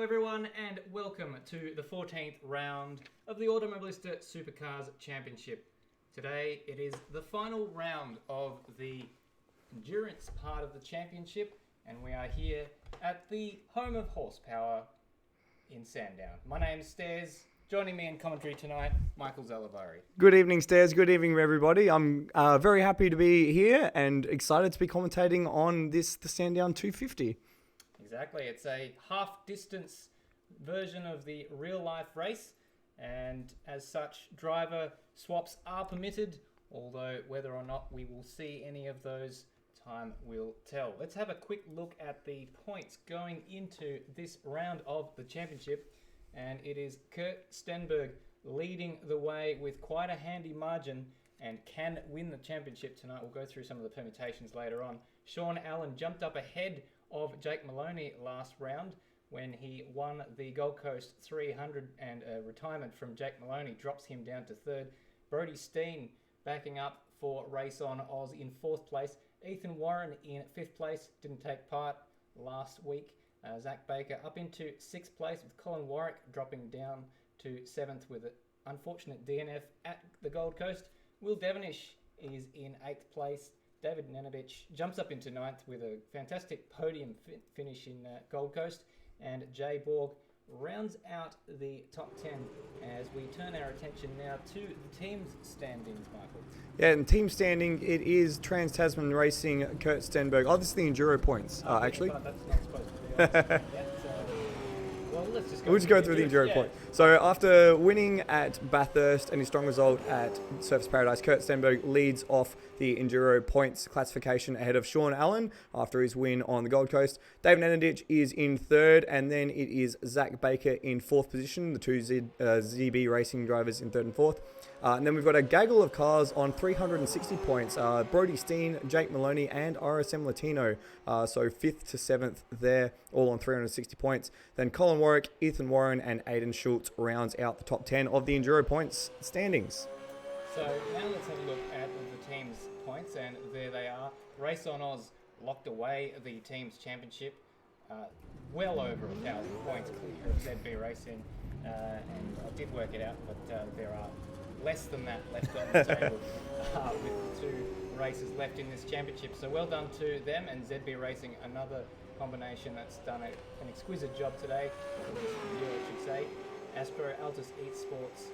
everyone, and welcome to the 14th round of the Automobilista Supercars Championship. Today it is the final round of the endurance part of the championship, and we are here at the home of horsepower in Sandown. My name's Stairs. Joining me in commentary tonight, Michael Zalavari. Good evening, Stairs. Good evening, everybody. I'm very happy to be here and excited to be commentating on the Sandown 250. Exactly. It's a half-distance version of the real-life race, and as such, driver swaps are permitted, although whether or not we will see any of those, time will tell. Let's have a quick look at the points going into this round of the championship, and it is Kurt Stenberg leading the way with quite a handy margin and can win the championship tonight. We'll go through some of the permutations later on. Sean Allen jumped up ahead of Jake Moloney last round when he won the Gold Coast 300, and retirement from Jake Moloney drops him down to third. Brody Steen backing up for Race On Oz in fourth place. Ethan Warren in fifth place, didn't take part last week. Zach Baker up into sixth place, with Colin Warwick dropping down to seventh with an unfortunate DNF at the Gold Coast. Will Devenish is in eighth place. David Nenadich jumps up into ninth with a fantastic podium finish in Gold Coast. And Jay Borg rounds out the top 10 as we turn our attention now to the team's standings, Michael. Yeah, and team standing, it is Trans-Tasman Racing, Kurt Stenberg. Oh, this is the Enduro points, actually. But that's not supposed to be on well, let's just go We'll just go through the Enduro point. So after winning at Bathurst and his strong result at Surfers Paradise, Kurt Stenberg leads off the Enduro points classification ahead of Sean Allen after his win on the Gold Coast. Dave Nenadich is in third, and then it is Zach Baker in fourth position, the two ZB racing drivers in third and fourth. And then we've got a gaggle of cars on 360 points. Brody Steen, Jake Moloney, and RSM Latino. So 5th to 7th there, all on 360 points. Then Colin Warwick, Ethan Warren, and Aidan Schultz rounds out the top 10 of the Enduro points standings. So now let's have a look at the team's points, and there they are. Race On Oz locked away the team's championship. Well over 1,000 points clear of ZB Racing. And I did work it out, but there are less than that left on the table with the two races left in this championship. So well done to them, and ZB Racing, another combination that's done an exquisite job today, or this year I should say. Astro Altus Esports,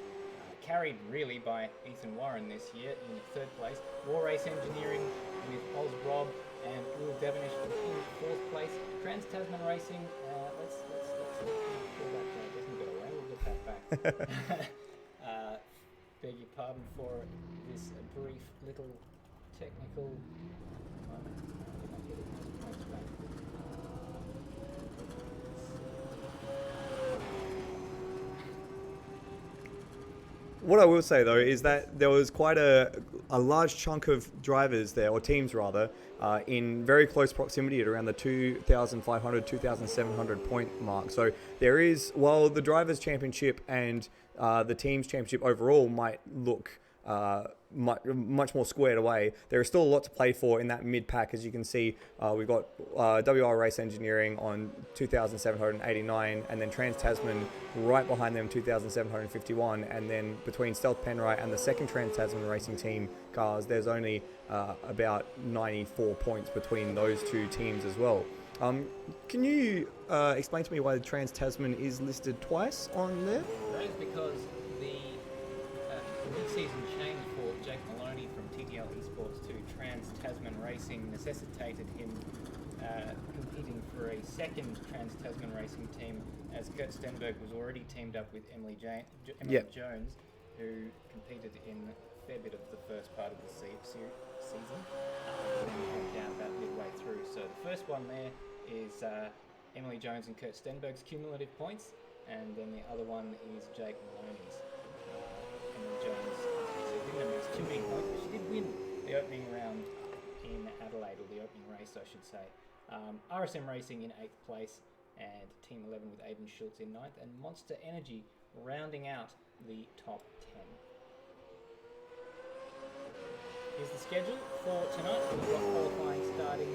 carried really by Ethan Warren this year in third place. War Race Engineering with Oz Rob and Will Devenish in fourth place. Trans-Tasman Racing, let's pull that doesn't get away, we'll get that back. Beg your pardon for this brief little technical moment. What I will say, though, is that there was quite a large chunk of drivers there, or teams rather, in very close proximity at around the 2,500, 2,700 point mark. So there is, while the Drivers' Championship and the Teams' Championship overall might look much more squared away, there is still a lot to play for in that mid-pack. As you can see, we've got WR Race Engineering on 2,789, and then Trans-Tasman right behind them, 2,751, and then between Stealth Penrite and the second Trans-Tasman Racing Team cars, there's only about 94 points between those two teams as well. Can you explain to me why the Trans-Tasman is listed twice on there? That is because the mid-season change for Jake Moloney from TTL Esports to Trans-Tasman Racing necessitated him competing for a second Trans-Tasman Racing team, as Kurt Stenberg was already teamed up with Emily Jones, who competed in a fair bit of the first part of the season, and then went down about midway through. So the first one there is Emily Jones and Kurt Stenberg's cumulative points, and then the other one is Jake Moloney's. Emily Jones didn't amass too many points, but she did win the opening round in Adelaide, or the opening race I should say. RSM Racing in 8th place, and Team 11 with Aidan Schultz in 9th, and Monster Energy rounding out the top 10. Here's the schedule for tonight. We've got qualifying starting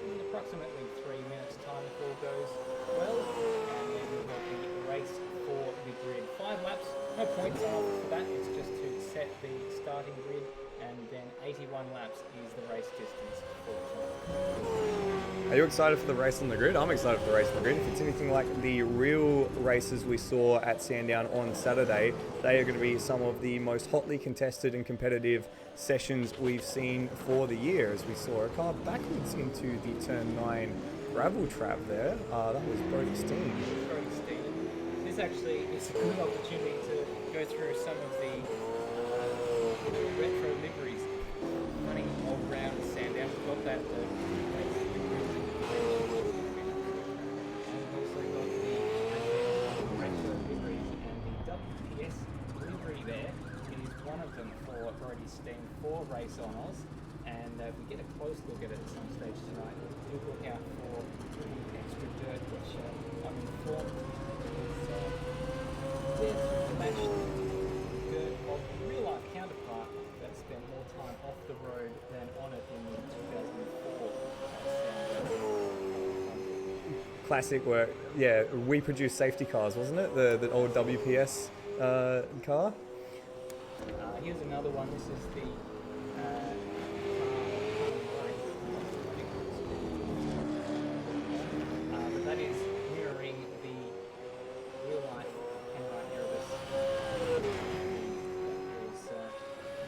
in approximately 3 minutes time if all goes well, and then we'll be a race for the grid. 5 laps, no points for that, it's just to set the starting grid, and then 81 laps is the race distance for tonight. Are you excited for the race on the grid? I'm excited for the race on the grid. If it's anything like the real races we saw at Sandown on Saturday, they are going to be some of the most hotly contested and competitive sessions we've seen for the year, as we saw a car backwards into the turn 9 gravel trap there. That was Brody Steen. This actually is a good opportunity to go through some of the retro liveries running all around Sandown. We've got that and also got the retro liveries, and the WPS livery there is one of them for Brody Steen for Race on Oz. And if we get a close look at it at some stage tonight, do look out for the extra dirt, which I'm informed is there to match the dirt of the real life counterpart that spent more time off the road than on it in the 2004 Classic work. Yeah, we produced safety cars, wasn't it? The old WPS car. Here's another one. This is the but that is mirroring the real life Penrite Erebus that is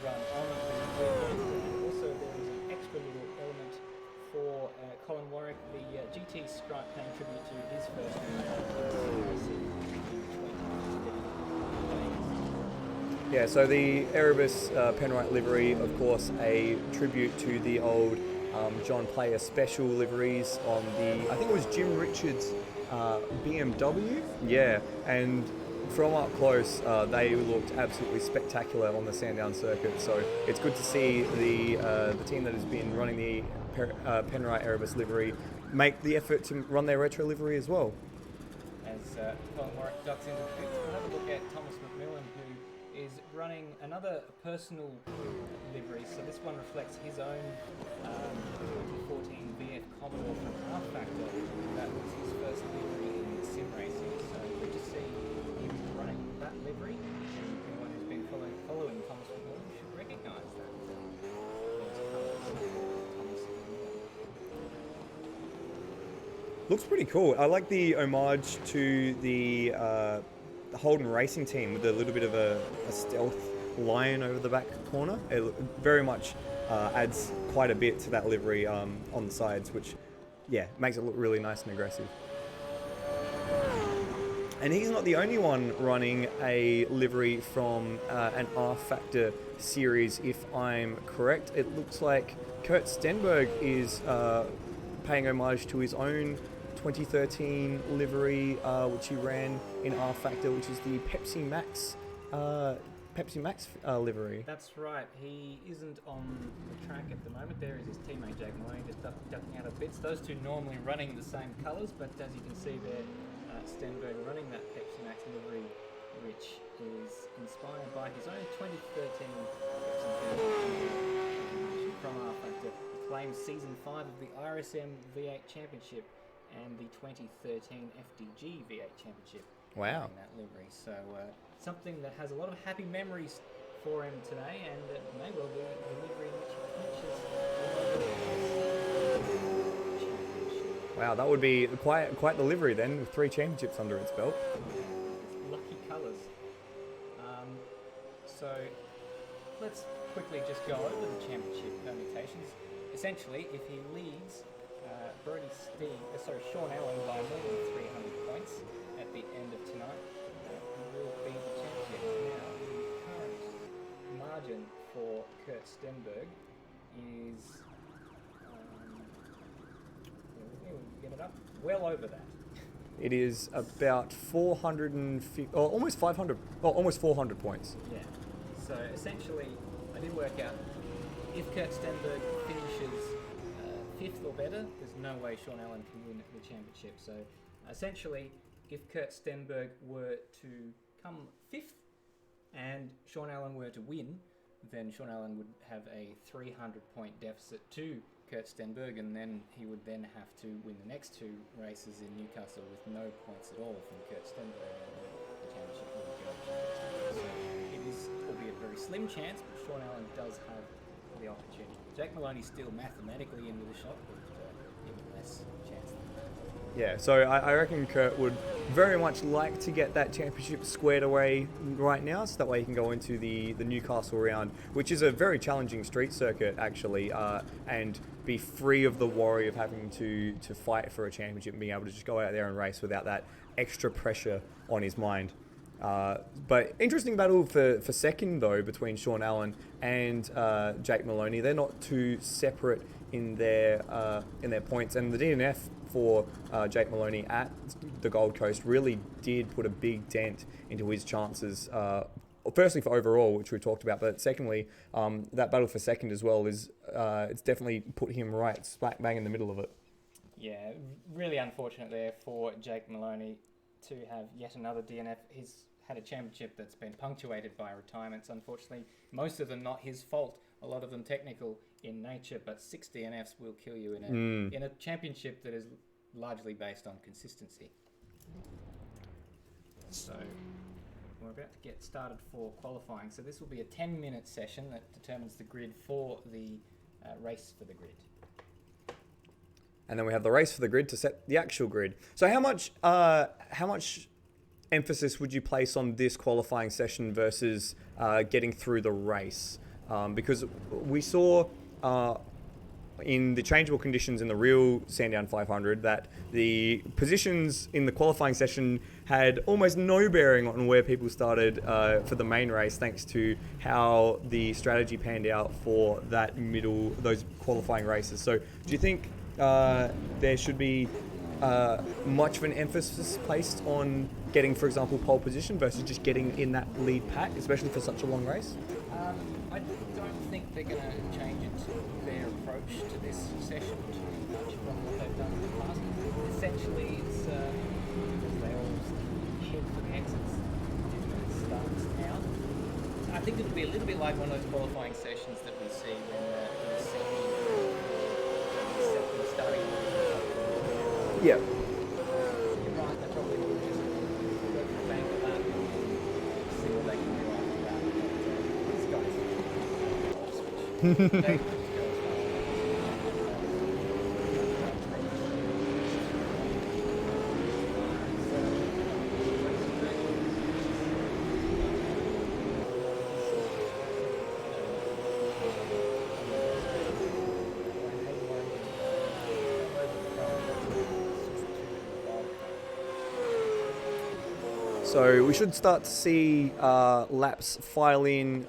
run on the grid. Also, there is an extra little element for Colin Warwick, the GT stripe paying tribute to his first win. Yeah, so the Erebus Penrite livery, of course, a tribute to the old John Player special liveries on the, I think it was Jim Richards' BMW. Yeah, and from up close, they looked absolutely spectacular on the Sandown circuit. So it's good to see the team that has been running the Penrite Erebus livery make the effort to run their retro livery as well. As Colin Warwick ducks into the pits, we'll have a look at Thomas McMillan, who is running another personal livery. So this one reflects his own 2014 VF Commodore from R Factor. That was his first livery in sim racing. So good to see him running that livery. And anyone who's been following Thomas McMillan should recognise that. Looks pretty cool. I like the homage to the Holden Racing team with a little bit of a stealth lion over the back corner. It very much adds quite a bit to that livery on the sides, which, yeah, makes it look really nice and aggressive. And he's not the only one running a livery from an R Factor series, if I'm correct. It looks like Kurt Stenberg is paying homage to his own 2013 livery, which he ran in R Factor, which is the Pepsi Max livery. That's right. He isn't on the track at the moment. There is his teammate Jake Moloney just ducking out of bits. Those two normally running the same colours, but as you can see there, Stenberg running that Pepsi Max livery, which is inspired by his own 2013 Pepsi from R Factor. He claims Season 5 of the RSM V8 Championship and the 2013 FDG V8 Championship. Wow. In that livery. So something that has a lot of happy memories for him today, and it may well be the livery in which he finishes. Wow, that would be quite the livery then, with 3 championships under its belt. Lucky colours. So let's quickly just go over the championship permutations. Essentially, if he leads Sean Allen by more than 300 points at the end of tonight, he will be the champion. Now, the current margin for Kurt Stenberg is, get it up, well over that. It is about 450, or almost 500, almost 400 points. Yeah. So essentially, I did work out, if Kurt Stenberg finishes 5th or better, there's no way Sean Allen can win the championship. So essentially, if Kurt Stenberg were to come 5th and Sean Allen were to win, then Sean Allen would have a 300 point deficit to Kurt Stenberg, and then he would then have to win the next 2 races in Newcastle with no points at all from Kurt Stenberg, and the championship would go to Kurt Stenberg. So it is, albeit a very slim chance, but Sean Allen does have the opportunity. Jake Moloney's still mathematically in with a shot, but even less chance than that. Yeah, so I reckon Kurt would very much like to get that championship squared away right now, so that way he can go into the Newcastle round, which is a very challenging street circuit actually, and be free of the worry of having to fight for a championship and being able to just go out there and race without that extra pressure on his mind. But interesting battle for second though between Sean Allen and Jake Moloney. They're not too separate in their points, and the DNF for Jake Moloney at the Gold Coast really did put a big dent into his chances. Firstly for overall, which we talked about, but secondly, that battle for second as well is it's definitely put him right smack bang in the middle of it. Yeah, really unfortunate there for Jake Moloney to have yet another DNF. He's had a championship that's been punctuated by retirements. Unfortunately, most of them not his fault. A lot of them technical in nature, but 6 DNFs will kill you in a championship that is largely based on consistency. So we're about to get started for qualifying. So this will be a 10-minute session that determines the grid for the race for the grid. And then we have the race for the grid to set the actual grid. So how much emphasis would you place on this qualifying session versus getting through the race? Because we saw in the changeable conditions in the real Sandown 500 that the positions in the qualifying session had almost no bearing on where people started for the main race, thanks to how the strategy panned out for those qualifying races. So do you think there should be much of an emphasis placed on getting, for example, pole position versus just getting in that lead pack, especially for such a long race? I don't think they're going to change their approach to this session too much from what they've done in the past. Essentially, it's because they all head for the exits, different starts out. I think it'll be a little bit like one of those qualifying sessions that we see when the starting. Yeah. You're right, they probably will just go for the bank of that and see what they can do after that. These guys switch. So we should start to see laps file in.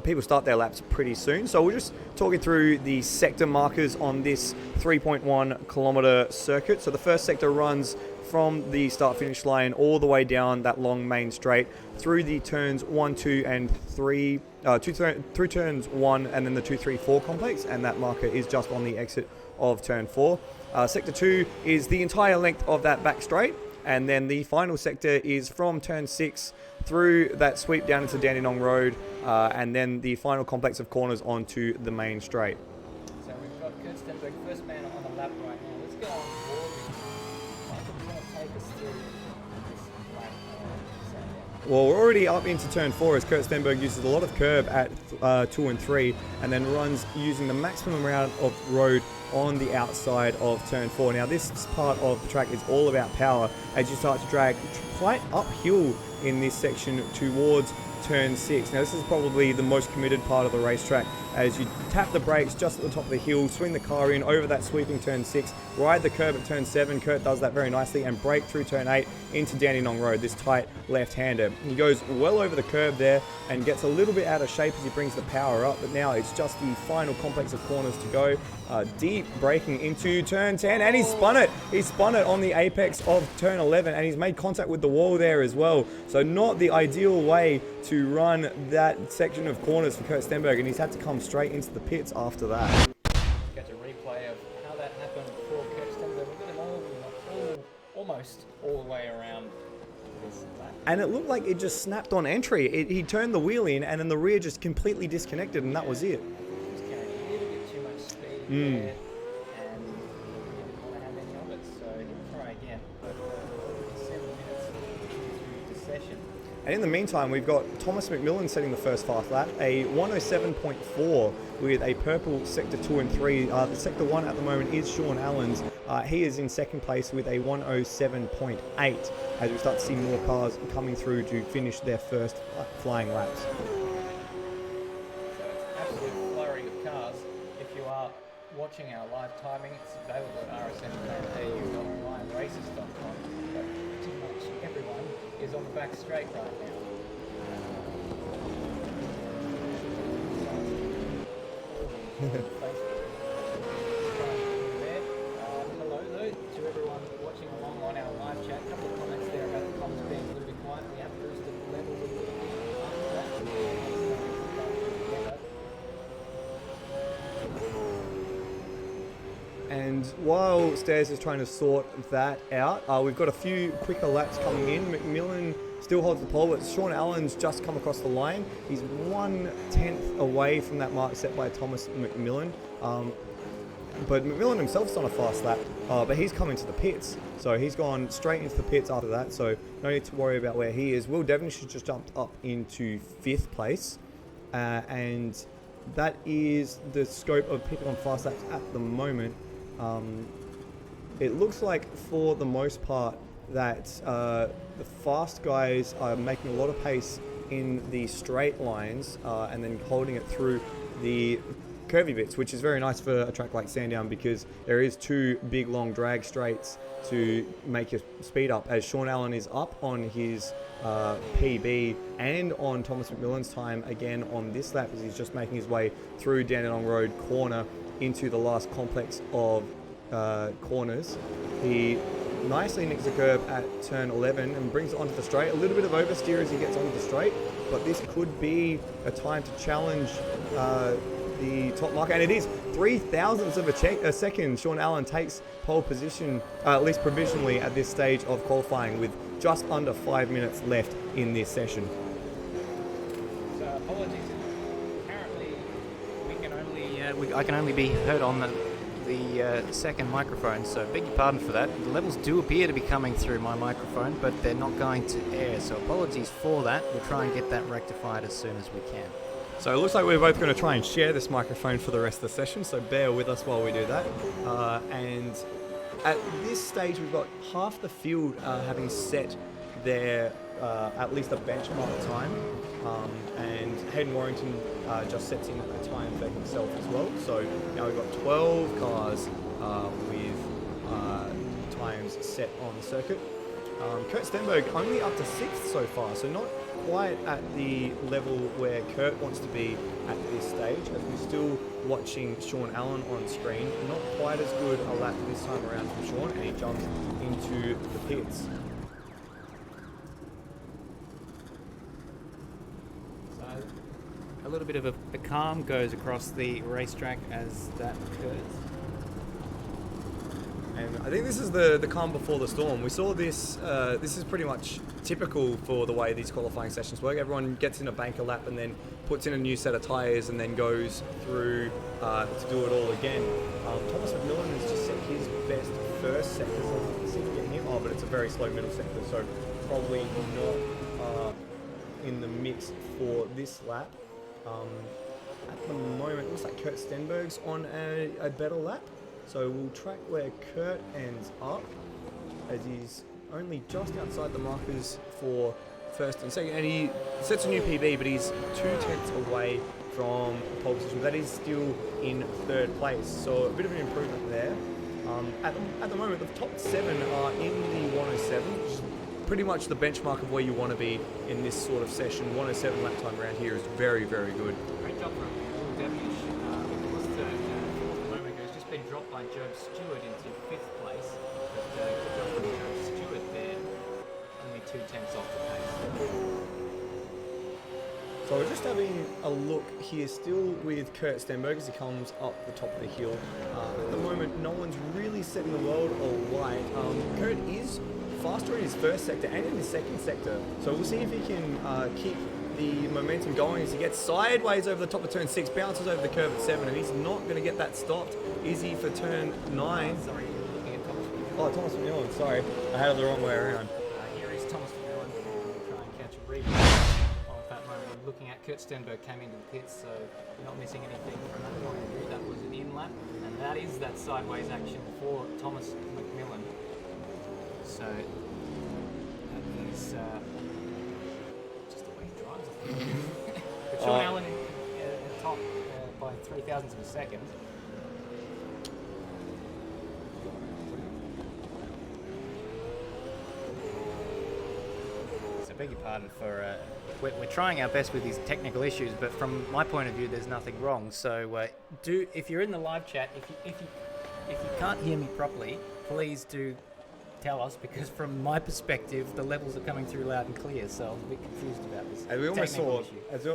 People start their laps pretty soon. So we're just talking through the sector markers on this 3.1 kilometer circuit. So the first sector runs from the start-finish line all the way down that long main straight through the turns 1, 2, and 3, through turns 1 and then the 2, 3, 4 complex, and that marker is just on the exit of turn 4. Sector 2 is the entire length of that back straight. And then the final sector is from turn 6 through that sweep down into Dandenong Road, and then the final complex of corners onto the main straight. So we've got Kurt Stenberg, first man on the lap right now. Let's go on board. Michael's going to take us through this lap. Well, we're already up into turn 4 as Kurt Stenberg uses a lot of curb at 2 and 3, and then runs using the maximum amount of road on the outside of turn 4. Now this part of the track is all about power as you start to drag quite uphill in this section towards turn 6. Now this is probably the most committed part of the racetrack as you tap the brakes just at the top of the hill, swing the car in over that sweeping turn 6, ride the curb at turn 7. Kurt does that very nicely and brake through turn 8 into Dandenong Road, this tight left-hander. He goes well over the curb there and gets a little bit out of shape as he brings the power up, but now it's just the final complex of corners to go. Deep braking into turn 10, and he spun it. He spun it on the apex of turn 11, and he's made contact with the wall there as well. So not the ideal way to run that section of corners for Kurt Stenberg, and he's had to come straight into the pits after that. Get a replay of how that happened for Kurt Stenberg. We've got him almost all the way around this lap. And it looked like it just snapped on entry. He turned the wheel in, and then the rear just completely disconnected, and that was it. Just carrying a little bit too much speed there. session. And in the meantime, we've got Thomas McMillan setting the first fast lap, a 107.4 with a purple sector 2 and 3. The sector 1 at the moment is Sean Allen's. He is in second place with a 107.8 as we start to see more cars coming through to finish their first flying laps. So it's an absolute flurry of cars. If you are watching our live timing, it's available at rsnplanau.onlineraces.com. But pretty much everyone is on the back straight right now. Hello though to everyone watching along on our live chat. A couple of comments there about the comms being a little bit quiet. We have boosted the levels a little bit after that. And while Stairs is trying to sort that out, we've got a few quicker laps coming in. McMillan still holds the pole, but Sean Allen's just come across the line. He's 1/10 away from that mark set by Thomas McMillan. But McMillan himself's on a fast lap, but he's coming to the pits. So he's gone straight into the pits after that, so no need to worry about where he is. Will Devonish has just jumped up into 5th place, and that is the scope of people on fast laps at the moment. It looks like for the most part that the fast guys are making a lot of pace in the straight lines and then holding it through the curvy bits, which is very nice for a track like Sandown because there is 2 big long drag straights to make your speed up, as Sean Allen is up on his PB and on Thomas McMillan's time again on this lap as he's just making his way through Dandenong Road corner into the last complex of corners. He nicely nicks the curb at turn 11 and brings it onto the straight. A little bit of oversteer as he gets onto the straight, but this could be a time to challenge the top marker, and it is 0.003 of a second. Sean Allen takes pole position, at least provisionally at this stage of qualifying, with just under 5 minutes left in this session. So apologies. Apparently, I can only be heard on the second microphone. So beg your pardon for that. The levels do appear to be coming through my microphone, but they're not going to air. So apologies for that. We'll try and get that rectified as soon as we can. So it looks like we're both going to try and share this microphone for the rest of the session, so bear with us while we do that. And at this stage, we've got half the field having set their at least a benchmark time, and Hayden Warrington just sets in a time for himself as well. So now we've got 12 cars with times set on the circuit. Kurt Stenberg only up to 6th so far, so not quite at the level where Kurt wants to be at this stage, as we're still watching Sean Allen on screen. Not quite as good a lap this time around from Sean, and he jumps into the pits. So a little bit of a calm goes across the racetrack as that occurs. And I think this is the calm before the storm. We saw this, this is pretty much typical for the way these qualifying sessions work. Everyone gets in a banker lap and then puts in a new set of tyres and then goes through to do it all again. Thomas McMillan has just set his best first sector, so I see getting him. Oh, but it's a very slow middle sector, so probably not in the mix for this lap. At the moment, it looks like Kurt Stenberg's on a better lap. So we'll track where Kurt ends up, as he's only just outside the markers for first and second, and he sets a new PB, but he's 2/10 away from pole position. That is still in 3rd place, so a bit of an improvement there. At the moment, the top 7 are in the 107, which is pretty much the benchmark of where you want to be in this sort of session. 107 lap time around here is very, very good. Great job from Devonish. Been dropped by Joe Stewart into 5th place, but good job from Joe Stewart there, only 2/10 off the pace. So we're just having a look here still with Kurt Stenberg as he comes up the top of the hill. At the moment, no one's really setting the world alight. Kurt is faster in his first sector and in his second sector, so we'll see if he can keep the momentum going as he gets sideways over the top of turn 6, bounces over the curve at 7, and he's not going to get that stopped, is he, for turn 9? Sorry, you're looking at Thomas McMillan. Oh, Thomas McMillan, sorry. I had it the wrong way around. Here is Thomas McMillan. We'll try and looking at, Kurt Stenberg came into the pits, so you're not missing anything from that point of view. That was an in lap, and that is that sideways action for Thomas McMillan. So that is just the way he drives, I think. But Sean Allen top by 0.003 of a second. So beg your pardon for we're trying our best with these technical issues, but from my point of view, there's nothing wrong. So if you're in the live chat, if you can't hear me properly, please do tell us, because from my perspective, the levels are coming through loud and clear, so I was a bit confused about this.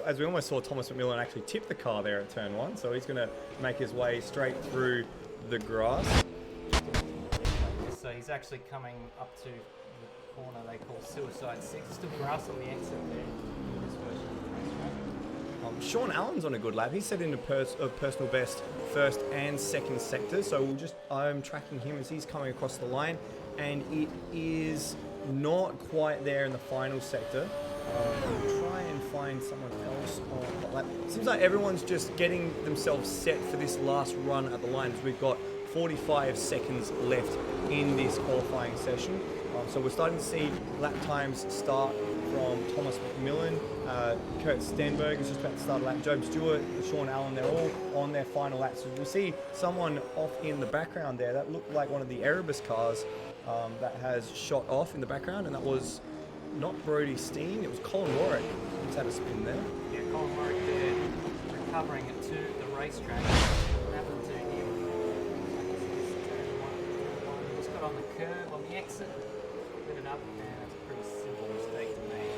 As we almost saw Thomas McMillan actually tip the car there at turn 1, so he's going to make his way straight through the grass. So he's actually coming up to the corner they call Suicide 6. Still grass on the exit there in this version of the racetrack. Sean Allen's on a good lap. He's set in a personal best first and second sector, so I'm tracking him as he's coming across the line, and it is not quite there in the final sector. We'll try and find someone else on that lap. Seems like everyone's just getting themselves set for this last run at the lines. We've got 45 seconds left in this qualifying session. So we're starting to see lap times start from Thomas McMillan, Kurt Stenberg is just about to start a lap, Job Stewart, Sean Allen, they're all on their final laps. So we see someone off in the background there that looked like one of the Erebus cars that has shot off in the background, and that was not Brody Steen, it was Colin Warwick. He's had a spin there. Yeah, Colin Warwick there, recovering it to the racetrack. What happened to him? He just got on the curb, on the exit, lit it up, and it's a pretty simple mistake to make.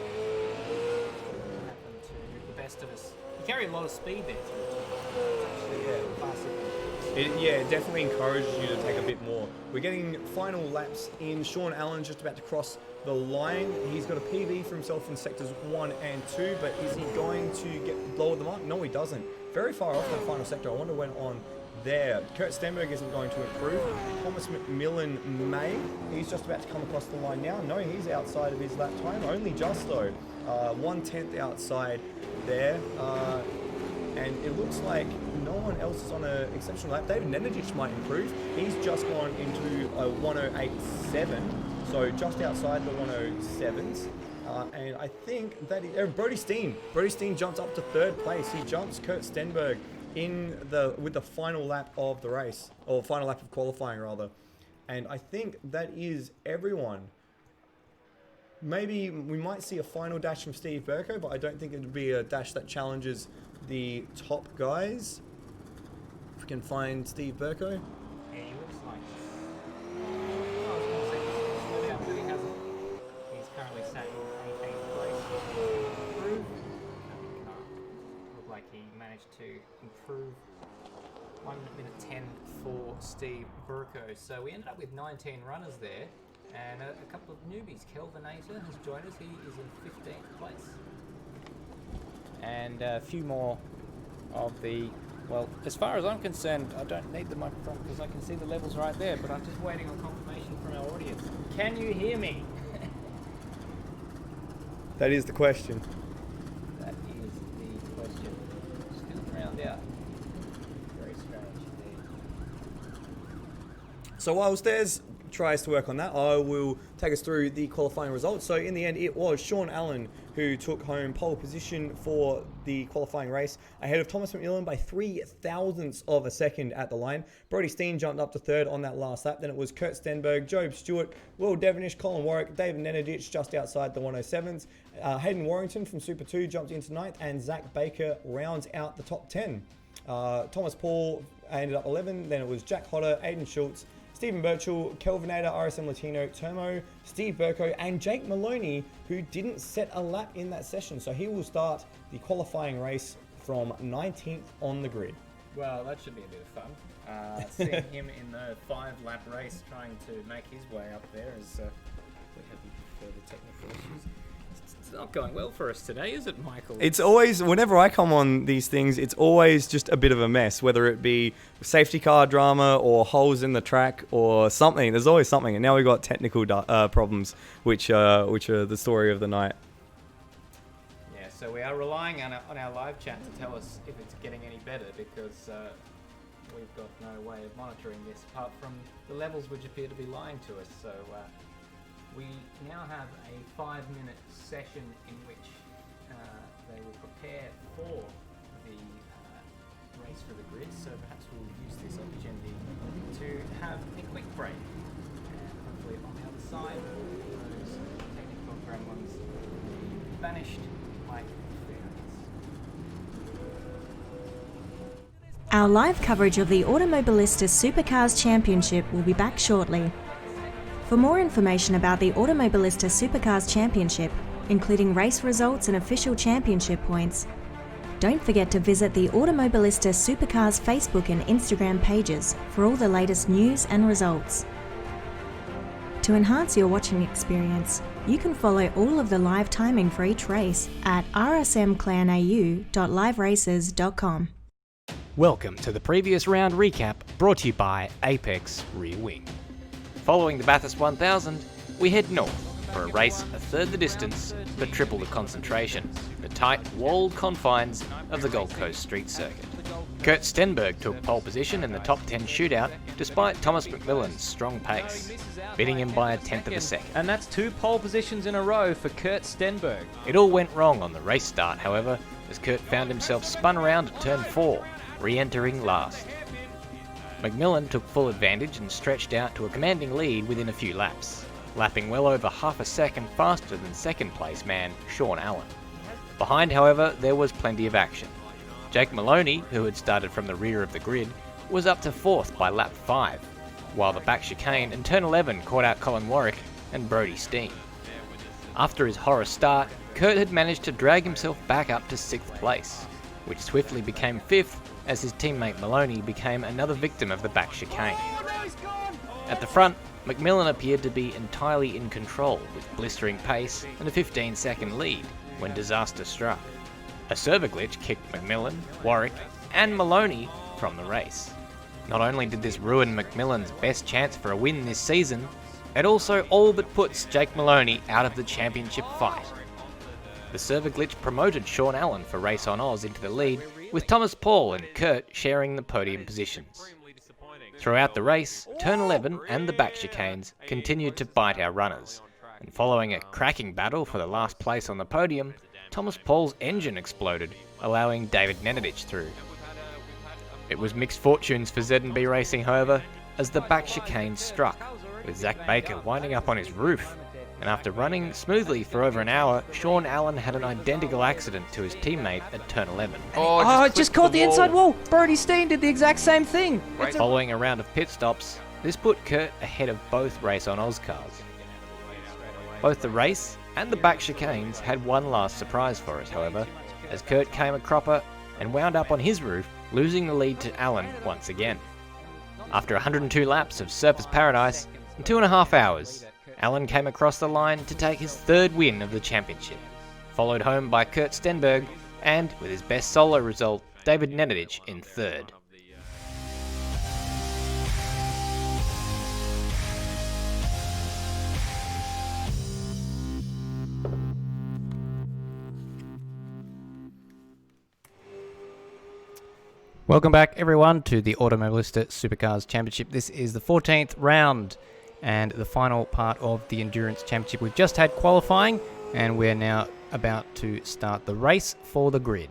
What happened to the best of us? He carried a lot of speed there through. It definitely encourages you to take a bit more. We're getting final laps in. Sean Allen's just about to cross the line. He's got a PB for himself in sectors 1 and 2, but is he going to get lower the mark? No, he doesn't. Very far off that final sector. I wonder when on there. Kurt Stenberg isn't going to improve. Thomas McMillan may. He's just about to come across the line now. No, he's outside of his lap time. Only just though. 1/10 outside there. And it looks like no one else is on an exceptional lap. David Nenadic might improve. He's just gone into a 108.7, so just outside the 107s. And I think that Brody Steen. Brody Steen jumps up to 3rd place. He jumps Kurt Stenberg with the final lap of the race, or final lap of qualifying rather. And I think that is everyone. Maybe we might see a final dash from Steve Burko, but I don't think it would be a dash that challenges the top guys. If we can find Steve Burko. Yeah, he looks like I was going to say he's slowed down, but he hasn't. He's currently sat in 18th place. Improve? No, he can't. Looked like he managed to improve 1 minute 10 for Steve Burko. So we ended up with 19 runners there, and a couple of newbies. Kelvinator has joined us. He is in 15th place. And a few more of the, well, as far as I'm concerned, I don't need the microphone because I can see the levels right there, but I'm just waiting on confirmation from our audience. Can you hear me? That is the question. That is the question. Still drowned out. Very strange indeed. So while Stairs tries to work on that, I will take us through the qualifying results. So in the end, it was Sean Allen who took home pole position for the qualifying race ahead of Thomas McMillan by 0.003 of a second at the line. Brody Steen jumped up to 3rd on that last lap. Then it was Kurt Stenberg, Job Stewart, Will Devenish, Colin Warwick, David Nenadic just outside the 107s. Hayden Warrington from Super 2 jumped into 9th, and Zach Baker rounds out the top 10. Thomas Paul ended up 11. Then it was Jack Hodder, Aidan Schultz, Stephen Birchall, Kelvinator, RSM Latino, Termo, Steve Burko, and Jake Moloney, who didn't set a lap in that session. So he will start the qualifying race from 19th on the grid. Well, that should be a bit of fun. Seeing him in the 5-lap race trying to make his way up there as we have further technical issues. It's not going well for us today, is it, Michael? It's always, whenever I come on these things, it's always just a bit of a mess, whether it be safety car drama or holes in the track or something. There's always something. And now we've got technical problems, which are the story of the night. Yes, So we are relying on our live chat to tell us if it's getting any better, because we've got no way of monitoring this apart from the levels which appear to be lying to us. So we now have a 5-minute session in which they will prepare for the race for the grid. So perhaps we'll use this opportunity to have a quick break, and hopefully on the other side those technical gremlins vanished like fairies. Our live coverage of the Automobilista Supercars Championship will be back shortly. For more information about the Automobilista Supercars Championship, including race results and official championship points, don't forget to visit the Automobilista Supercars Facebook and Instagram pages for all the latest news and results. To enhance your watching experience, you can follow all of the live timing for each race at rsmclanau.liveraces.com. Welcome to the previous round recap, brought to you by Apex Rear Wing. Following the Bathurst 1000, we head north for a race a third the distance but triple the concentration, the tight, walled confines of the Gold Coast street circuit. Kurt Stenberg took pole position in the top 10 shootout despite Thomas McMillan's strong pace, beating him by 1/10 of a second. And that's 2 pole positions in a row for Kurt Stenberg. It all went wrong on the race start, however, as Kurt found himself spun around at turn 4, re-entering last. McMillan took full advantage and stretched out to a commanding lead within a few laps, lapping well over half a second faster than second place man Sean Allen. Behind, however, there was plenty of action. Jake Moloney, who had started from the rear of the grid, was up to 4th by lap 5, while the back chicane and turn 11 caught out Colin Warwick and Brodie Steen. After his horror start, Kurt had managed to drag himself back up to 6th place, which swiftly became 5th as his teammate Moloney became another victim of the back chicane. At the front, McMillan appeared to be entirely in control with blistering pace and a 15-second lead when disaster struck. A server glitch kicked McMillan, Warwick and Moloney from the race. Not only did this ruin McMillan's best chance for a win this season, it also all but puts Jake Moloney out of the championship fight. The server glitch promoted Sean Allen for Race on Oz into the lead, with Thomas Paul and Kurt sharing the podium positions. Throughout the race, turn 11 and the back chicanes continued to bite our runners, and following a cracking battle for the last place on the podium, Thomas Paul's engine exploded, allowing David Nenadich through. It was mixed fortunes for Z&B Racing, however, as the back chicane struck, with Zach Baker winding up on his roof, and after running smoothly for over an hour, Sean Allen had an identical accident to his teammate at turn 11. Oh, it just caught the inside wall. Brodie Steen did the exact same thing. Following a round of pit stops, this put Kurt ahead of both Race on Oz cars. Both the race and the back chicanes had one last surprise for us, however, as Kurt came a cropper and wound up on his roof, losing the lead to Allen once again. After 102 laps of surface paradise in 2.5 hours, Allen came across the line to take his 3rd win of the championship, followed home by Kurt Stenberg and, with his best solo result, David Nenadich in 3rd. Welcome back, everyone, to the Automobilista Supercars Championship. This is the 14th round and the final part of the Endurance Championship. We've just had qualifying, and we're now about to start the race for the grid.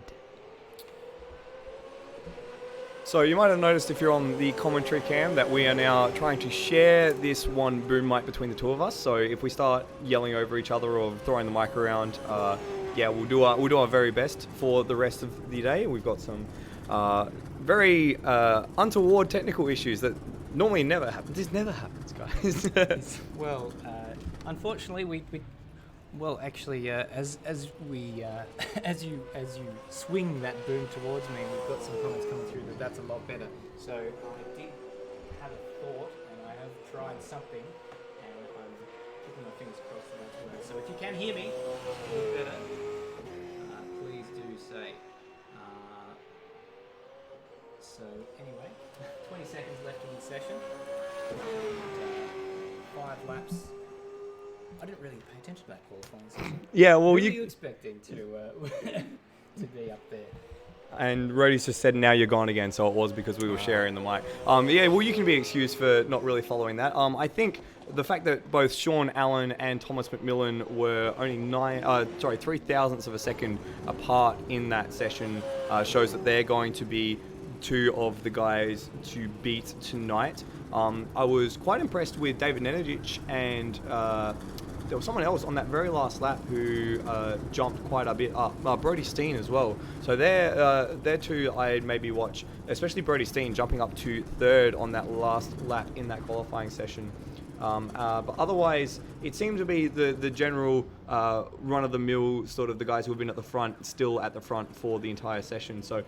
So you might have noticed if you're on the commentary cam that we are now trying to share this one boom mic between the two of us. So if we start yelling over each other or throwing the mic around, we'll do our very best for the rest of the day. We've got some very untoward technical issues that normally never happen. This never happens, guys. Well, unfortunately, as you swing that boom towards me, we've got some comments coming through that's a lot better. So I did have a thought, and I have tried something, and I'm keeping my fingers crossed that that's working. So if you can hear me a little better, please do say. So anyway, 20 seconds left in the session, and 5 laps I didn't really pay attention to that qualifying session. Yeah, well, Who were you expecting to to be up there? And Rhodey's just said, now you're gone again, so it was because we were sharing the mic. Yeah, well, you can be excused for not really following that. I think the fact that both Sean Allen and Thomas McMillan were only 3 thousandths of a second apart in that session shows that they're going to be two of the guys to beat tonight. I was quite impressed with David Nenadic and there was someone else on that very last lap who jumped quite a bit up. Brody Steen as well. So they're two I'd maybe watch, especially Brody Steen jumping up to third on that last lap in that qualifying session. But otherwise, it seemed to be the general run-of-the-mill sort of the guys who have been at the front, still at the front for the entire session. So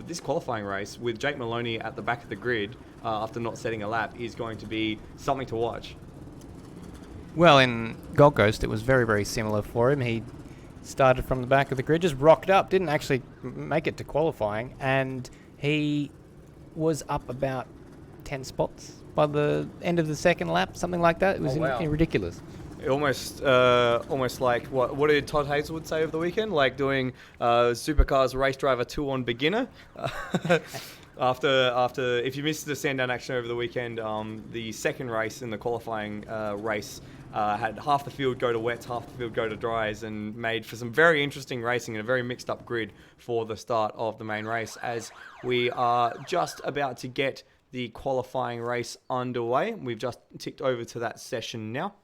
this qualifying race with Jake Moloney at the back of the grid after not setting a lap is going to be something to watch. Well, in Gold Coast, it was very, very similar for him. He started from the back of the grid, just rocked up, didn't actually make it to qualifying, and he was up about 10 spots by the end of the second lap, something like that. It was ridiculous. Almost like what did Todd Hazelwood say over the weekend? Like doing Supercars Race Driver 2 on beginner. After if you missed the Sandown action over the weekend, the second race in the qualifying race had half the field go to wets, half the field go to dries, and made for some very interesting racing and a very mixed up grid for the start of the main race, as we are just about to get the qualifying race underway. We've just ticked over to that session now.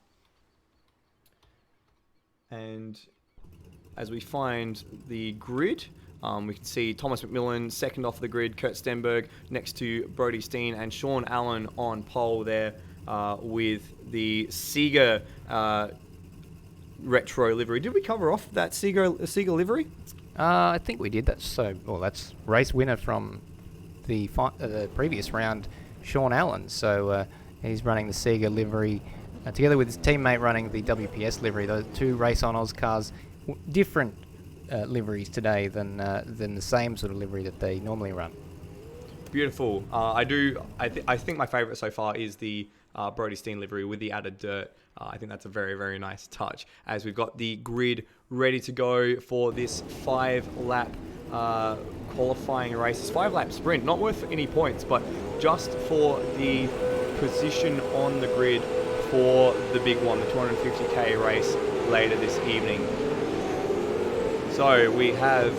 And as we find the grid, we can see Thomas McMillan second off the grid, Kurt Stenberg next to Brody Steen, and Sean Allen on pole there with the Sega retro livery. Did we cover off that Sega livery? I think we did. That's race winner from the previous round, Sean Allen. So he's running the Sega livery together with his teammate running the WPS livery. Those two Race on Oz cars, different liveries today than the same sort of livery that they normally run. Beautiful. I think my favourite so far is the Brody Steen livery with the added dirt. I think that's a very, very nice touch, as we've got the grid ready to go for this 5-lap qualifying race. It's 5-lap sprint, not worth any points, but just for the position on the grid for the big one, the 250k race later this evening. So we have,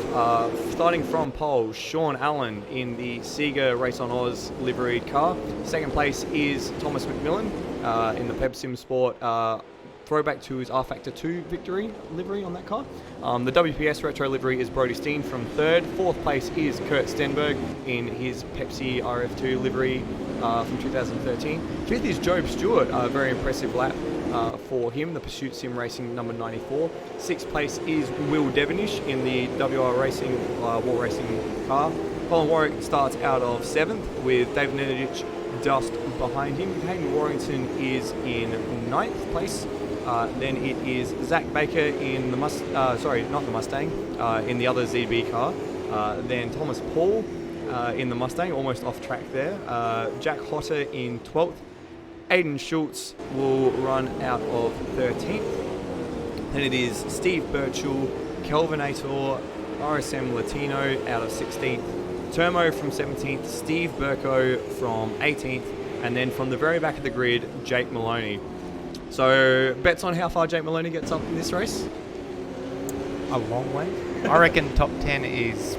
starting from pole, Sean Allen in the Sega Race on Oz liveried car. Second place is Thomas McMillan in the Pep Sim Sport throwback to his R-Factor 2 victory livery on that car. The WPS retro livery is Brody Steen from third. Fourth place is Kurt Stenberg in his Pepsi RF2 livery from 2013. Fifth is Job Stewart, a very impressive lap for him, the Pursuit Sim Racing number 94. Sixth place is Will Devonish in the WR Racing War Racing car. Colin Warwick starts out of 7th with David Nenadic just behind him. Hayden Warrington is in 9th place. Then it is Zach Baker in the in the other ZB car. Then Thomas Paul in the Mustang, almost off track there. Jack Hotter in 12th. Aiden Schultz will run out of 13th. Then it is Steve Birchall, Kelvinator, RSM Latino out of 16th. Termo from 17th, Steve Burko from 18th, and then from the very back of the grid, Jake Moloney. So, bets on how far Jake Moloney gets up in this race? A long way. I reckon top 10 is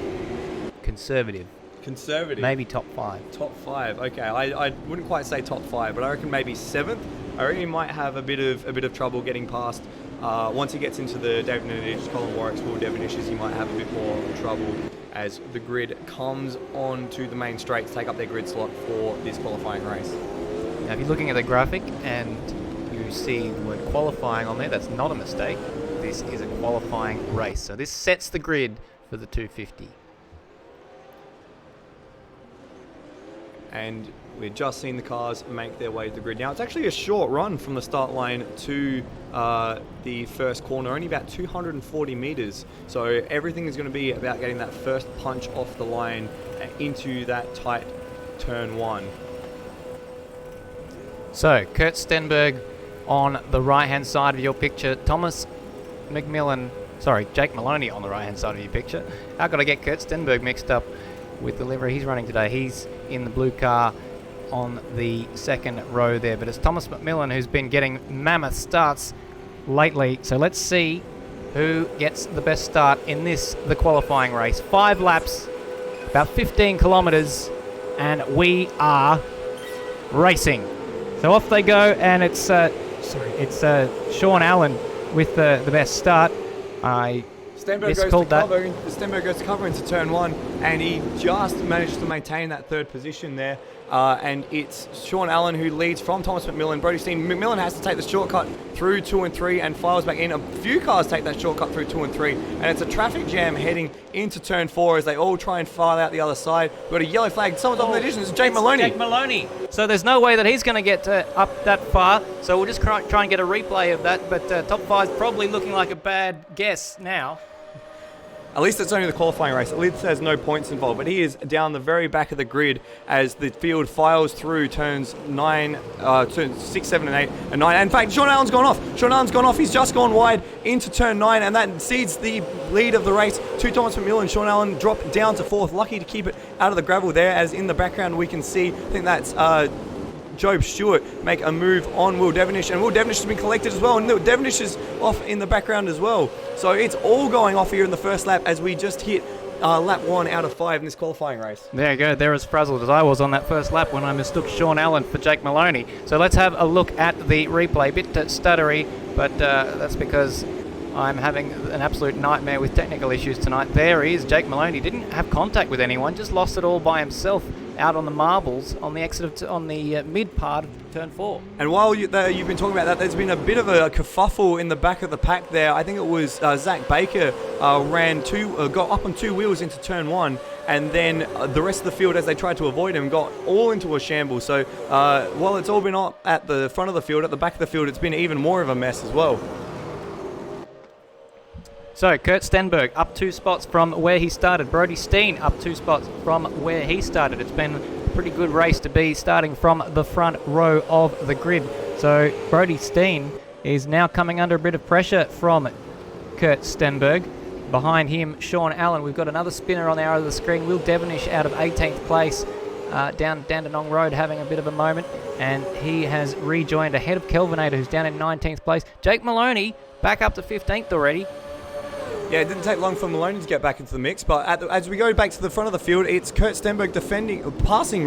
conservative. Conservative? Maybe top 5. Top 5, okay. I wouldn't quite say top 5, but I reckon maybe 7th. I reckon he might have a bit of trouble getting past. Once he gets into the David Nenadic, Colin Warwick's, Will Devonishes, he might have a bit more trouble as the grid comes on to the main straight to take up their grid slot for this qualifying race. Now, if you're looking at the graphic and you see the word qualifying on there, that's not a mistake. This is a qualifying race. So this sets the grid for the 250. And we've just seen the cars make their way to the grid. Now, it's actually a short run from the start line to the first corner, only about 240 metres. So everything is going to be about getting that first punch off the line into that tight turn 1. So, Kurt Stenberg on the right-hand side of your picture. Jake Moloney on the right-hand side of your picture. I've got to get Kurt Stenberg mixed up with the livery he's running today. He's in the blue car on the second row there, but it's Thomas McMillan who's been getting mammoth starts lately. So let's see who gets the best start in the qualifying race. 5 laps, about 15 kilometers, and we are racing. So off they go, and it's Sean Allen with the best start. Stenberg goes to cover into turn 1, and he just managed to maintain that third position there. And it's Sean Allen who leads from Thomas McMillan. Brody Steen. McMillan has to take the shortcut through 2 and 3 and files back in. A few cars take that shortcut through 2 and 3, and it's a traffic jam heading into turn 4 as they all try and file out the other side. We've got a yellow flag. Someone's on the addition. It's Jake Moloney. Jake Moloney. So there's no way that he's going to get up that far. So we'll just try and get a replay of that. But top 5's probably looking like a bad guess now. At least it's only the qualifying race. At least there's no points involved. But he is down the very back of the grid as the field files through turns 6, 7, and 8, and 9. In fact, Sean Allen's gone off. He's just gone wide into turn 9, and that cedes the lead of the race to Thomas McMillan. Sean Allen dropped down to 4th. Lucky to keep it out of the gravel there, as in the background we can see, I think that's Job Stewart make a move on Will Devonish, and Will Devonish has been collected as well, and Devonish is off in the background as well. So it's all going off here in the first lap as we just hit lap 1 out of 5 in this qualifying race. There you go. They're as frazzled as I was on that first lap when I mistook Sean Allen for Jake Moloney. So let's have a look at the replay. Bit stuttery, but that's because I'm having an absolute nightmare with technical issues tonight. There he is, Jake Moloney. Didn't have contact with anyone, just lost it all by himself out on the marbles on the exit on the mid part of turn 4. And while you've been talking about that, there's been a bit of a kerfuffle in the back of the pack there. I think it was Zach Baker got up on 2 wheels into turn 1, and then the rest of the field, as they tried to avoid him, got all into a shambles. So while it's all been up at the front of the field, at the back of the field, it's been even more of a mess as well. So Kurt Stenberg up 2 spots from where he started. Brody Steen up 2 spots from where he started. It's been a pretty good race to be starting from the front row of the grid. So Brody Steen is now coming under a bit of pressure from Kurt Stenberg. Behind him, Sean Allen. We've got another spinner on the arrow of the screen. Will Devonish out of 18th place down Dandenong Road having a bit of a moment. And he has rejoined ahead of Kelvinator, who's down in 19th place. Jake Moloney back up to 15th already. Yeah, it didn't take long for Maloney to get back into the mix, but as we go back to the front of the field, it's Kurt Stenberg passing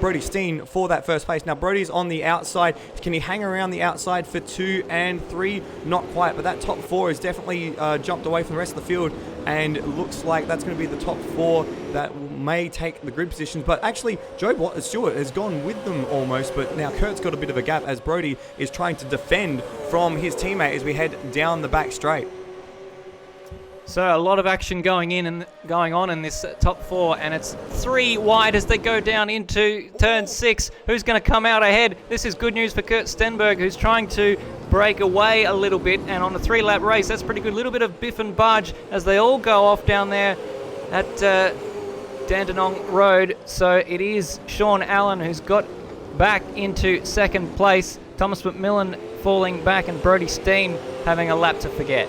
Brody Steen for that first place. Now, Brody's on the outside. Can he hang around the outside for 2 and 3? Not quite, but that top 4 has definitely jumped away from the rest of the field, and it looks like that's going to be the top 4 that may take the grid positions. But actually, Joe Stewart has gone with them almost, but now Kurt's got a bit of a gap as Brody is trying to defend from his teammate as we head down the back straight. So a lot of action going on in this top 4, and it's 3 wide as they go down into turn 6. Who's going to come out ahead? This is good news for Kurt Stenberg, who's trying to break away a little bit, and on a 3-lap race, that's pretty good. A little bit of biff and budge as they all go off down there at Dandenong Road. So it is Sean Allen who's got back into 2nd place. Thomas McMillan falling back, and Brody Steen having a lap to forget.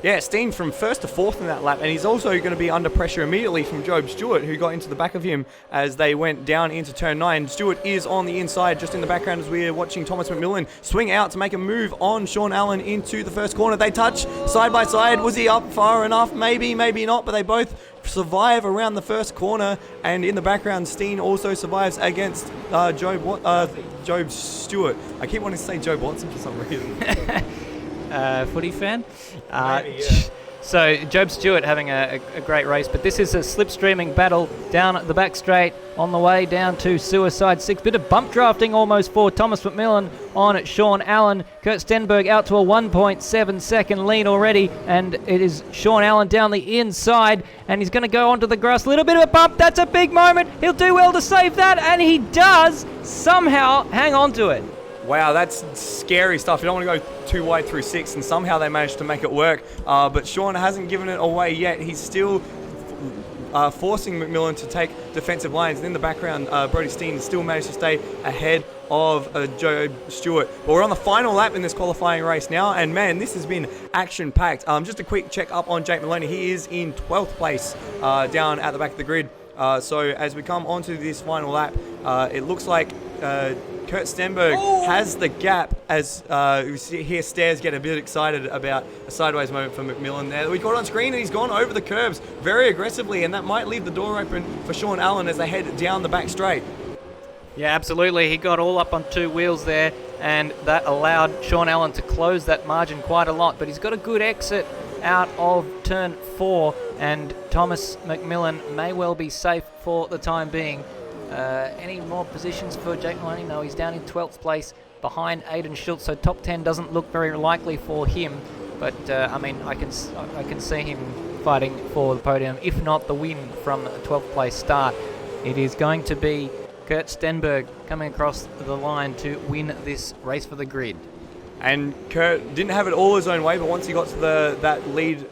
Yeah, Steen from 1st to 4th in that lap, and he's also going to be under pressure immediately from Job Stewart, who got into the back of him as they went down into turn 9. Stewart is on the inside, just in the background as we're watching Thomas McMillan swing out to make a move on Sean Allen into the first corner. They touch side by side. Was he up far enough? Maybe, maybe not, but they both survive around the first corner, and in the background, Steen also survives against Job Stewart. I keep wanting to say Job Watson for some reason. Footy fan. Maybe, yeah. So Job Stewart having a great race, but this is a slipstreaming battle down the back straight on the way down to Suicide 6. Bit of bump drafting almost for Thomas McMillan on Sean Allen. Kurt Stenberg out to a 1.7 second lead already, and it is Sean Allen down the inside, and he's going to go onto the grass. A little bit of a bump. That's a big moment. He'll do well to save that, and he does somehow hang on to it. Wow, that's scary stuff. You don't want to go too wide through 6, and somehow they managed to make it work. But Sean hasn't given it away yet. He's still forcing McMillan to take defensive lines. And in the background, Brody Steen still managed to stay ahead of Joe Stewart. But we're on the final lap in this qualifying race now, and man, this has been action-packed. Just a quick check up on Jake Moloney. He is in 12th place down at the back of the grid. So as we come onto this final lap, it looks like Kurt Stenberg has the gap as we hear Stairs get a bit excited about a sideways moment for McMillan there. We got on screen and he's gone over the curbs very aggressively, and that might leave the door open for Sean Allen as they head down the back straight. Yeah, absolutely. He got all up on two wheels there, and that allowed Sean Allen to close that margin quite a lot. But he's got a good exit out of turn 4, and Thomas McMillan may well be safe for the time being. Any more positions for Jake Moloney? No, he's down in 12th place behind Aidan Schultz, so top 10 doesn't look very likely for him. But I mean, I can see him fighting for the podium, if not the win from a 12th place start. It is going to be Kurt Stenberg coming across the line to win this race for the grid. And Kurt didn't have it all his own way, but once he got to that lead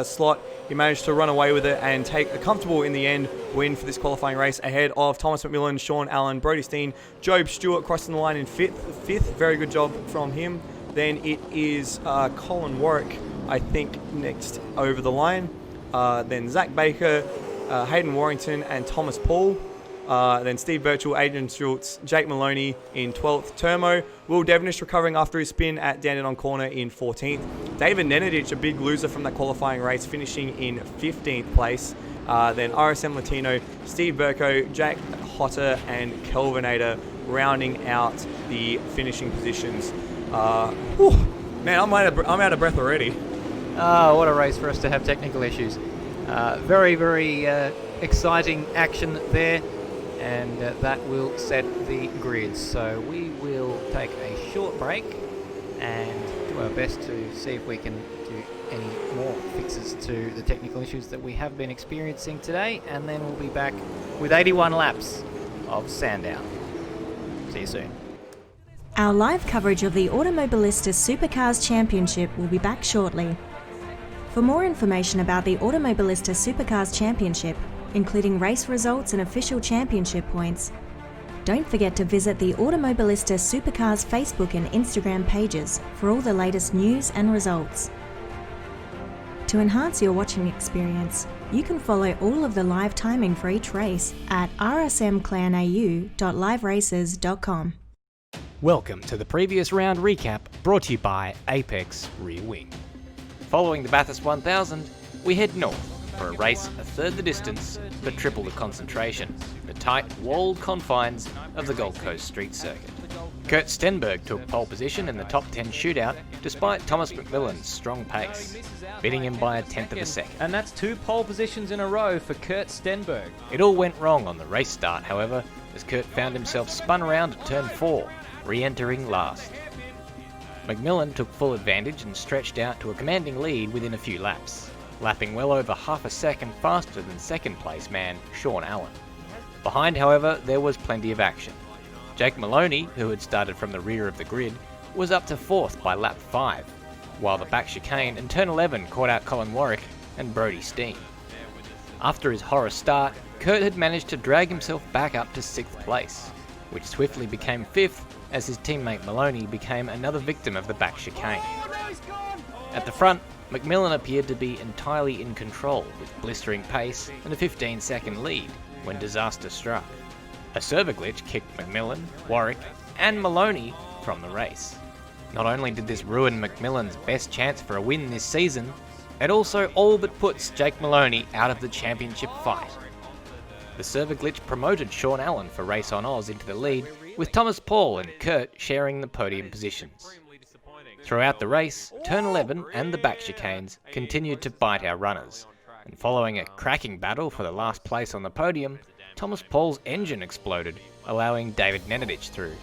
slot, he managed to run away with it and take a comfortable, in the end, win for this qualifying race ahead of Thomas McMillan, Sean Allen, Brody Steen, Job Stewart crossing the line in fifth. Very good job from him. Then it is Colin Warwick, I think, next over the line. Then Zach Baker, Hayden Warrington, and Thomas Paul. Then Steve Birchall, Adrian Schultz, Jake Moloney in 12th. Termo, Will Devenish recovering after his spin at Dandenong Corner in 14th. David Nenadic, a big loser from that qualifying race, finishing in 15th place. Then RSM Latino, Steve Burko, Jack Hotter, and Kelvinator rounding out the finishing positions. Man, I'm out of breath already. Oh, what a race for us to have technical issues. Very, very exciting action there. And that will set the grid. So we will take a short break and do our best to see if we can do any more fixes to the technical issues that we have been experiencing today, and then we'll be back with 81 laps of Sandown. See you soon. Our live coverage of the Automobilista Supercars Championship will be back shortly. For more information about the Automobilista Supercars Championship, including race results and official championship points, don't forget to visit the Automobilista Supercars Facebook and Instagram pages for all the latest news and results. To enhance your watching experience, you can follow all of the live timing for each race at rsmclanau.liveraces.com. Welcome to the previous round recap, brought to you by Apex Rear Wing. Following the Bathurst 1000, we head north for a race a third the distance but triple the concentration, the tight, walled confines of the Gold Coast street circuit. Kurt Stenberg took pole position in the top 10 shootout despite Thomas McMillan's strong pace, beating him by a tenth of a second. And that's 2 pole positions in a row for Kurt Stenberg. It all went wrong on the race start, however, as Kurt found himself spun around at turn 4, re-entering last. McMillan took full advantage and stretched out to a commanding lead within a few laps, lapping well over half a second faster than second place man Sean Allen. Behind, however, there was plenty of action. Jake Moloney, who had started from the rear of the grid, was up to 4th by lap 5, while the back chicane and turn 11 caught out Colin Warwick and Brody Steen. After his horror start, Kurt had managed to drag himself back up to 6th place, which swiftly became 5th as his teammate Moloney became another victim of the back chicane. At the front, McMillan appeared to be entirely in control with blistering pace and a 15-second lead when disaster struck. A server glitch kicked McMillan, Warwick, and Moloney from the race. Not only did this ruin McMillan's best chance for a win this season, it also all but puts Jake Moloney out of the championship fight. The server glitch promoted Sean Allen for Race on Oz into the lead, with Thomas Paul and Kurt sharing the podium positions. Throughout the race, turn 11 and the back chicanes continued to bite our runners, and following a cracking battle for the last place on the podium, Thomas Paul's engine exploded, allowing David Nenadic through.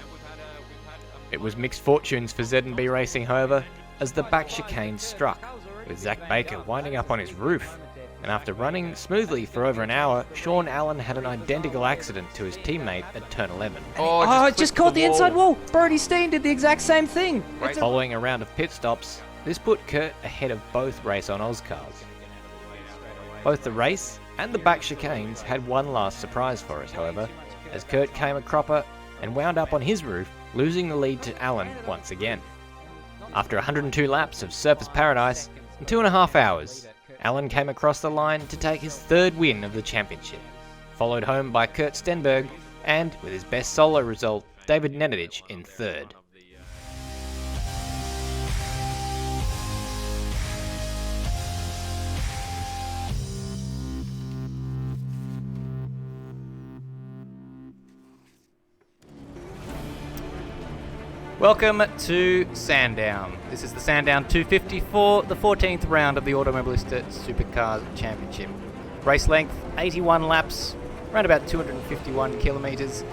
It was mixed fortunes for Z&B Racing, however, as the back chicane struck, with Zach Baker winding up on his roof, and after running smoothly for over an hour, Sean Allen had an identical accident to his teammate at turn 11. Oh, it just caught the inside wall. Brody Steen did the exact same thing. Following a round of pit stops, this put Kurt ahead of both Race on Oz cars. Both the race and the back chicanes had one last surprise for us, however, as Kurt came a cropper and wound up on his roof, losing the lead to Allen once again. After 102 laps of surface paradise in 2.5 hours, Allen came across the line to take his third win of the championship, followed home by Kurt Stenberg and, with his best solo result, David Nenadich in third. Welcome to Sandown. This is the Sandown 254, the 14th round of the Automobilista Supercars Championship. Race length 81 laps, around about 251 kilometres,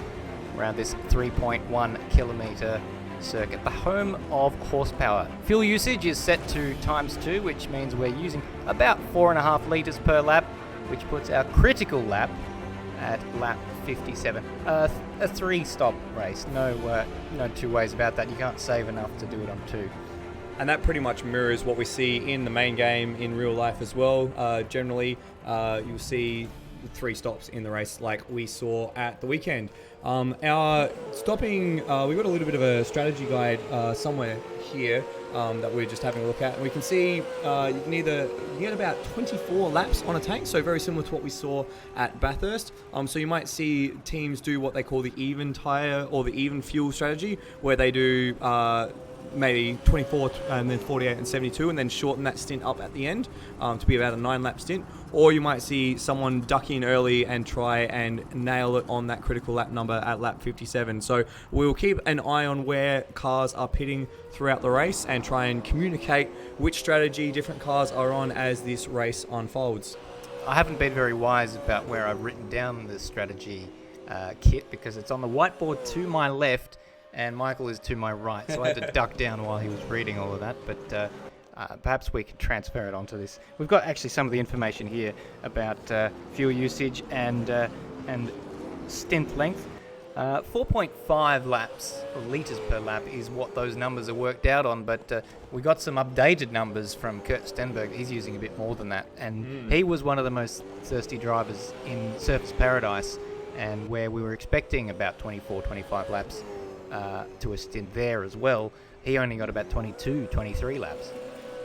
around this 3.1 kilometre circuit. The home of horsepower. Fuel usage is set to ×2, which means we're using about 4.5 litres per lap, which puts our critical lap at lap 57. A 3-stop race. No two ways about that. You can't save enough to do it on 2. And that pretty much mirrors what we see in the main game in real life as well. Generally, you'll see 3 stops in the race like we saw at the weekend. Our stopping, we've got a little bit of a strategy guide somewhere here that we're just having a look at. And we can see you can get about 24 laps on a tank, so very similar to what we saw at Bathurst. So you might see teams do what they call the even tyre or the even fuel strategy, where they do maybe 24 and then 48 and 72 and then shorten that stint up at the end to be about a 9-lap stint. Or you might see someone duck in early and try and nail it on that critical lap number at lap 57. So we'll keep an eye on where cars are pitting throughout the race and try and communicate which strategy different cars are on as this race unfolds. I haven't been very wise about where I've written down the strategy kit, because it's on the whiteboard to my left and Michael is to my right, so I had to duck down while he was reading all of that, but perhaps we can transfer it onto this. We've got actually some of the information here about fuel usage and stint length. 4.5 laps, or litres per lap, is what those numbers are worked out on, but we got some updated numbers from Kurt Stenberg. He's using a bit more than that, and he was one of the most thirsty drivers in Surface Paradise, and where we were expecting about 24, 25 laps to a stint there as well. He only got about 22, 23 laps.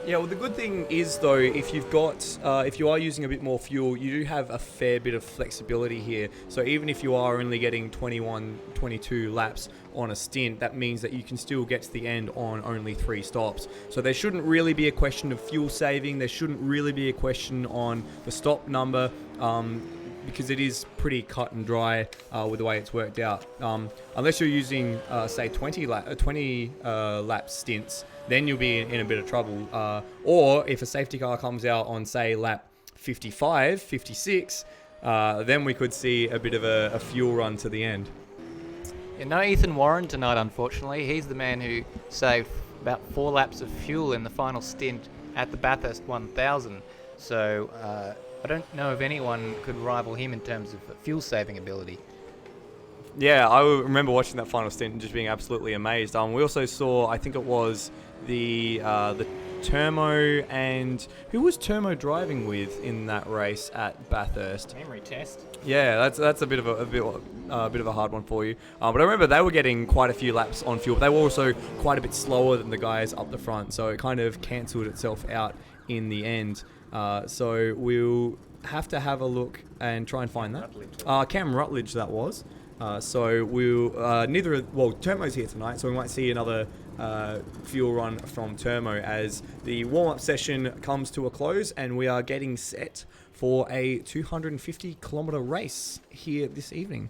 Yeah, well, the good thing is, though, if you are using a bit more fuel, you do have a fair bit of flexibility here. So even if you are only getting 21, 22 laps on a stint, that means that you can still get to the end on only 3 stops. So there shouldn't really be a question of fuel saving. There shouldn't really be a question on the stop number, because it is pretty cut and dry with the way it's worked out. Unless you're using, say, 20 lap stints, then you'll be in a bit of trouble. Or if a safety car comes out on, say, lap 55, 56, then we could see a bit of a fuel run to the end. Yeah, no Ethan Warren tonight, unfortunately. He's the man who saved about 4 laps of fuel in the final stint at the Bathurst 1000. So I don't know if anyone could rival him in terms of fuel-saving ability. Yeah, I remember watching that final stint and just being absolutely amazed. We also saw, I think it was the Termo, and who was Termo driving with in that race at Bathurst? Memory test. Yeah, that's a bit of a hard one for you. But I remember they were getting quite a few laps on fuel. But they were also quite a bit slower than the guys up the front, so it kind of cancelled itself out in the end. So we'll have to have a look and try and find that. Cam Rutledge, that was. So we'll Termo's here tonight, so we might see another fuel run from Termo as the warm-up session comes to a close, and we are getting set for a 250-kilometre race here this evening.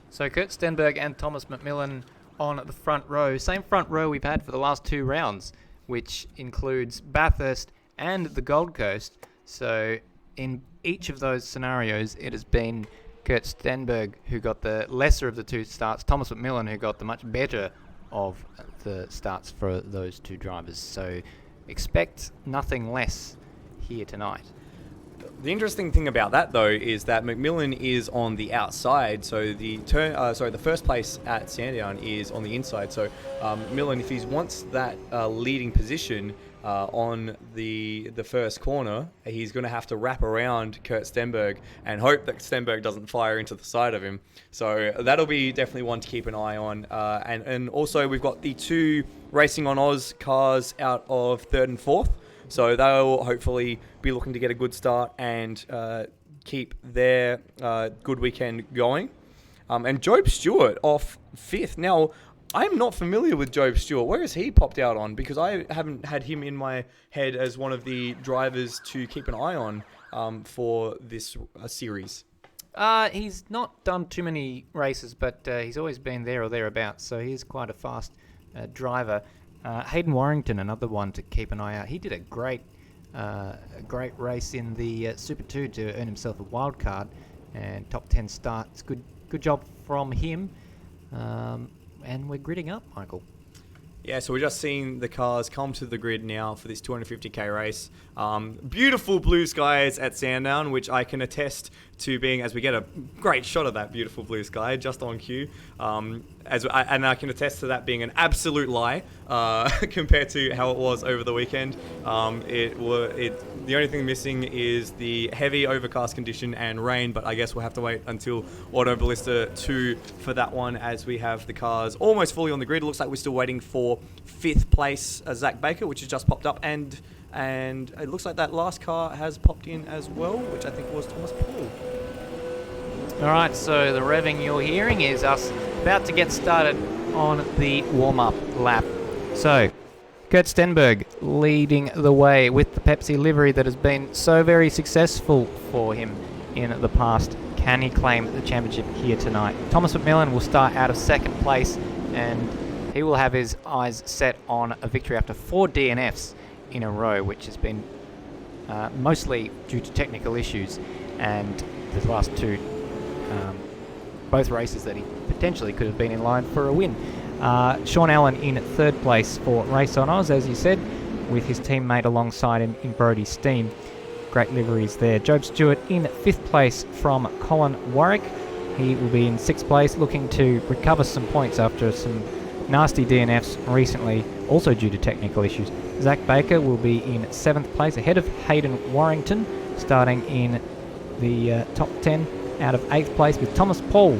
So Kurt Stenberg and Thomas McMillan on the front row. Same front row we've had for the last 2 rounds, which includes Bathurst and the Gold Coast. So in each of those scenarios, it has been Kurt Stenberg who got the lesser of the 2 starts, Thomas McMillan who got the much better of the starts for those 2 drivers. So expect nothing less here tonight. The interesting thing about that, though, is that McMillan is on the outside, so the first place at Sandown is on the inside. So McMillan, if he wants that leading position, on the first corner, he's going to have to wrap around Kurt Stenberg and hope that Stenberg doesn't fire into the side of him. So that'll be definitely one to keep an eye on. And also we've got the 2 Racing on Oz cars out of 3rd and 4th. So they'll hopefully be looking to get a good start and keep their good weekend going. And Job Stewart off 5th. Now, I'm not familiar with Job Stewart. Where has he popped out on? Because I haven't had him in my head as one of the drivers to keep an eye on for this series. He's not done too many races, but he's always been there or thereabouts, so he's quite a fast driver. Hayden Warrington, another one to keep an eye out. He did a great race in the Super 2 to earn himself a wild card and top 10 starts. Good job from him. And we're gridding up, Michael. Yeah, so we're just seeing the cars come to the grid now for this 250k race. Beautiful blue skies at Sandown, which I can attest to being, as we get a great shot of that beautiful blue sky just on cue. And I can attest to that being an absolute lie compared to how it was over the weekend. The only thing missing is the heavy overcast condition and rain, but I guess we'll have to wait until Automobilista 2 for that one, as we have the cars almost fully on the grid. It looks like we're still waiting for 5th place Zach Baker, which has just popped up, and it looks like that last car has popped in as well, which I think was Thomas Paul. All right, so the revving you're hearing is us about to get started on the warm-up lap. So, Kurt Stenberg leading the way with the Pepsi livery that has been so very successful for him in the past. Can he claim the championship here tonight? Thomas McMillan will start out of 2nd place, and he will have his eyes set on a victory after 4 DNFs in a row, which has been mostly due to technical issues, and the last 2 both races that he potentially could have been in line for a win. Sean Allen in 3rd place for Race on Oz, as you said, with his teammate alongside him in Brody Steen. Great liveries there. Job Stewart in 5th place from Colin Warwick. He will be in 6th place, looking to recover some points after some nasty DNFs recently, also due to technical issues. Zach Baker will be in 7th place, ahead of Hayden Warrington, starting in the top 10 out of 8th place, with Thomas Paul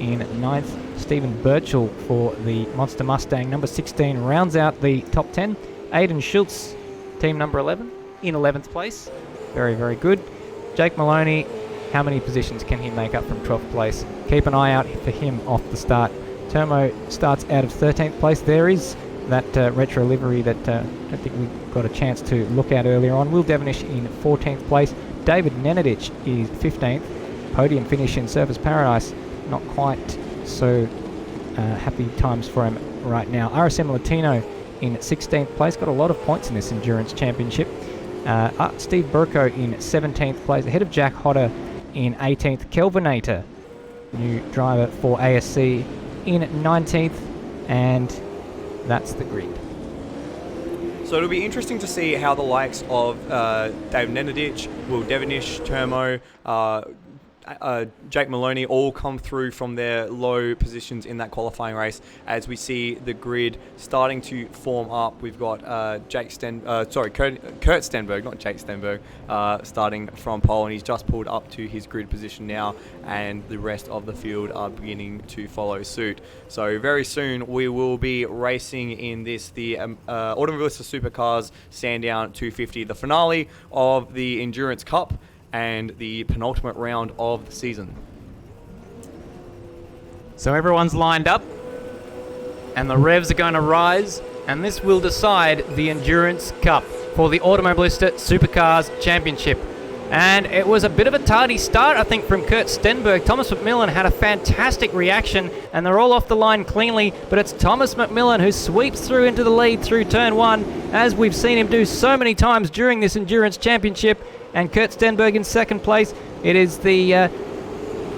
in 9th. Stephen Birchall for the Monster Mustang number 16 rounds out the top 10. Aidan Schultz, team number 11, in 11th place. Very, very good. Jake Moloney, how many positions can he make up from 12th place? Keep an eye out for him off the start. Termo starts out of 13th place. There is that retro livery that I don't think we got a chance to look at earlier on. Will Devonish in 14th place. David Nenadic is 15th. Podium finish in Surface Paradise. Not quite so happy times for him right now. RSM Latino in 16th place. Got a lot of points in this endurance championship. Steve Burko in 17th place, ahead of Jack Hodder in 18th. Kelvinator, new driver for ASC, in 19th, and that's the grid. So it'll be interesting to see how the likes of Dave Nenadic, Will Devonish, Termo, Jake Moloney all come through from their low positions in that qualifying race, as we see the grid starting to form up. We've got Kurt Stenberg, not Jake Stenberg, starting from pole, and he's just pulled up to his grid position now, and the rest of the field are beginning to follow suit. So very soon we will be racing in this, the Automobilista Supercars Sandown 250, the finale of the Endurance Cup and the penultimate round of the season. So everyone's lined up, and the revs are going to rise, and this will decide the Endurance Cup for the Automobilista Supercars Championship. And it was a bit of a tardy start, I think, from Kurt Stenberg. Thomas McMillan had a fantastic reaction, and they're all off the line cleanly, but it's Thomas McMillan who sweeps through into the lead through turn 1, as we've seen him do so many times during this Endurance Championship. And Kurt Stenberg in 2nd place. It is the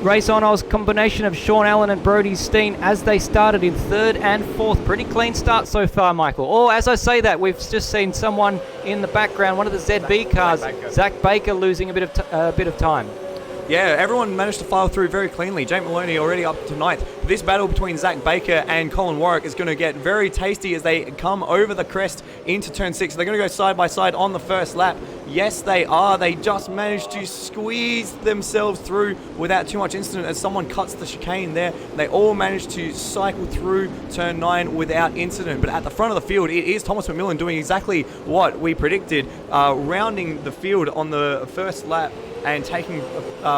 Race on Oz combination of Sean Allen and Brody Steen as they started in 3rd and 4th. Pretty clean start so far, Michael. Or as I say that, we've just seen someone in the background, one of the ZB cars, Zach Baker losing a bit of time. Yeah, everyone managed to file through very cleanly. Jake Moloney already up to 9th. This battle between Zach Baker and Colin Warwick is going to get very tasty as they come over the crest into turn 6. They're going to go side by side on the first lap. Yes, they are. They just managed to squeeze themselves through without too much incident as someone cuts the chicane there. They all managed to cycle through turn 9 without incident. But at the front of the field, it is Thomas McMillan doing exactly what we predicted, rounding the field on the first lap and taking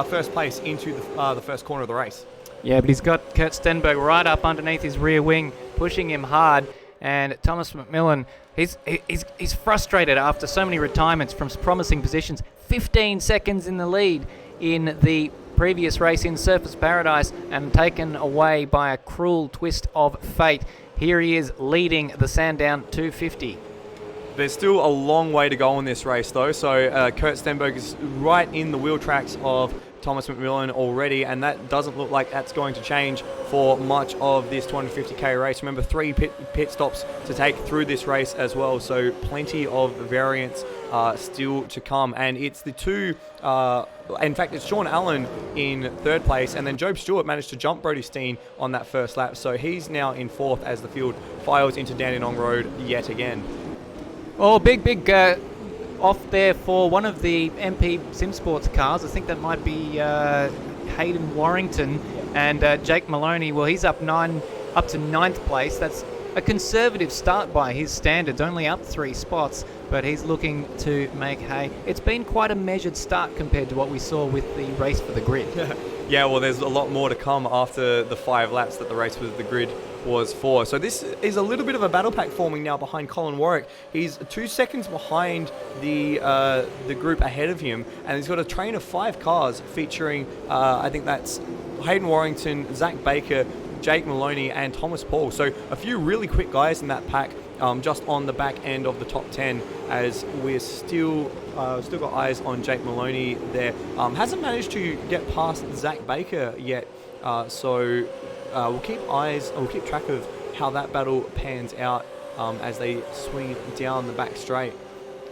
first place into the first corner of the race. Yeah, but he's got Kurt Stenberg right up underneath his rear wing, pushing him hard. And Thomas McMillan, he's frustrated after so many retirements from promising positions. 15 seconds in the lead in the previous race in Surface Paradise and taken away by a cruel twist of fate. Here he is leading the Sandown 250. There's still a long way to go in this race, though. So Kurt Stenberg is right in the wheel tracks of Thomas McMillan already, and that doesn't look like that's going to change for much of this 250k race. Remember, 3 pit stops to take through this race as well, so plenty of variance still to come. And it's the two, in fact, it's Sean Allen in 3rd place, and then Job Stewart managed to jump Brodie Steen on that first lap, so he's now in 4th as the field files into Dandenong Road yet again. Oh, big off there for one of the MP Sim Sports cars. I think that might be Hayden Warrington and Jake Moloney. Well, he's up to 9th place. That's a conservative start by his standards, only up 3 spots, but he's looking to make hay. It's been quite a measured start compared to what we saw with the race for the grid. Yeah, well, there's a lot more to come after the 5 laps that the race for the grid was for. So this is a little bit of a battle pack forming now behind Colin Warwick. He's 2 seconds behind the group ahead of him, and he's got a train of 5 cars featuring, I think that's Hayden Warrington, Zach Baker, Jake Moloney, and Thomas Paul. So a few really quick guys in that pack, just on the back end of the top 10, as we're still got eyes on Jake Moloney there. Hasn't managed to get past Zach Baker yet, so we'll keep track of how that battle pans out as they swing down the back straight.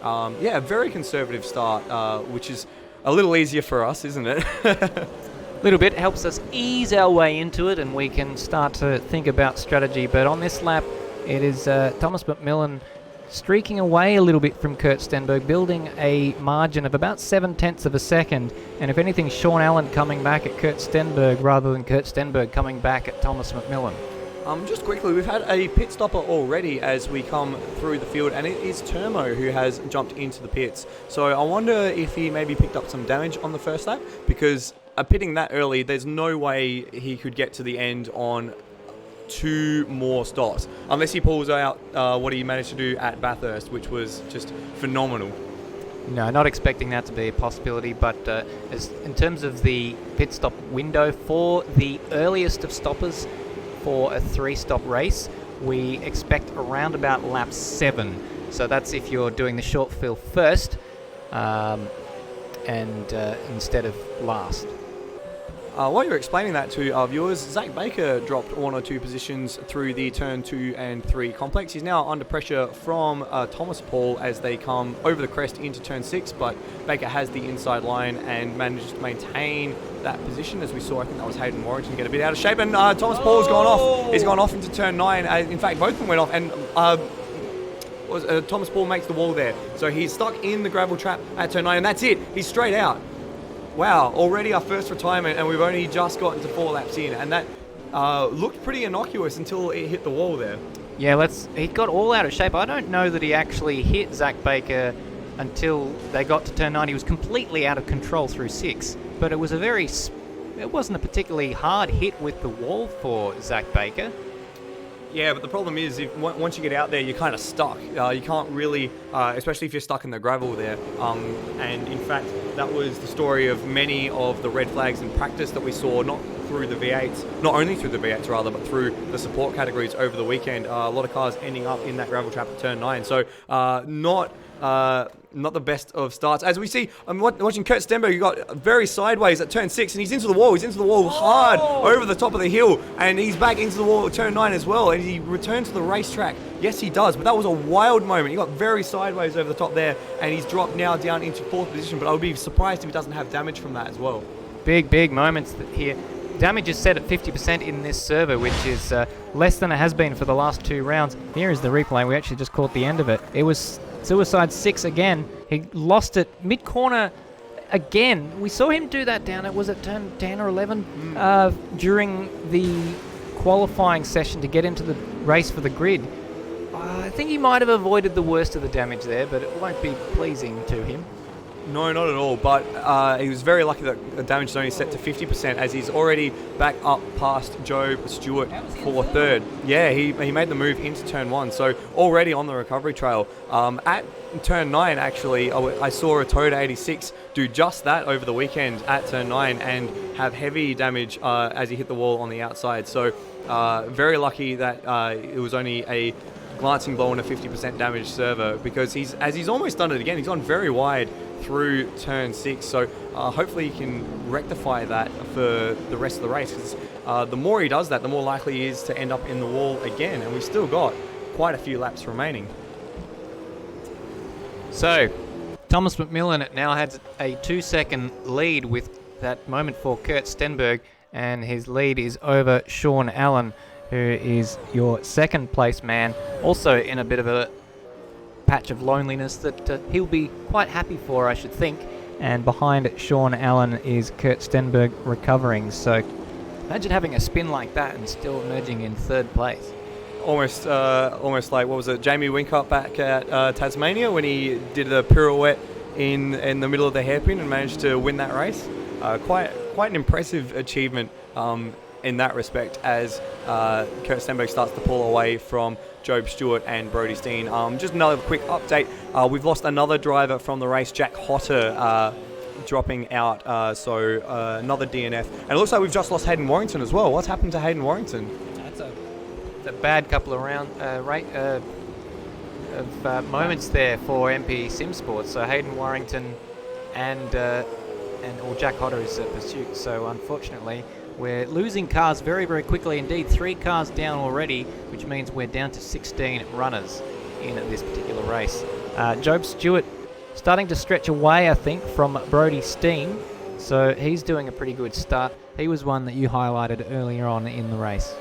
Yeah, a very conservative start, which is a little easier for us, isn't it? A little bit helps us ease our way into it, and we can start to think about strategy. But on this lap, it is Thomas McMillan streaking away a little bit from Kurt Stenberg, building a margin of about 7/10 of a second. And if anything, Sean Allen coming back at Kurt Stenberg rather than Kurt Stenberg coming back at Thomas McMillan. Just quickly, we've had a pit stopper already as we come through the field, and it is Termo who has jumped into the pits. So I wonder if he maybe picked up some damage on the first lap, because pitting that early, there's no way he could get to the end on 2 more stops, unless he pulls out what he managed to do at Bathurst, which was just phenomenal. No, not expecting that to be a possibility, but in terms of the pit stop window for the earliest of stoppers for a 3-stop race, we expect around about lap 7. So that's if you're doing the short fill first and instead of last. While you're explaining that to our viewers, Zach Baker dropped 1 or 2 positions through the turn 2 and 3 complex. He's now under pressure from Thomas Paul as they come over the crest into turn 6, but Baker has the inside line and manages to maintain that position. As we saw, I think that was Hayden Warrington get a bit out of shape, and Thomas Paul's gone off. He's gone off into turn 9. In fact, both of them went off, and Thomas Paul makes the wall there. So he's stuck in the gravel trap at turn 9, and that's it. He's straight out. Wow, already our first retirement, and we've only just gotten to 4 laps in, and that looked pretty innocuous until it hit the wall there. Yeah, he got all out of shape. I don't know that he actually hit Zach Baker until they got to turn 9. He was completely out of control through 6, but it wasn't a particularly hard hit with the wall for Zach Baker. Yeah, but the problem is, once you get out there, you're kind of stuck. You can't really, especially if you're stuck in the gravel there. And in fact, that was the story of many of the red flags in practice that we saw, not only through the V8s rather, but through the support categories over the weekend. A lot of cars ending up in that gravel trap at turn 9. So not the best of starts. As we see, I'm watching Kurt Stenberg, he got very sideways at turn 6, and he's into the wall. He's into the wall hard over the top of the hill, and he's back into the wall at turn 9 as well, and he returned to the racetrack. Yes, he does, but that was a wild moment. He got very sideways over the top there, and he's dropped now down into 4th position, but I would be surprised if he doesn't have damage from that as well. big moments here. Damage is set at 50% in this server, which is less than it has been for the last 2 rounds. Here is the replay. We actually just caught the end of it. It was Suicide 6 again. He lost it mid-corner again. We saw him do that down at, was it turn 10 or 11? During the qualifying session to get into the race for the grid. I think he might have avoided the worst of the damage there, but it won't be pleasing to him. No, not at all, but he was very lucky that the damage is only set to 50% as he's already back up past Job Stewart for third. Yeah, he made the move into turn 1, so already on the recovery trail. At turn 9, actually, I saw a Toyota 86 do just that over the weekend at turn 9 and have heavy damage as he hit the wall on the outside. So very lucky that it was only a glancing blow on a 50% damage server, because he's almost done it again. He's gone very wide through turn 6, so hopefully he can rectify that for the rest of the race, because the more he does that, the more likely he is to end up in the wall again, and we've still got quite a few laps remaining. So Thomas McMillan now has a 2-second lead with that moment for Kurt Stenberg, and his lead is over Sean Allen, who is your second place man, also in a bit of a patch of loneliness that he'll be quite happy for, I should think. And behind Sean Allen is Kurt Stenberg recovering. So imagine having a spin like that and still emerging in third place. Almost like, what was it, Jamie Whincup back at Tasmania when he did a pirouette in the middle of the hairpin and managed to win that race. Quite an impressive achievement in that respect, as Kurt Stenberg starts to pull away from Job Stewart and Brody Steen. Just another quick update. We've lost another driver from the race, Jack Hotter, dropping out. So another DNF. And it looks like we've just lost Hayden Warrington as well. What's happened to Hayden Warrington? That's a bad couple of moments there for MP Sim Sports. So Hayden Warrington and Jack Hotter is pursuit. So unfortunately, we're losing cars very, very quickly indeed. 3 cars down already, which means we're down to 16 runners in this particular race. Job Stewart starting to stretch away, I think, from Brody Steen. So he's doing a pretty good start. He was one that you highlighted earlier on in the race.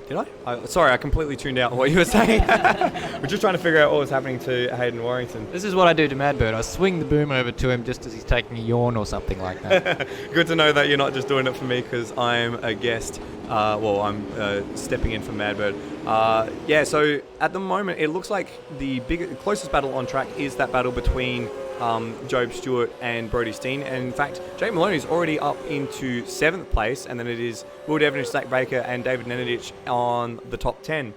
Did I? Sorry, I completely tuned out what you were saying. We're just trying to figure out what was happening to Hayden Warrington. This is what I do to Madbird. I swing the boom over to him just as he's taking a yawn or something like that. Good to know that you're not just doing it for me, because I'm a guest. I'm stepping in for Madbird. So at the moment, it looks like the closest battle on track is that battle between Job Stewart and Brody Steen. And in fact, Jake Moloney is already up into 7th place, and then it is Will Devonish, Zach Baker, and David Nenadich on the top 10.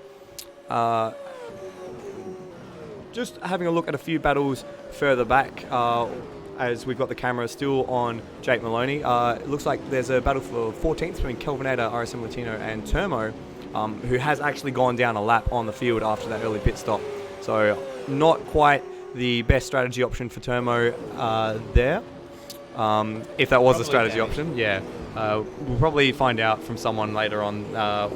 Just having a look at a few battles further back, as we've got the camera still on Jake Moloney. It looks like there's a battle for 14th between Kelvinator, RSM Latino, and Termo, who has actually gone down a lap on the field after that early pit stop. So not quite the best strategy option for Termo there. If that was a strategy option, yeah. We'll probably find out from someone later on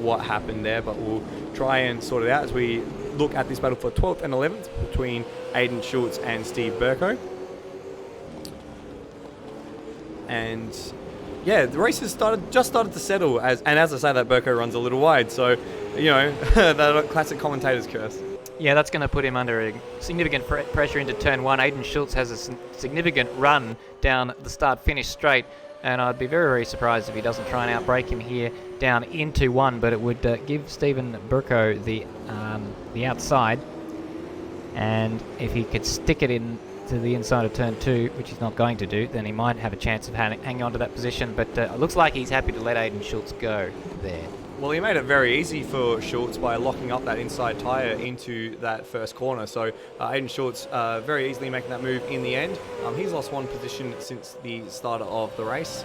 what happened there, but we'll try and sort it out as we look at this battle for 12th and 11th between Aiden Schultz and Steve Burko. And yeah, the race has just started to settle, as I say, that Burko runs a little wide, so that classic commentator's curse. Yeah, that's going to put him under significant pressure into turn 1. Aiden Schultz has a significant run down the start-finish straight, and I'd be very, very surprised if he doesn't try and outbrake him here down into 1, but it would give Stephen Burko the outside, and if he could stick it in to the inside of turn 2, which he's not going to do, then he might have a chance of hanging on to that position, but it looks like he's happy to let Aiden Schultz go there. Well, he made it very easy for Schultz by locking up that inside tyre into that first corner. So Aiden Schultz very easily making that move in the end. He's lost 1 position since the start of the race.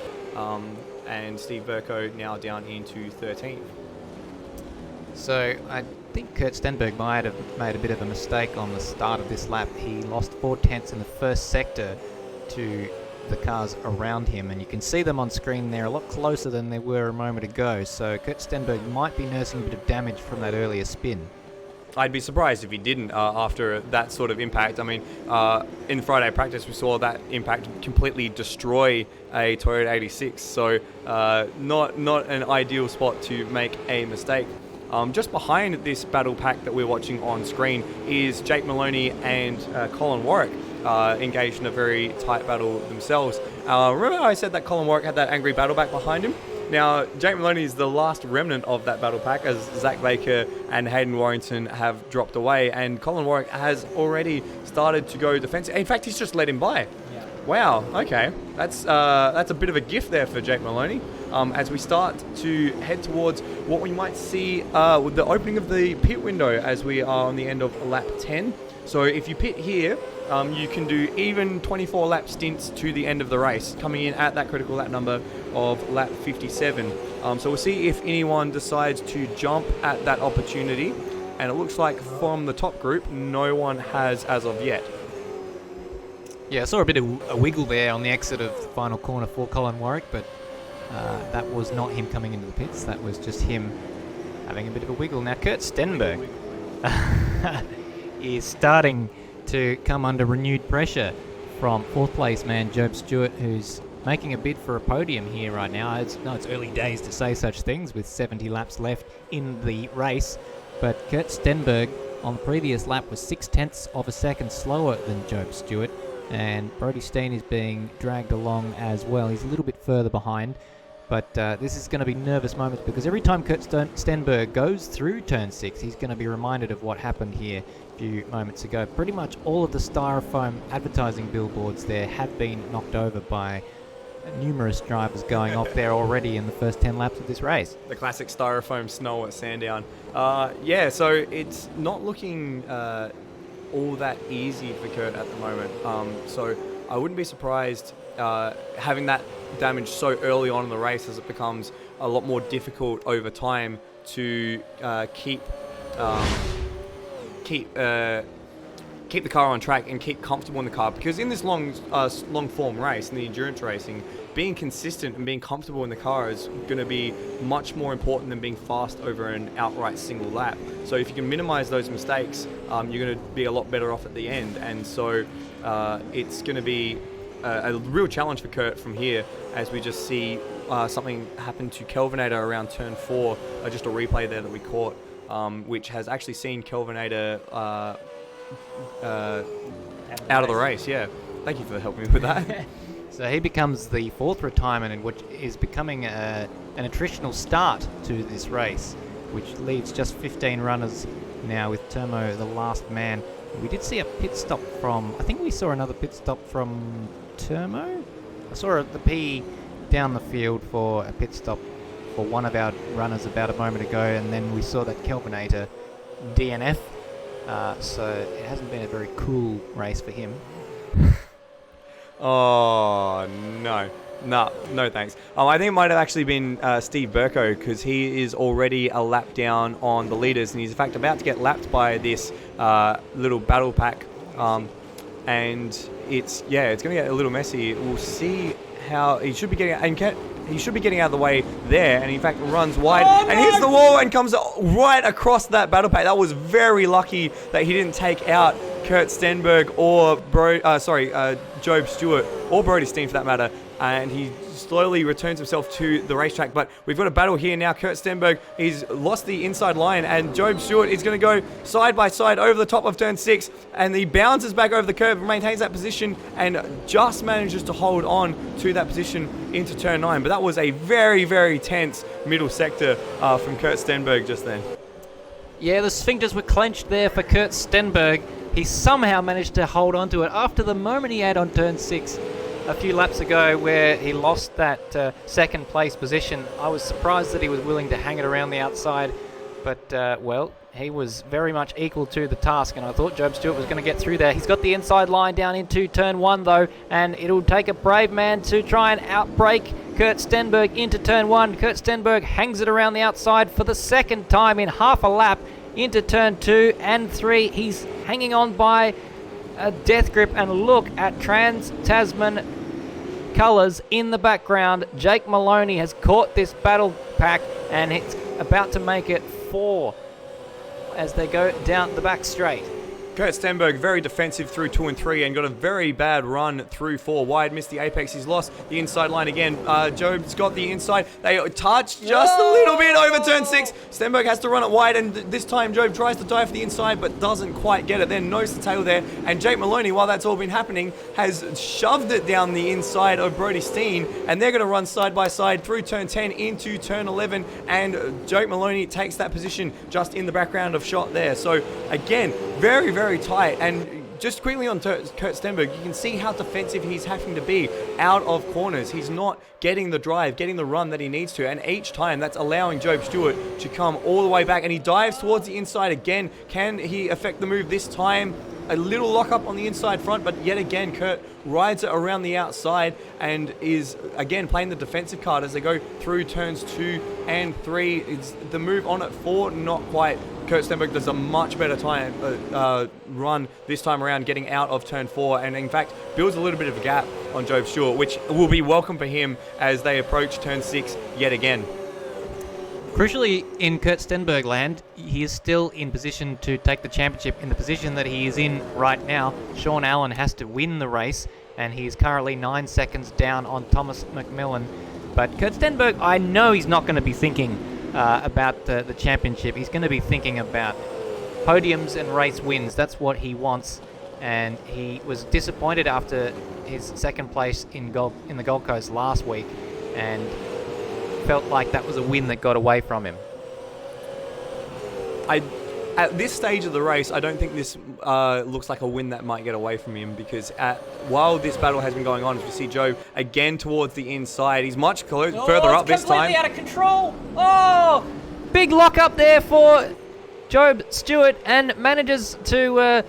And Steve Burko now down into 13th. So I think Kurt Stenberg might have made a bit of a mistake on the start of this lap. He lost 4/10 in the first sector to the cars around him, and you can see them on screen. They're a lot closer than they were a moment ago, so Kurt Stenberg might be nursing a bit of damage from that earlier spin. I'd be surprised if he didn't after that sort of impact. I mean, in Friday practice, we saw that impact completely destroy a Toyota 86. So not an ideal spot to make a mistake. Just behind this battle pack that we're watching on screen is Jake Moloney and Colin Warwick engaged in a very tight battle themselves. Remember how I said that Colin Warwick had that angry battle pack behind him? Now, Jake Moloney is the last remnant of that battle pack, as Zach Baker and Hayden Warrington have dropped away, and Colin Warwick has already started to go defensive. In fact, he's just let him by. Yeah. Wow, okay. That's a bit of a gift there for Jake Moloney. As we start to head towards what we might see with the opening of the pit window as we are on the end of lap 10. So if you pit here, you can do even 24 lap stints to the end of the race, coming in at that critical lap number of lap 57. So we'll see if anyone decides to jump at that opportunity. And it looks like from the top group, no one has as of yet. Yeah, I saw a bit of a wiggle there on the exit of the final corner for Colin Warwick, but that was not him coming into the pits. That was just him having a bit of a wiggle. Now, Kurt Stenberg is starting to come under renewed pressure from fourth place man Job Stewart, who's making a bid for a podium here right now. It's early days to say such things with 70 laps left in the race, but Kurt Stenberg on the previous lap was 0.6 of a second slower than Job Stewart, and Brody Steen is being dragged along as well. He's a little bit further behind, but this is going to be nervous moments because every time Kurt Stenberg goes through turn 6, he's going to be reminded of what happened here a few moments ago. Pretty much all of the styrofoam advertising billboards there have been knocked over by numerous drivers going off there already in the first 10 laps of this race. The classic styrofoam snow at Sandown. Yeah, so it's not looking all that easy for Kurt at the moment. So I wouldn't be surprised having that damage so early on in the race, as it becomes a lot more difficult over time to keep the car on track and keep comfortable in the car, because in this long form race, in the endurance racing, being consistent and being comfortable in the car is going to be much more important than being fast over an outright single lap. So if you can minimize those mistakes, you're going to be a lot better off at the end. And so it's going to be a real challenge for Kurt from here, as we just see something happen to Kelvinator around turn 4, just a replay there that we caught, which has actually seen Kelvinator out of the race. Yeah, thank you for helping me with that. So he becomes the fourth retirement, and which is becoming an attritional start to this race, which leaves just 15 runners now, with Termo the last man. We did see a pit stop from, I think we saw another pit stop from Termo. I saw the P down the field for a pit stop for one of our runners about a moment ago, and then we saw that Kelvinator DNF. So it hasn't been a very cool race for him. Oh, no thanks. I think it might have actually been Steve Burko, because he is already a lap down on the leaders, and he's in fact about to get lapped by this little battle pack. And it's going to get a little messy. We'll see how he should be getting out. He should be getting out of the way there, and in fact runs wide and hits the wall and comes right across that battle pack. That was very lucky that he didn't take out Kurt Stenberg or Job Stewart or Brody Steen for that matter, and he slowly returns himself to the racetrack. But we've got a battle here now. Kurt Stenberg, he's lost the inside line, and Job Stewart is going to go side by side over the top of turn 6, and he bounces back over the curb, maintains that position, and just manages to hold on to that position into turn 9. But that was a very, very tense middle sector from Kurt Stenberg just then. Yeah, the sphincters were clenched there for Kurt Stenberg. He somehow managed to hold on to it after the moment he had on turn 6 a few laps ago, where he lost that second place position. I was surprised that he was willing to hang it around the outside, but he was very much equal to the task, and I thought Job Stewart was going to get through there. He's got the inside line down into turn 1 though, and it'll take a brave man to try and outbrake Kurt Stenberg into turn 1. Kurt Stenberg hangs it around the outside for the second time in half a lap into turn 2 and 3. He's hanging on by a death grip, and look at Trans-Tasman colours in the background. Jake Moloney has caught this battle pack, and it's about to make it 4 as they go down the back straight. Kurt Stenberg very defensive through 2 and 3 and got a very bad run through 4 wide. Missed the apex. He's lost the inside line again. Job's got the inside. They touch just a little bit over turn 6. Stenberg has to run it wide, and this time Job tries to dive for the inside but doesn't quite get it. Then nose to tail there, and Jake Moloney, while that's all been happening, has shoved it down the inside of Brody Steen, and they're going to run side by side through turn 10 into turn 11, and Jake Moloney takes that position just in the background of shot there. So again, very tight. And just quickly on Kurt Stenberg, you can see how defensive he's having to be out of corners. He's not getting the drive, getting the run that he needs to, and each time that's allowing Job Stewart to come all the way back, and he dives towards the inside again. Can he affect the move this time? A little lock up on the inside front, but yet again Kurt rides it around the outside and is again playing the defensive card as they go through turns 2 and 3. It's the move on at 4, not quite. Kurt Stenberg does a much better time run this time around, getting out of turn 4, and in fact builds a little bit of a gap on Job Stewart, which will be welcome for him as they approach turn 6 yet again. Crucially, in Kurt Stenberg land, he is still in position to take the championship in the position that he is in right now. Sean Allen has to win the race, and he is currently 9 seconds down on Thomas McMillan. But Kurt Stenberg, I know he's not going to be thinking about the championship. He's going to be thinking about podiums and race wins. That's what he wants, and he was disappointed after his second place in the Gold Coast last week, and felt like that was a win that got away from him. At this stage of the race, I don't think this looks like a win that might get away from him, because while this battle has been going on, as we see Joe again towards the inside, he's much further up this time. Completely out of control. Oh, big lock up there for Job Stewart, and manages to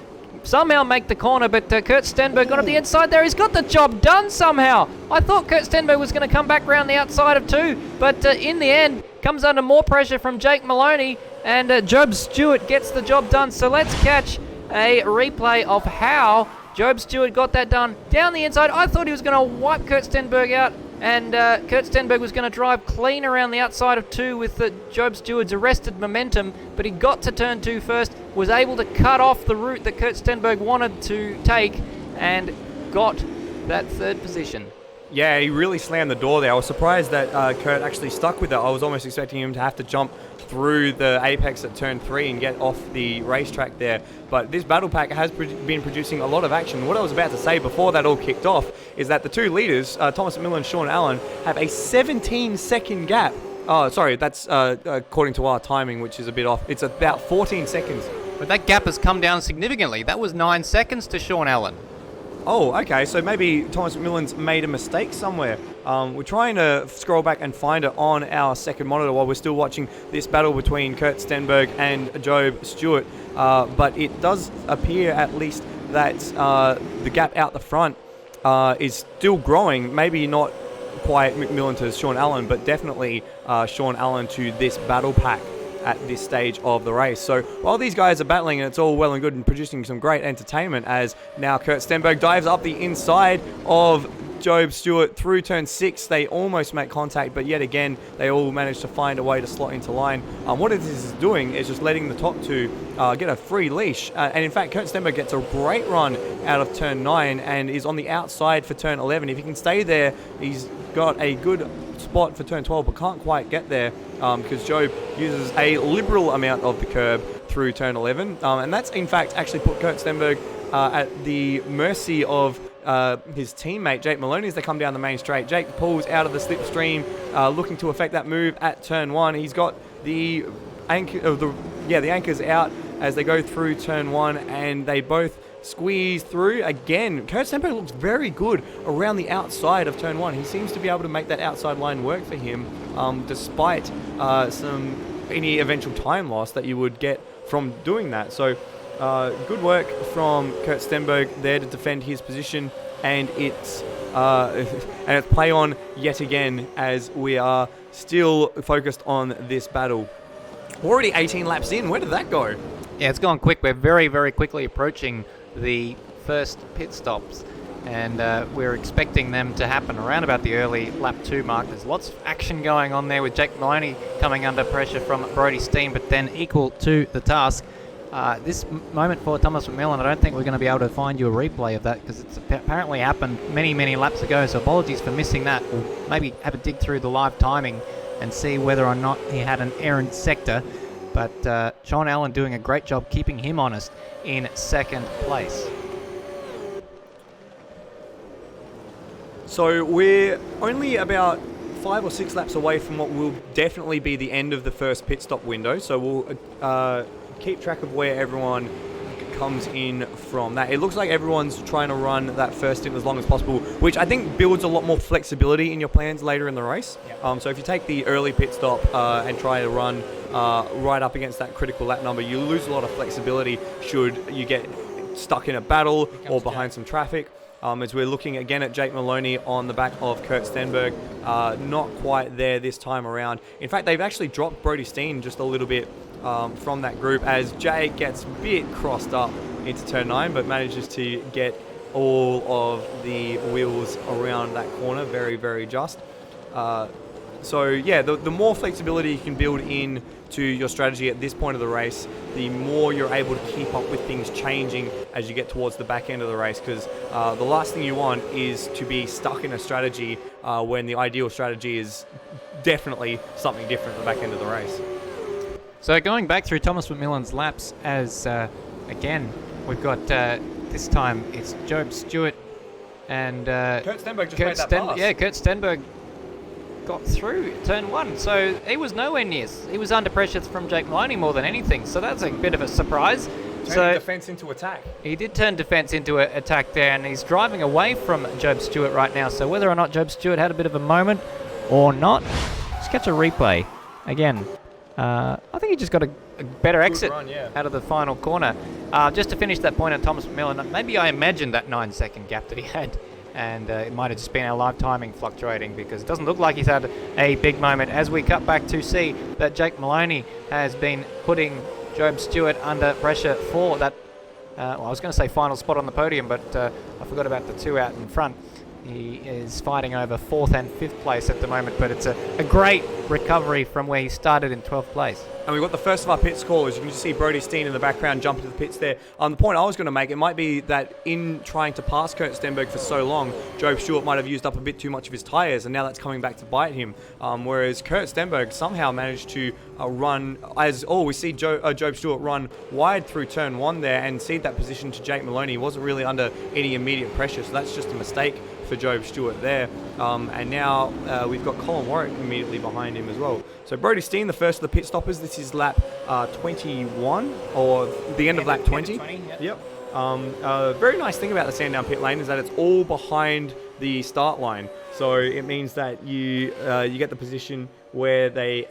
somehow make the corner, but Kurt Stenberg got up the inside there. He's got the job done somehow. I thought Kurt Stenberg was going to come back around the outside of 2, but in the end, comes under more pressure from Jake Moloney, and Job Stewart gets the job done. So let's catch a replay of how Job Stewart got that done down the inside. I thought he was going to wipe Kurt Stenberg out, and Kurt Stenberg was going to drive clean around the outside of 2 with Job Stewart's arrested momentum, but he got to turn 2 first, was able to cut off the route that Kurt Stenberg wanted to take, and got that 3rd position. Yeah, he really slammed the door there. I was surprised that Kurt actually stuck with it. I was almost expecting him to have to jump through the apex at turn 3 and get off the racetrack there. But this battle pack has been producing a lot of action. What I was about to say before that all kicked off is that the 2 leaders, Thomas McMillan and Sean Allen, have a 17-second gap. Oh, sorry, that's according to our timing, which is a bit off. It's about 14 seconds. But that gap has come down significantly. That was 9 seconds to Sean Allen. Oh, okay, so maybe Thomas McMillan's made a mistake somewhere. We're trying to scroll back and find it on our second monitor while we're still watching this battle between Kurt Stenberg and Job Stewart. But it does appear at least that the gap out the front is still growing. Maybe not quite McMillan to Sean Allen, but definitely Sean Allen to this battle pack at this stage of the race. So while these guys are battling, and it's all well and good and producing some great entertainment, as now Kurt Stenberg dives up the inside of Job Stewart through turn 6. They almost make contact, but yet again they all manage to find a way to slot into line. What it is doing is just letting the top 2 get a free leash, and in fact Kurt Stenberg gets a great run out of turn 9 and is on the outside for turn 11. If he can stay there, he's got a good spot for turn 12, but can't quite get there because Job uses a liberal amount of the curb through turn 11, and that's in fact actually put Kurt Stenberg at the mercy of his teammate Jake Moloney as they come down the main straight. Jake pulls out of the slipstream, looking to affect that move at turn 1. He's got the anchors out as they go through turn 1, and they both squeeze through. Again, Kurt Stenberg looks very good around the outside of turn 1. He seems to be able to make that outside line work for him, despite any eventual time loss that you would get from doing that. So good work from Kurt Stenberg there to defend his position, and it's play on yet again as we are still focused on this battle. Already 18 laps in. Where did that go? Yeah, it's gone quick. We're very, very quickly approaching the first pit stops. and we're expecting them to happen around about the early lap 2 mark. There's lots of action going on there with Jake Moloney coming under pressure from Brody Steen, but then equal to the task. This moment for Thomas McMillan, I don't think we're going to be able to find you a replay of that because it's apparently happened many laps ago, so apologies for missing that. We'll maybe have a dig through the live timing and see whether or not he had an errant sector, but Sean Allen doing a great job keeping him honest in second place. So we're only about 5 or 6 laps away from what will definitely be the end of the first pit stop window. So we'll keep track of where everyone comes in from that. It looks like everyone's trying to run that first stint as long as possible, which I think builds a lot more flexibility in your plans later in the race. Yep. So if you take the early pit stop and try to run right up against that critical lap number, you lose a lot of flexibility should you get stuck in a battle or behind some traffic. As we're looking again at Jake Moloney on the back of Kurt Stenberg, not quite there this time around. In fact, they've actually dropped Brody Steen just a little bit from that group as Jake gets a bit crossed up into turn 9, but manages to get all of the wheels around that corner very just. So yeah, the more flexibility you can build in to your strategy at this point of the race, the more you're able to keep up with things changing as you get towards the back end of the race, because the last thing you want is to be stuck in a strategy when the ideal strategy is definitely something different at the back end of the race. So going back through Thomas McMillan's laps, as again, we've got this time it's Job Stewart and Kurt Stenberg just made that pass. Yeah, Kurt Stenberg got through turn 1, so he was nowhere near. He was under pressure from Jake Moloney more than anything, so that's a bit of a surprise. Turning defence into attack. He did turn defence into an attack there, and he's driving away from Job Stewart right now, so whether or not Job Stewart had a bit of a moment or not, let's catch a replay. Again, I think he just got a better exit out of the final corner. Just to finish that point on Thomas McMillan, maybe I imagined that 9-second gap that he had, and it might have just been our live timing fluctuating, because it doesn't look like he's had a big moment as we cut back to see that Jake Moloney has been putting Job Stewart under pressure for that, well, I was going to say final spot on the podium, but I forgot about the 2 out in front. He is fighting over 4th and 5th place at the moment, but it's a great recovery from where he started in 12th place. And we've got the first of our pit callers. You can just see Brody Steen in the background jump to the pits there. The point I was going to make, it might be that in trying to pass Kurt Stenberg for so long, Job Stewart might have used up a bit too much of his tyres, and now that's coming back to bite him. Whereas Kurt Stenberg somehow managed to run, we see Job Stewart run wide through turn 1 there and cede that position to Jake Moloney. He wasn't really under any immediate pressure, so that's just a mistake for Job Stewart there. And now we've got Colin Warwick immediately behind him as well. So Brody Steen, the first of the pit stoppers. This is lap 21, or the end of lap 20. Yep. Very nice thing about the Sandown pit lane is that it's all behind the start line. So it means that you get the position where they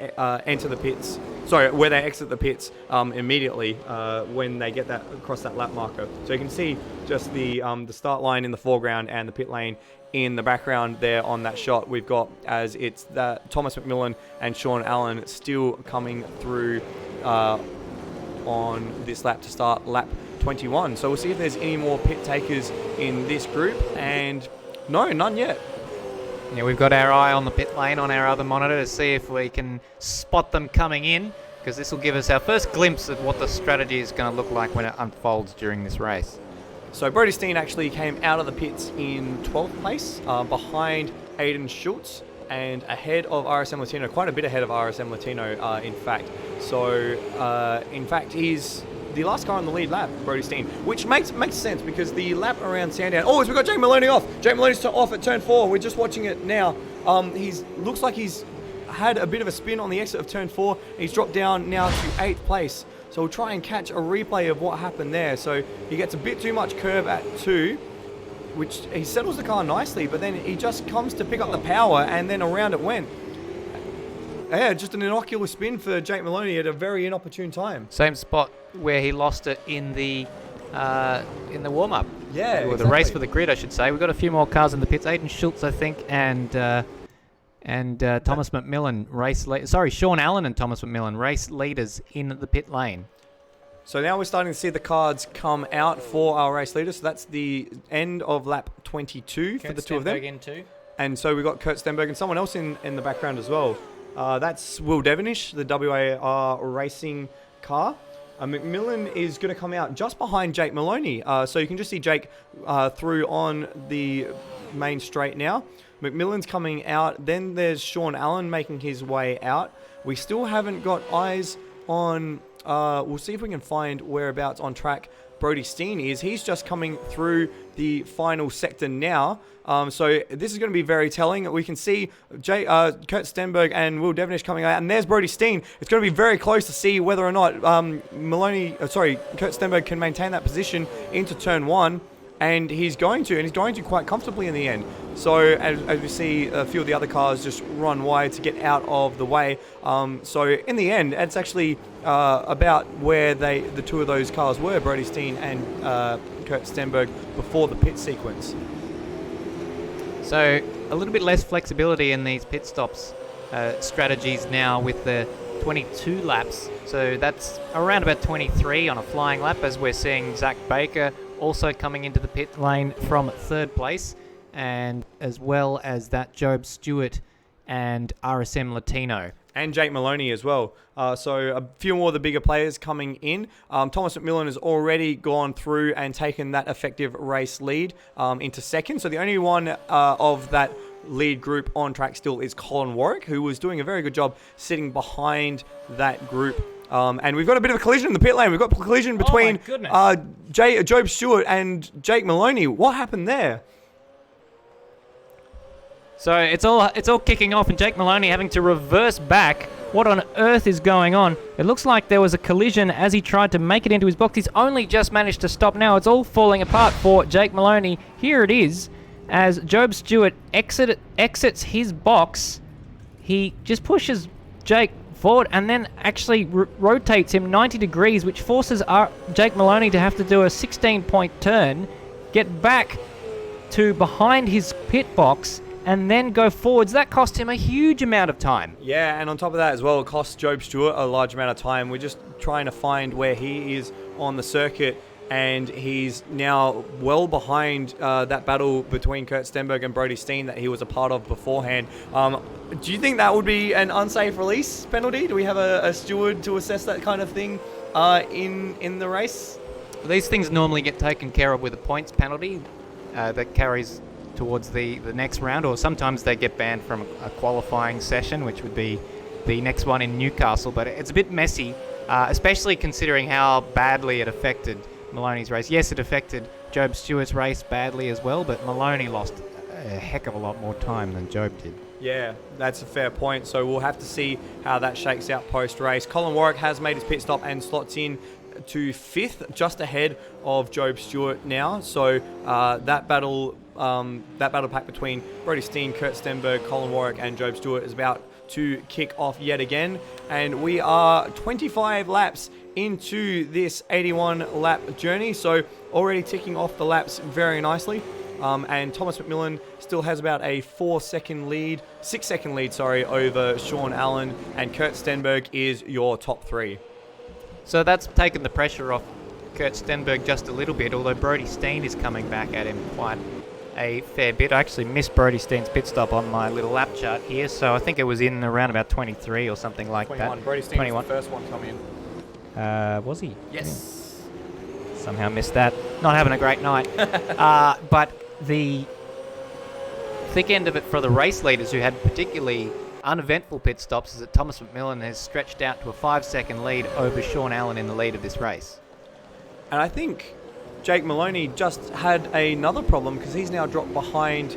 enter the pits. Sorry, where they exit the pits immediately when they get that across that lap marker. So you can see just the start line in the foreground and the pit lane in the background there on that shot. We've got as it's that Thomas McMillan and Sean Allen still coming through on this lap to start lap 21. So we'll see if there's any more pit takers in this group, and no, none yet. Yeah, we've got our eye on the pit lane on our other monitor to see if we can spot them coming in, because this will give us our first glimpse at what the strategy is going to look like when it unfolds during this race. So Brody Steen actually came out of the pits in 12th place, behind Aiden Schultz and ahead of RSM Latino, quite a bit ahead of RSM Latino, in fact. So, in fact, he's the last car on the lead lap, Brody Steen, which makes sense because the lap around Sandown. Oh, we've got Jake Moloney off. Jake Moloney's off at turn 4. We're just watching it now. Looks like he's had a bit of a spin on the exit of turn 4. He's dropped down now to 8th place. So we'll try and catch a replay of what happened there. So he gets a bit too much curve at 2, which he settles the car nicely, but then he just comes to pick up the power and then around it went. Yeah, just an innocuous spin for Jake Moloney at a very inopportune time. Same spot where he lost it in the warm-up. Yeah, or the race for the grid, I should say. We've got a few more cars in the pits. Aiden Schultz, I think, and Thomas McMillan, Sean Allen and Thomas McMillan, race leaders in the pit lane. So now we're starting to see the cards come out for our race leaders. So that's the end of lap 22 for the two of them. Stenberg in too. And so we've got Kurt Stenberg and someone else in the background as well. That's Will Devonish, the WAR racing car. McMillan is going to come out just behind Jake Moloney. So you can just see Jake through on the main straight now. McMillan's coming out. Then there's Sean Allen making his way out. We still haven't got eyes on... we'll see if we can find whereabouts on track Brody Steen is. He's just coming through the final sector now. So this is going to be very telling. We can see Kurt Stenberg and Will Devonish coming out, and there's Brody Steen. It's going to be very close to see whether or not Kurt Stenberg can maintain that position into turn 1. And he's going to quite comfortably in the end. So as we see a few of the other cars just run wide to get out of the way. So in the end, it's actually about where the two of those cars were, Brody Steen and Kurt Stenberg, before the pit sequence. So a little bit less flexibility in these pit stops strategies now with the 22 laps. So that's around about 23 on a flying lap, as we're seeing Zach Baker also coming into the pit lane from 3rd place, and as well as that Job Stewart and RSM Latino. And Jake Moloney as well. So a few more of the bigger players coming in. Thomas McMillan has already gone through and taken that effective race lead into 2nd. So the only one of that lead group on track still is Colin Warwick, who was doing a very good job sitting behind that group. And we've got a bit of a collision in the pit lane. We've got a collision between Job Stewart and Jake Moloney. What happened there? So it's all kicking off, and Jake Moloney having to reverse back. What on earth is going on? It looks like there was a collision as he tried to make it into his box. He's only just managed to stop now. It's all falling apart for Jake Moloney. Here it is, as Job Stewart exits his box. He just pushes Jake forward and then actually rotates him 90 degrees, which forces Jake Moloney to have to do a 16-point turn, get back to behind his pit box, and then go forwards. That cost him a huge amount of time. Yeah, and on top of that as well, it cost Job Stewart a large amount of time. We're just trying to find where he is on the circuit, and he's now well behind that battle between Kurt Stenberg and Brody Steen that he was a part of beforehand. Do you think that would be an unsafe release penalty? Do we have a steward to assess that kind of thing in the race? These things normally get taken care of with a points penalty that carries towards the next round, or sometimes they get banned from a qualifying session, which would be the next one in Newcastle. But it's a bit messy, especially considering how badly it affected Moloney's race. Yes, it affected Job Stewart's race badly as well, but Moloney lost a heck of a lot more time than Job did. Yeah, that's a fair point. So we'll have to see how that shakes out post-race. Colin Warwick has made his pit stop and slots in to 5th, just ahead of Job Stewart now. So that battle pack between Brody Steen, Kurt Stenberg, Colin Warwick and Job Stewart is about to kick off yet again. And we are 25 laps into this 81 lap journey, so already ticking off the laps very nicely. And Thomas McMillan still has about a 6 second lead, over Sean Allen, and Kurt Stenberg is your top 3. So that's taken the pressure off Kurt Stenberg just a little bit, although Brody Steen is coming back at him quite a fair bit. I actually missed Brody Steen's pit stop on my little lap chart here, so I think it was in around about 23 or something like 21. that. Brody Steen 21. Was the first one come in. Was he? Yes. Yeah. Somehow missed that. Not having a great night. But the thick end of it for the race leaders who had particularly uneventful pit stops is that Thomas McMillan has stretched out to a 5 second lead over Sean Allen in the lead of this race. And I think Jake Moloney just had another problem because he's now dropped behind,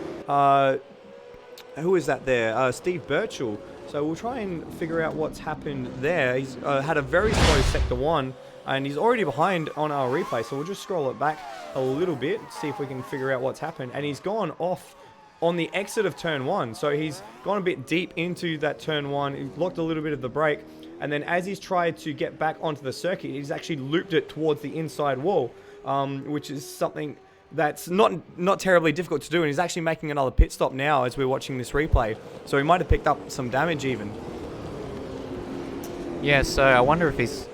who is that there? Steve Birchall. So we'll try and figure out what's happened there. He's had a very slow sector 1 and he's already behind on our replay. So we'll just scroll it back a little bit, see if we can figure out what's happened. And he's gone off on the exit of turn 1. So he's gone a bit deep into that turn 1, he locked a little bit of the brake. And then as he's tried to get back onto the circuit, he's actually looped it towards the inside wall, which is something that's not terribly difficult to do. And he's actually making another pit stop now as we're watching this replay. So he might have picked up some damage even. Yeah, so I wonder if he's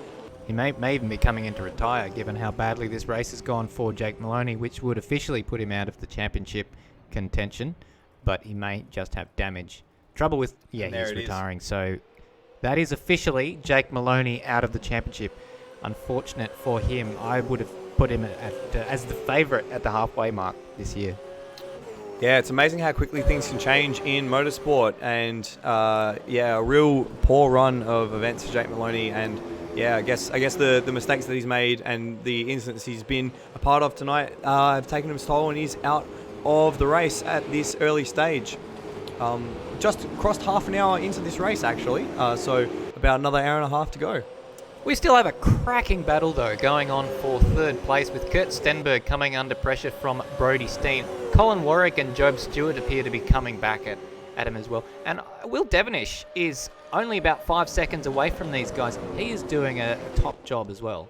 He may even be coming in to retire, given how badly this race has gone for Jake Moloney, which would officially put him out of the championship contention, but he may just have damage. Trouble with, he's retiring, so that is officially Jake Moloney out of the championship. Unfortunate for him. I would have put him as the favourite at the halfway mark this year. Yeah, it's amazing how quickly things can change in motorsport, and a real poor run of events for Jake Moloney, and I guess the mistakes that he's made and the incidents he's been a part of tonight have taken him toll, and he's out of the race at this early stage. Just crossed half an hour into this race, actually, so about another hour and a half to go. We still have a cracking battle, though, going on for third place, with Kurt Stenberg coming under pressure from Brody Steen. Colin Warwick and Job Stewart appear to be coming back at him as well. And Will Devenish is only about 5 seconds away from these guys. He is doing a top job as well.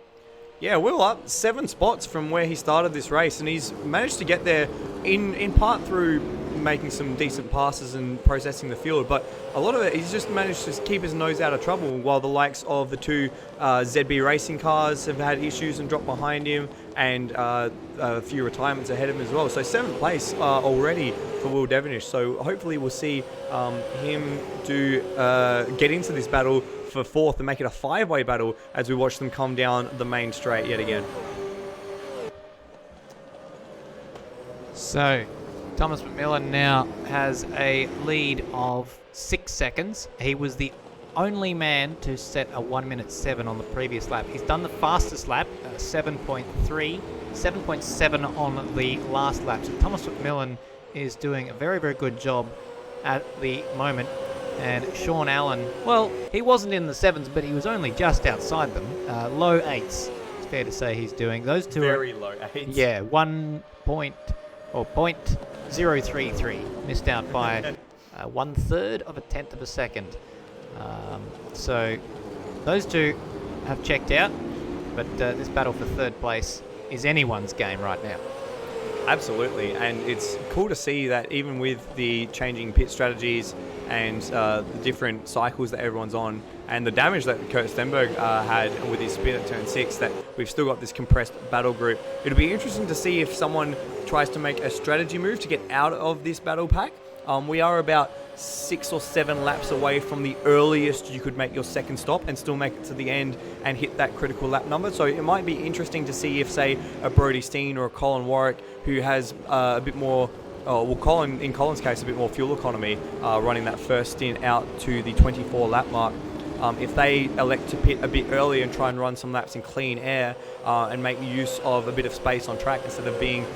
Yeah, Will up 7 spots from where he started this race, and he's managed to get there in part through making some decent passes and processing the field, but a lot of it he's just managed to keep his nose out of trouble, while the likes of the 2 ZB racing cars have had issues and dropped behind him, and a few retirements ahead of him as well. So 7th place already for Will Devenish, so hopefully we'll see him get into this battle for 4th and make it a 5-way battle as we watch them come down the main straight yet again. So Thomas McMillan now has a lead of 6 seconds. He was the only man to set a 1:07 on the previous lap. He's done the fastest lap, 7.7 on the last lap. So Thomas McMillan is doing a very, very good job at the moment. And Sean Allen, well, he wasn't in the 7s, but he was only just outside them. Low 8s, it's fair to say he's doing. Those two very low 8s. Yeah, 0.033, missed out by 1/3 of a tenth of a second. So those two have checked out, but this battle for third place is anyone's game right now. Absolutely, and it's cool to see that even with the changing pit strategies and the different cycles that everyone's on, and the damage that Kurt Stenberg had with his spin at turn 6, that we've still got this compressed battle group. It'll be interesting to see if someone tries to make a strategy move to get out of this battle pack. We are about 6 or 7 laps away from the earliest you could make your second stop and still make it to the end and hit that critical lap number. So it might be interesting to see if, say, a Brody Steen or a Colin Warwick, who has a bit more, in Colin's case, a bit more fuel economy, running that first stint out to the 24 lap mark. If they elect to pit a bit early and try and run some laps in clean air and make use of a bit of space on track instead of being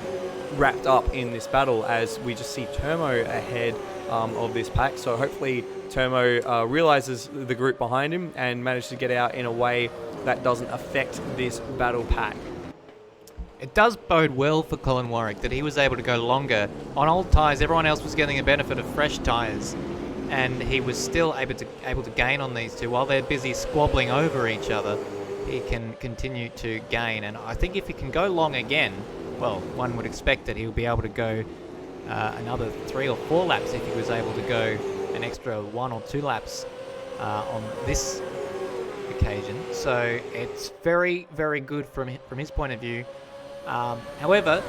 wrapped up in this battle, as we just see Termo ahead of this pack. So hopefully Termo realizes the group behind him and manages to get out in a way that doesn't affect this battle pack. It does bode well for Colin Warwick that he was able to go longer. On old tyres, everyone else was getting the benefit of fresh tyres, and he was still able to gain on these two. While they're busy squabbling over each other, he can continue to gain. And I think if he can go long again, well, one would expect that he'll be able to go another 3 or 4 laps if he was able to go an extra 1 or 2 laps on this occasion. So it's very, very good from his point of view. However,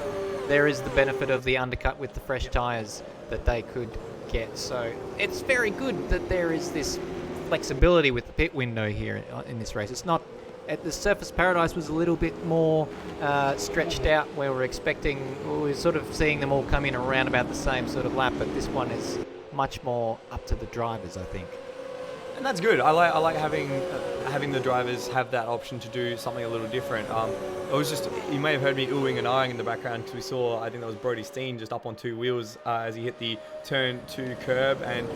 there is the benefit of the undercut with the fresh tyres that they could get. So it's very good that there is this flexibility with the pit window here in this race. It's not... The Surface Paradise was a little bit more stretched out, where we're sort of seeing them all come in around about the same sort of lap, but this one is much more up to the drivers, I think. And that's good. I like having the drivers have that option to do something a little different. It was just, you may have heard me oohing and ahhing in the background, because we saw, I think that was Brody Steen just up on 2 wheels as he hit the turn 2 curb, and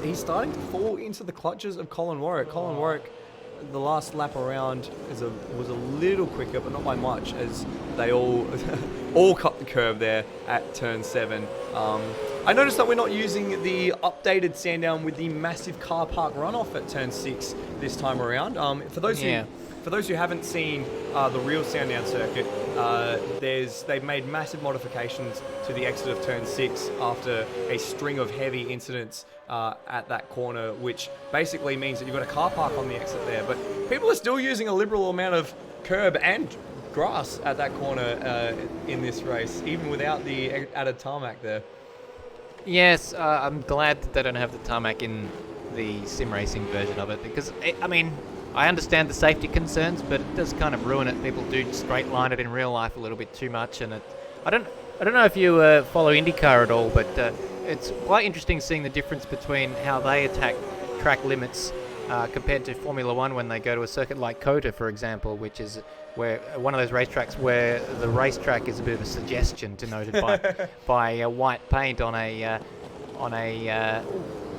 he's starting to fall into the clutches of Colin Warwick. Colin Warwick, the last lap around was a little quicker, but not by much, as they all cut the curb there at turn 7. I noticed that we're not using the updated Sandown with the massive car park runoff at turn 6 this time around. For those who haven't seen the real Sandown circuit, they've made massive modifications to the exit of turn 6 after a string of heavy incidents at that corner, which basically means that you've got a car park on the exit there. But people are still using a liberal amount of curb and grass at that corner in this race, even without the added tarmac there. Yes, I'm glad that they don't have the tarmac in the sim racing version of it, because I understand the safety concerns, but it does kind of ruin it. People do straight line it in real life a little bit too much, and I don't know if you follow IndyCar at all, but it's quite interesting seeing the difference between how they attack track limits compared to Formula One when they go to a circuit like COTA, for example, which is where one of those racetracks where the racetrack is a bit of a suggestion denoted by white paint on a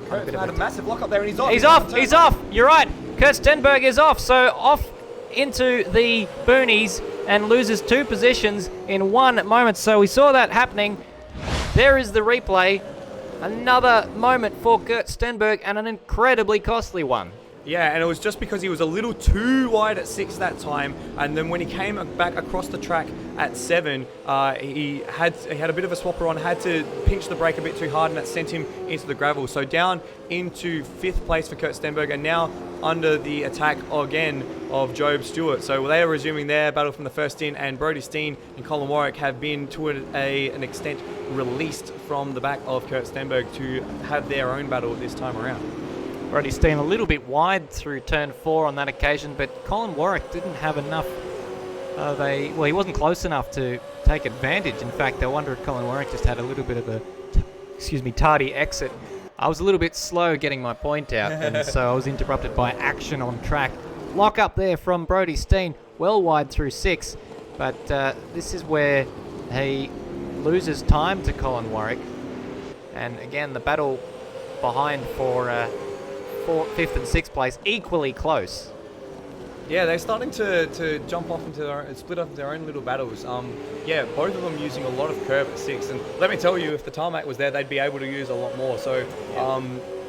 Kurt's had a massive lock up there, and he's off. He's off. You're right. Kurt Stenberg is off. So off into the boonies and loses 2 positions in 1 moment. So we saw that happening. There is the replay. Another moment for Kurt Stenberg, and an incredibly costly one. Yeah, and it was just because he was a little too wide at 6 that time, and then when he came back across the track at 7, he had a bit of a swapper on, had to pinch the brake a bit too hard, and that sent him into the gravel. So down into 5th place for Kurt Stenberg, and now under the attack again of Job Stewart. So they are resuming their battle from the first stint, and Brodie Steen and Colin Warwick have been to an extent released from the back of Kurt Stenberg to have their own battle this time around. Brodie Steen a little bit wide through turn 4 on that occasion, but Colin Warwick didn't have enough he wasn't close enough to take advantage. In fact, I wonder if Colin Warwick just had a little bit of a tardy exit. I was a little bit slow getting my point out, and so I was interrupted by action on track. Lock up there from Brodie Steen, well wide through 6, but this is where he loses time to Colin Warwick, and again the battle behind for 5th and 6th place, equally close. Yeah, they're starting to jump off into split up their own little battles. Both of them using a lot of curb at 6, and let me tell you, if the tarmac was there, they'd be able to use a lot more. So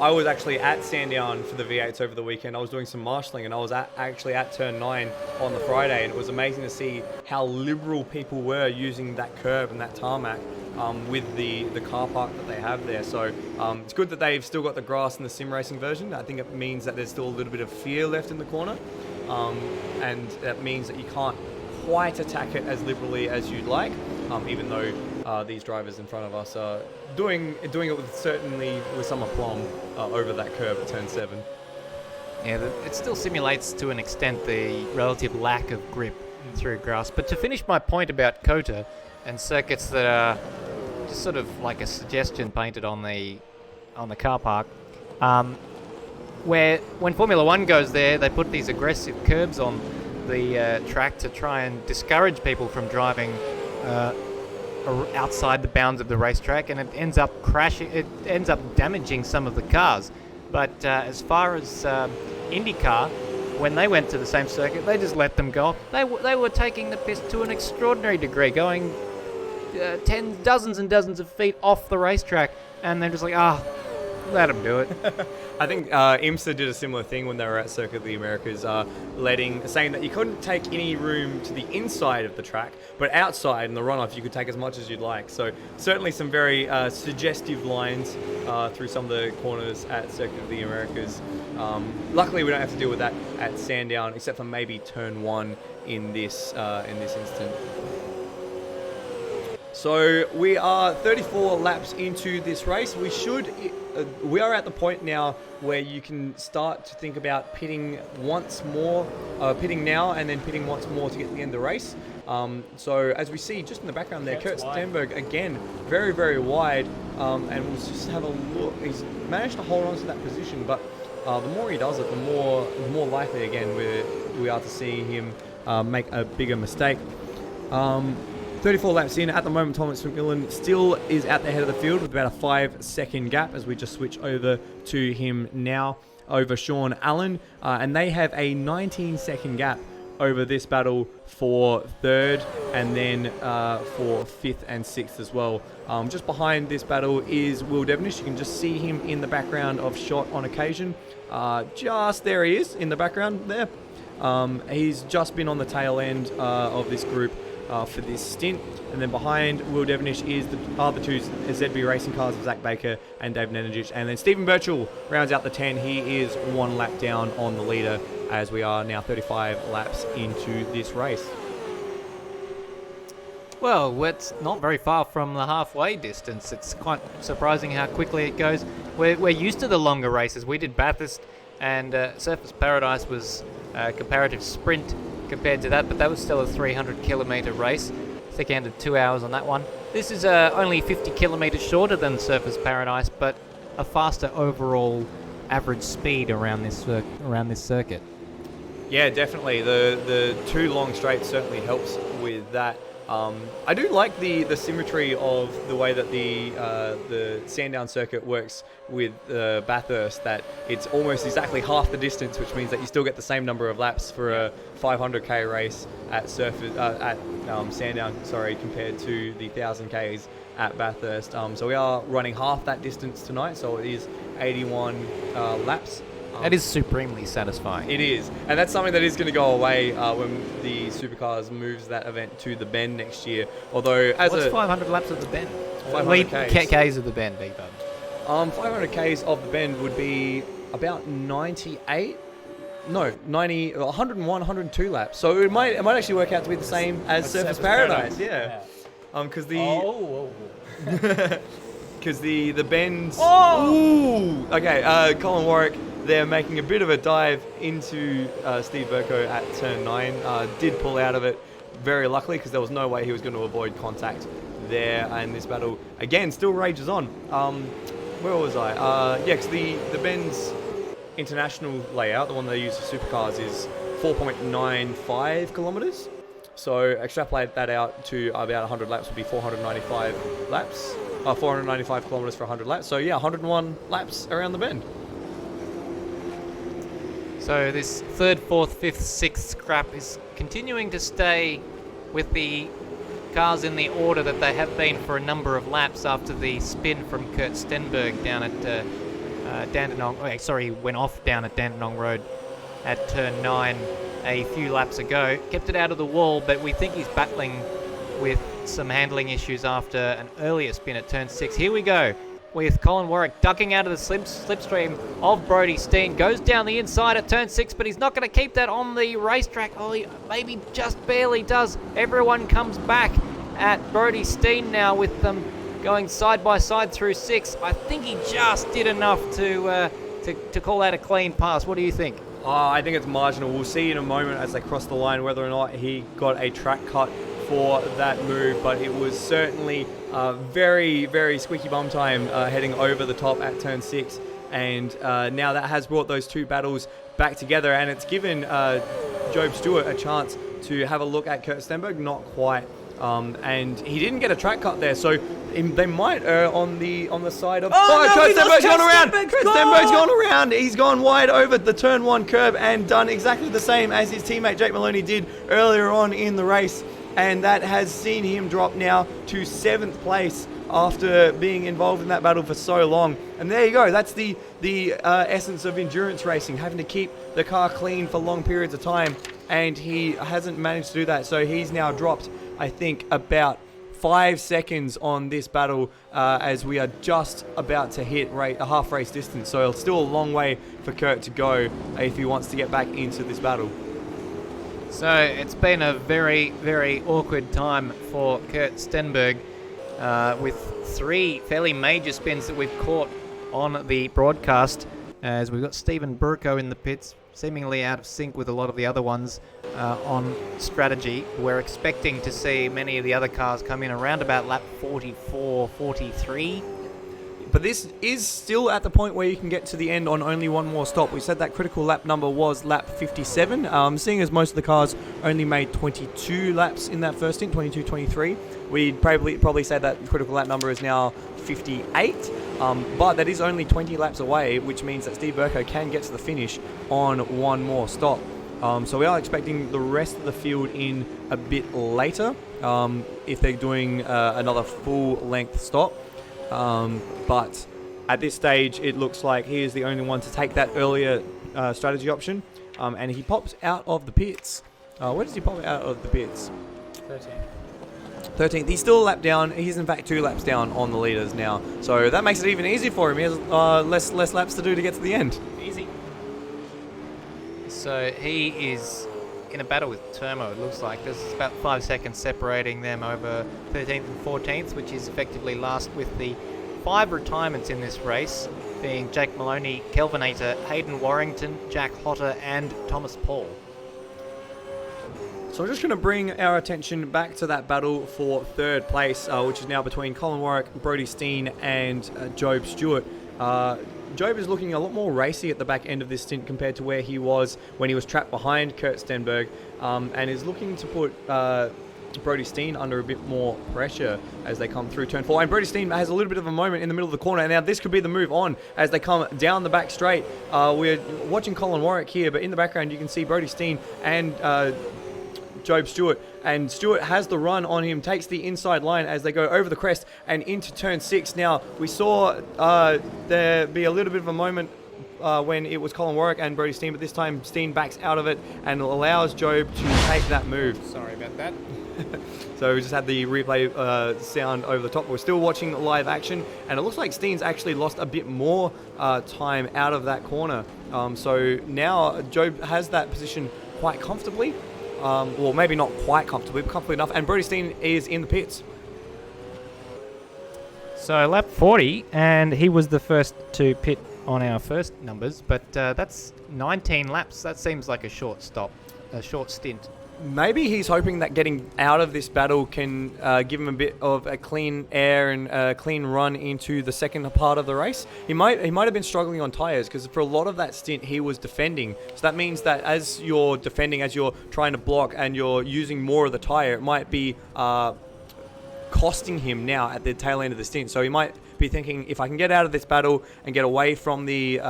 I was actually at Sandown for the V8s over the weekend. I was doing some marshalling, and I was actually at turn 9 on the Friday, and it was amazing to see how liberal people were using that curb and that tarmac with the car park that they have there. So it's good that they've still got the grass in the sim racing version. I think it means that there's still a little bit of fear left in the corner, and that means that you can't quite attack it as liberally as you'd like, even though these drivers in front of us are doing it with some aplomb over that curve at turn 7. Yeah, it still simulates to an extent the relative lack of grip through grass. But to finish my point about COTA and circuits that are just sort of like a suggestion painted on the car park, where when Formula One goes there, they put these aggressive curbs on the track to try and discourage people from driving outside the bounds of the racetrack, and it ends up damaging some of the cars. But as far as IndyCar, when they went to the same circuit, they just let them go. They were taking the piss to an extraordinary degree, going dozens and dozens of feet off the racetrack, and they're just like, let them do it. I think IMSA did a similar thing when they were at Circuit of the Americas, saying that you couldn't take any room to the inside of the track, but outside in the runoff you could take as much as you'd like. So certainly some very suggestive lines through some of the corners at Circuit of the Americas. Luckily we don't have to deal with that at Sandown, except for maybe turn 1 in this instant. So we are 34 laps into this race. We are at the point now where you can start to think about pitting now and then pitting once more to get to the end of the race. So as we see just in the background there, Kurt Stenberg again, very, very wide, and we'll just have a look. He's managed to hold on to that position, but the more he does it, the more likely again we are to see him make a bigger mistake. 34 laps in at the moment, Thomas McMillan still is at the head of the field with about a 5-second gap as we just switch over to him now over Sean Allen, and they have a 19-second gap over this battle for 3rd, and then for 5th and 6th as well. Just behind this battle is Will Devenish. You can just see him in the background of shot on occasion. Just there he is in the background there. He's just been on the tail end of this group for this stint. And then behind Will Devonish are the two ZB racing cars of Zach Baker and Dave Nenadic. And then Stephen Birchall rounds out the 10. He is 1 lap down on the leader as we are now 35 laps into this race. Well, it's not very far from the halfway distance. It's quite surprising how quickly it goes. We're used to the longer races. We did Bathurst, and Surfers Paradise was a comparative sprint compared to that, but that was still a 300-kilometre race. I think I ended 2 hours on that one. This is only 50 kilometres shorter than Surfers Paradise, but a faster overall average speed around this circuit. Yeah, definitely. The 2 long straights certainly helps with that. I do like the symmetry of the way that the Sandown circuit works with Bathurst, that it's almost exactly half the distance, which means that you still get the same number of laps for a 500k race at Sandown, compared to the 1000 Ks at Bathurst. So we are running half that distance tonight, so it is 81 laps. That is supremely satisfying. It is, and that's something that is going to go away when the Supercars moves that event to the Bend next year. Although, what's 500 laps of the Bend? 500 Ks of the Bend, big bud. 500 Ks of the Bend would be about 98. No, 90, 101, 102 laps. So it might actually work out to be the same as Surfers Paradise. Yeah. Because because the Bends. Oh! Ooh! Okay, Colin Warwick. They're making a bit of a dive into Steve Burko at turn 9. Did pull out of it very luckily, because there was no way he was going to avoid contact there. And this battle, again, still rages on. Where was I? Because the Benz International layout, the one they use for Supercars, is 4.95 kilometres. So extrapolate that out to about 100 laps would be 495 laps. 495 kilometres for 100 laps. So yeah, 101 laps around the Bend. So this 3rd, 4th, 5th, 6th scrap is continuing to stay with the cars in the order that they have been for a number of laps after the spin from Kurt Stenberg down at Dandenong. He went off down at Dandenong Road at turn 9 a few laps ago. Kept it out of the wall, but we think he's battling with some handling issues after an earlier spin at turn 6. Here we go, with Colin Warwick ducking out of the slipstream of Brodie Steen. Goes down the inside at turn 6, but he's not going to keep that on the racetrack. Oh, he maybe just barely does. Everyone comes back at Brodie Steen now, with them going side by side through 6. I think he just did enough to call that a clean pass. What do you think? I think it's marginal. We'll see in a moment as they cross the line whether or not he got a track cut for that move, but it was certainly very, very squeaky bum time heading over the top at turn 6, and now that has brought those two battles back together, and it's given Job Stewart a chance to have a look at Kurt Stenberg. Not quite, and he didn't get a track cut there, so they might err on the side of Kurt Stenberg's gone around. Kurt Stenberg's gone around. He's gone wide over the turn 1 curb and done exactly the same as his teammate Jake Moloney did earlier on in the race. And that has seen him drop now to 7th place after being involved in that battle for so long. And there you go. That's the essence of endurance racing, having to keep the car clean for long periods of time. And he hasn't managed to do that. So he's now dropped, I think, about 5 seconds on this battle as we are just about to hit a half race distance. So it's still a long way for Kurt to go if he wants to get back into this battle. So it's been a very, very awkward time for Kurt Stenberg with 3 fairly major spins that we've caught on the broadcast, as we've got Stephen Burko in the pits, seemingly out of sync with a lot of the other ones on strategy. We're expecting to see many of the other cars come in around about lap 44, 43. But this is still at the point where you can get to the end on only one more stop. We said that critical lap number was lap 57. Seeing as most of the cars only made 22 laps in that first stint, 22, 23, we'd probably say that critical lap number is now 58. But that is only 20 laps away, which means that Steve Burko can get to the finish on one more stop. So we are expecting the rest of the field in a bit later if they're doing another full-length stop. But at this stage, it looks like he is the only one to take that earlier strategy option. And he pops out of the pits. Where does he pop out of the pits? 13th. He's still a lap down. He's in fact 2 laps down on the leaders now. So that makes it even easier for him. He has less laps to do to get to the end. Easy. So he is in a battle with Turmo, it looks like. There's about 5 seconds separating them over 13th and 14th, which is effectively last, with the 5 retirements in this race being Jake Moloney, Kelvinator, Hayden Warrington, Jack Hotter and Thomas Paul. So I'm just going to bring our attention back to that battle for 3rd place, which is now between Colin Warwick, Brodie Steen and Job Stewart. Job is looking a lot more racy at the back end of this stint compared to where he was when he was trapped behind Kurt Stenberg, and is looking to put Brodie Steen under a bit more pressure as they come through turn 4. And Brodie Steen has a little bit of a moment in the middle of the corner, and now this could be the move on as they come down the back straight. We're watching Colin Warwick here, but in the background you can see Brodie Steen and Job Stewart, and Stewart has the run on him, takes the inside line as they go over the crest and into turn 6. Now, we saw there be a little bit of a moment when it was Colin Warwick and Brodie Steen, but this time Steen backs out of it and allows Job to take that move. Sorry about that. So we just had the replay sound over the top. We're still watching live action, and it looks like Steen's actually lost a bit more time out of that corner. So now Job has that position quite comfortably. Well, maybe not quite comfortably, but comfortably enough. And Brodie Steen is in the pits. So lap 40, and he was the first to pit on our first numbers, but that's 19 laps. That seems like a short stint. Maybe he's hoping that getting out of this battle can give him a bit of a clean air and a clean run into the second part of the race. He might have been struggling on tyres, because for a lot of that stint he was defending. So that means that as you're defending, as you're trying to block and you're using more of the tyre, it might be costing him now at the tail end of the stint. So he might be thinking, if I can get out of this battle and get away from the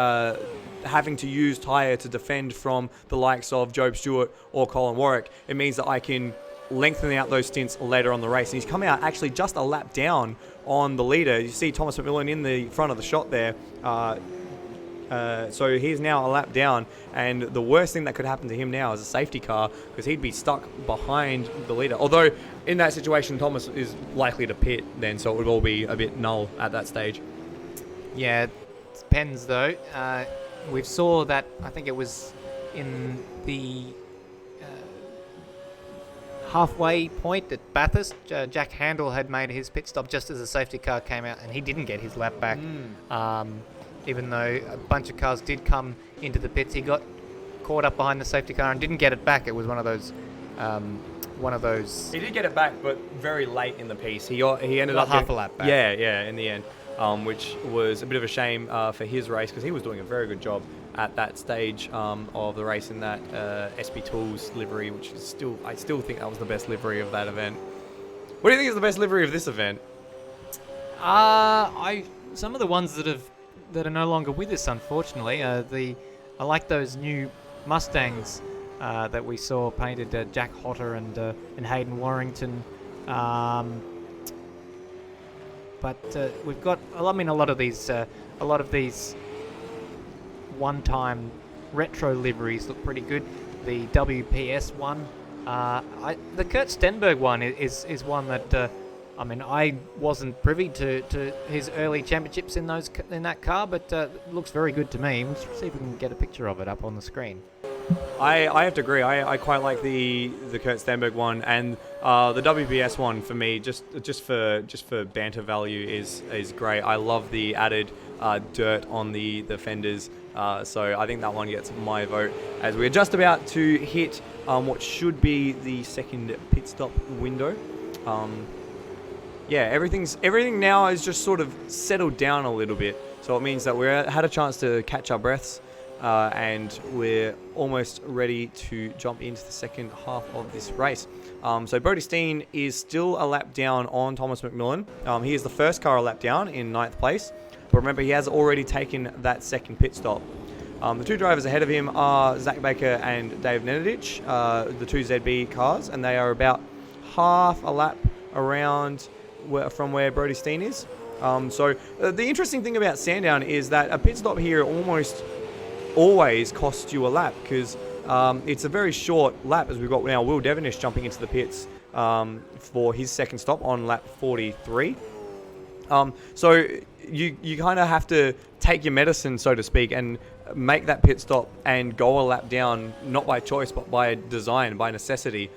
having to use tyre to defend from the likes of Job Stewart or Colin Warwick, it means that I can lengthen out those stints later on the race. And he's come out actually just a lap down on the leader. You see Thomas McMillan in the front of the shot there. So he's now a lap down, and the worst thing that could happen to him now is a safety car, because he'd be stuck behind the leader. Although in that situation, Thomas is likely to pit then, so it would all be a bit null at that stage. Yeah, it depends though. We saw that, I think it was in the halfway point at Bathurst, Jack Handel had made his pit stop just as the safety car came out, and he didn't get his lap back. Even though a bunch of cars did come into the pits, he got caught up behind the safety car and didn't get it back. It was one of those. He did get it back, but very late in the piece. He ended up half a lap back. Yeah, in the end. Which was a bit of a shame for his race, because he was doing a very good job at that stage of the race in that SP Tools livery, which is I still think that was the best livery of that event. What do you think is the best livery of this event? Some of the ones that are no longer with us, unfortunately. I like those new Mustangs that we saw painted, Jack Hotter and Hayden Warrington. But we've got, a lot of these one-time retro liveries look pretty good. The WPS one, the Kurt Stenberg one is one that I wasn't privy to his early championships in that car, but it looks very good to me. We'll see if we can get a picture of it up on the screen. I have to agree. I quite like the Kurt Stenberg one, and the WBS one for me, just for banter value, is great. I love the added dirt on the fenders, so I think that one gets my vote. As we're just about to hit what should be the second pit stop window. Everything now is just sort of settled down a little bit, so it means that we had a chance to catch our breaths. And we're almost ready to jump into the second half of this race. So Brodie Steen is still a lap down on Thomas McMillan. He is the first car a lap down in 9th place. But remember, he has already taken that second pit stop. The two drivers ahead of him are Zach Baker and Dave Nenadich, the two ZB cars, and they are about half a lap around from where Brodie Steen is. So the interesting thing about Sandown is that a pit stop here almost always costs you a lap, because it's a very short lap, as we've got now Will Devonish jumping into the pits for his second stop on lap 43. So you kind of have to take your medicine, so to speak, and make that pit stop and go a lap down, not by choice, but by design, by necessity.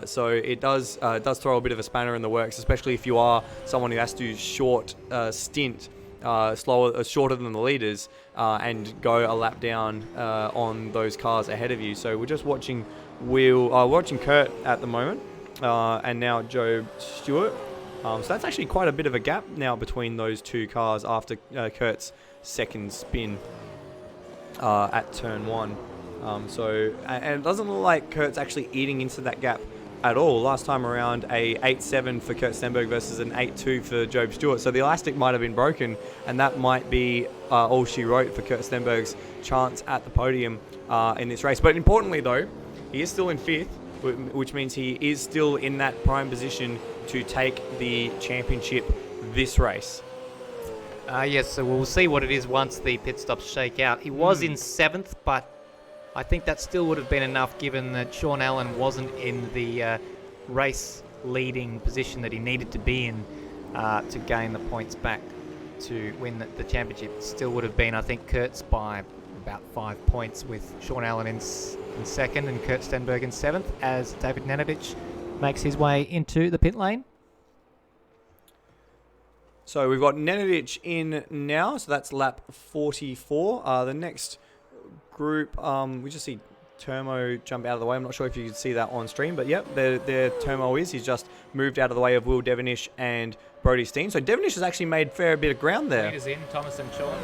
So it does throw a bit of a spanner in the works, especially if you are someone who has to short stint, shorter than the leaders, and go a lap down on those cars ahead of you. So we're just watching Kurt at the moment, and now Job Stewart. So that's actually quite a bit of a gap now between those two cars after Kurt's second spin at turn 1. And it doesn't look like Kurt's actually eating into that gap at all. Last time around, a 8.7 for Kurt Stenberg versus an 8.2 for Job Stewart. So the elastic might have been broken, and that might be all she wrote for Kurt Stenberg's chance at the podium in this race. But importantly, though, he is still in 5th, which means he is still in that prime position to take the championship this race. Yes, so we'll see what it is once the pit stops shake out. He was in 7th, but I think that still would have been enough given that Sean Allen wasn't in the race leading position that he needed to be in to gain the points back to win the championship. It still would have been, I think, Kurt's by about 5 points, with Sean Allen in 2nd and Kurt Stenberg in 7th, as David Nenadic makes his way into the pit lane. So we've got Nenadic in now, so that's lap 44. The next group, we just see Termo jump out of the way. I'm not sure if you can see that on stream, but yep, there Termo is. He's just moved out of the way of Will Devenish and Brody Steen. So Devenish has actually made a fair bit of ground there. Leaders in, Thomas and Sean.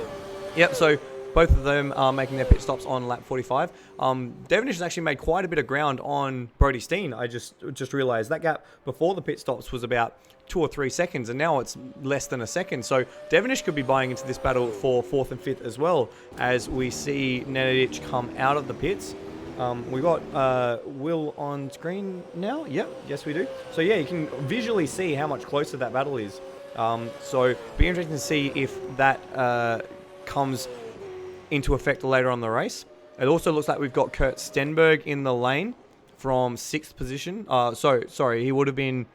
Yep, so both of them are making their pit stops on lap 45. Devenish has actually made quite a bit of ground on Brody Steen. I just realised that gap before the pit stops was about 2 or 3 seconds, and now it's less than a second. So Devenish could be buying into this battle for 4th and 5th as well, as we see Nenadic come out of the pits. We got Will on screen now. Yep, yes we do. So yeah, you can visually see how much closer that battle is. So be interesting to see if that comes into effect later on the race. It also looks like we've got Kurt Stenberg in the lane from 6th position. Sorry, he would have been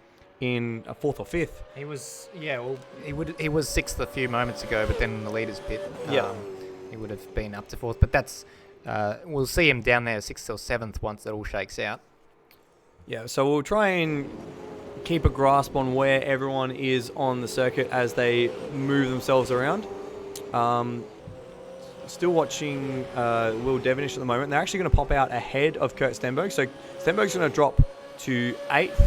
in 4th or 5th. He was, he was 6th a few moments ago, but then in the leaders pit, he would have been up to 4th. But that's, we'll see him down there 6th or 7th once it all shakes out. Yeah, so we'll try and keep a grasp on where everyone is on the circuit as they move themselves around. Still watching Will Devenish at the moment. They're actually going to pop out ahead of Kurt Stenberg. So Stenberg's going to drop to 8th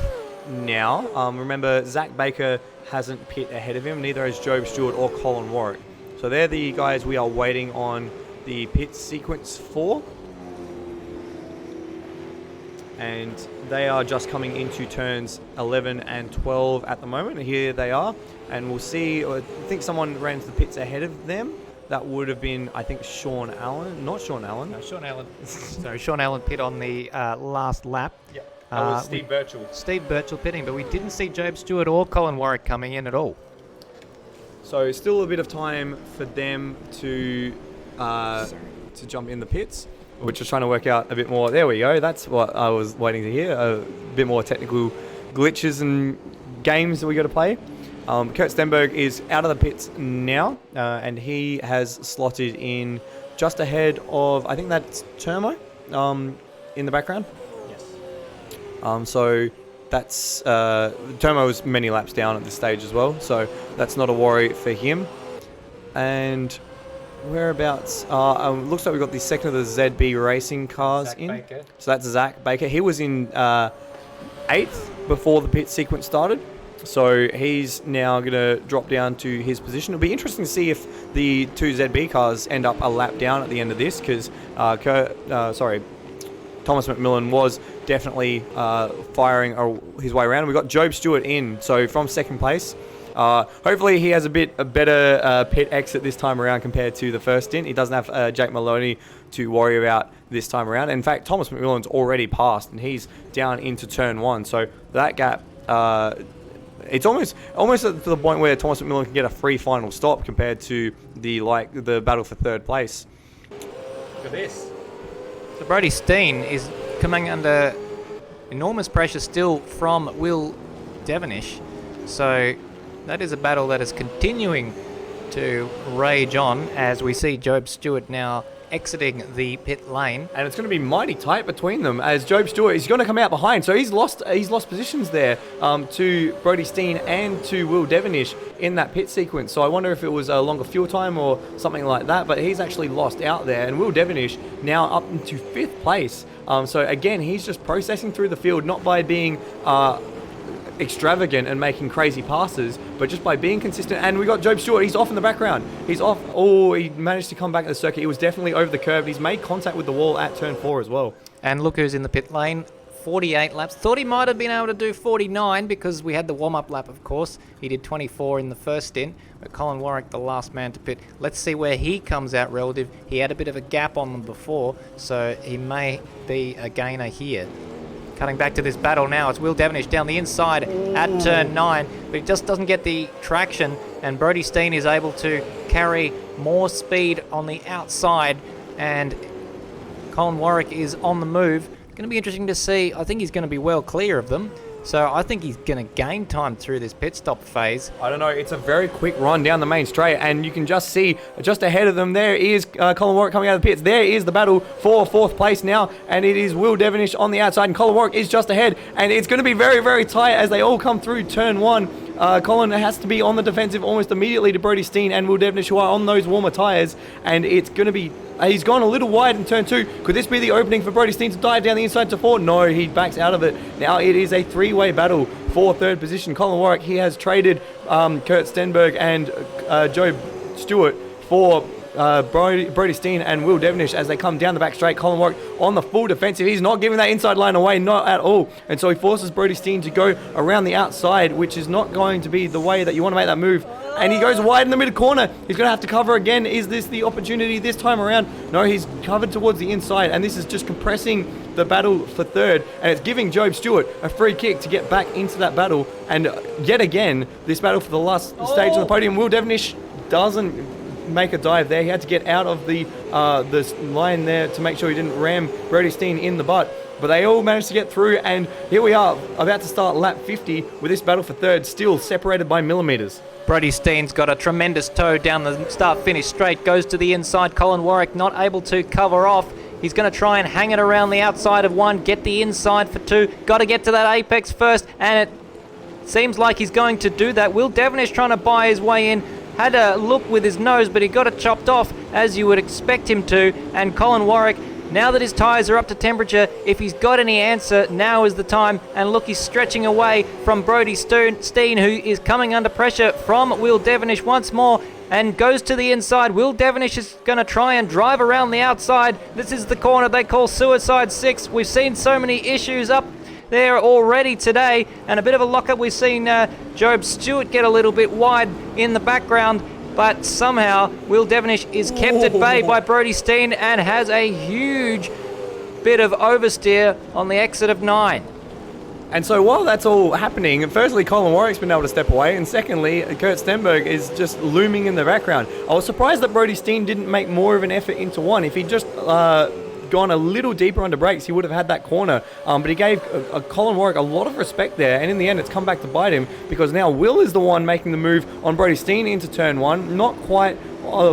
now. Remember, Zach Baker hasn't pit ahead of him. Neither has Job Stewart or Colin Warwick. So they're the guys we are waiting on the pit sequence for. And they are just coming into turns 11 and 12 at the moment. Here they are. And we'll see, I think someone ran to the pits ahead of them. That would have been, I think, Sean Allen. Not Sean Allen. No, Sean Allen. Sorry, Sean Allen pit on the last lap. Yep. That was Steve Birchall. Steve Birchall pitting, but we didn't see Job Stewart or Colin Warwick coming in at all. So still a bit of time for them to jump in the pits. We're just trying to work out a bit more. There we go. That's what I was waiting to hear. A bit more technical glitches and games that we got to play. Kurt Stenberg is out of the pits now, and he has slotted in just ahead of, I think that's Termo in the background. Yes. So that's Termo is many laps down at this stage as well, so that's not a worry for him. And whereabouts? Looks like we've got the second of the ZB racing cars Zach in. Baker. So that's Zach Baker. He was in 8th before the pit sequence started. So he's now going to drop down to his position. It'll be interesting to see if the 2 ZB cars end up a lap down at the end of this, because Thomas McMillan was definitely firing his way around. We've got Job Stewart in, so from 2nd place. Hopefully he has a better pit exit this time around compared to the first stint. He doesn't have Jake Moloney to worry about this time around. In fact, Thomas McMillan's already passed, and he's down into turn 1. So that gap... it's almost to the point where Thomas McMillan can get a free final stop compared to the battle for 3rd place. Look at this. So Brody Steen is coming under enormous pressure still from Will Devonish. So that is a battle that is continuing to rage on as we see Job Stewart now exiting the pit lane. And it's going to be mighty tight between them as Job Stewart is going to come out behind. So he's lost positions there to Brodie Steen and to Will Devonish in that pit sequence. So I wonder if it was a longer fuel time or something like that, but he's actually lost out there. And Will Devonish now up into 5th place. So again, he's just processing through the field, not by being extravagant and making crazy passes, but just by being consistent. And we got Job Stewart, he's off in the background. He's off. Oh, he managed to come back to the circuit. He was definitely over the curve. He's made contact with the wall at turn 4 as well. And look who's in the pit lane. 48 laps. Thought he might have been able to do 49 because we had the warm-up lap, of course. He did 24 in the first stint, but Colin Warwick, the last man to pit. Let's see where he comes out relative. He had a bit of a gap on them before, so he may be a gainer here. Cutting back to this battle now, it's Will Devonish down the inside at turn 9, but he just doesn't get the traction, and Brodie Steen is able to carry more speed on the outside, and Colin Warwick is on the move. Going to be interesting to see. I think he's going to be well clear of them, so I think he's going to gain time through this pit stop phase. I don't know, it's a very quick run down the main straight, and you can just see just ahead of them there is Colin Warwick coming out of the pits. There is the battle for 4th place now, and it is Will Devonish on the outside, and Colin Warwick is just ahead, and it's going to be very, very tight as they all come through turn 1. Colin has to be on the defensive almost immediately to Brodie Steen and Will Devonish, who are on those warmer tyres, and it's going to be... he's gone a little wide in turn 2. Could this be the opening for Brodie Steen to dive down the inside to 4? No, he backs out of it. Now it is a 3-way battle for 3rd position. Colin Warwick, he has traded Kurt Stenberg and Job Stewart for Brodie Steen and Will Devonish as they come down the back straight. Colin Warwick on the full defensive. He's not giving that inside line away, not at all. And so he forces Brodie Steen to go around the outside, which is not going to be the way that you want to make that move. And he goes wide in the middle corner. He's going to have to cover again. Is this the opportunity this time around? No, he's covered towards the inside, and this is just compressing the battle for 3rd, and it's giving Job Stewart a free kick to get back into that battle. And yet again, this battle for the last stage on the podium, Will Devonish doesn't make a dive there. He had to get out of the line there to make sure he didn't ram Brodie Steen in the butt. But they all managed to get through, and here we are about to start lap 50 with this battle for 3rd, still separated by millimetres. Brodie Steen's got a tremendous tow down the start-finish straight, goes to the inside. Colin Warwick not able to cover off. He's going to try and hang it around the outside of 1, get the inside for 2. Got to get to that apex first, and it seems like he's going to do that. Will Devonish trying to buy his way in. Had a look with his nose, but he got it chopped off, as you would expect him to. And Colin Warwick, now that his tyres are up to temperature, if he's got any answer, now is the time. And look, he's stretching away from Brodie Steen, who is coming under pressure from Will Devonish once more, and goes to the inside. Will Devonish is going to try and drive around the outside. This is the corner they call Suicide 6. We've seen so many issues up there already today, and a bit of a lockup. We've seen Job Stewart get a little bit wide in the background, but somehow Will Devonish is kept at bay by Brodie Steen and has a huge bit of oversteer on the exit of 9. And so while that's all happening, firstly, Colin Warwick's been able to step away, and secondly, Kurt Stenberg is just looming in the background. I was surprised that Brodie Steen didn't make more of an effort into 1. If he just gone a little deeper under brakes, he would have had that corner. But he gave Colin Warwick a lot of respect there, and in the end, it's come back to bite him, because now Will is the one making the move on Brodie Steen into turn 1. Not quite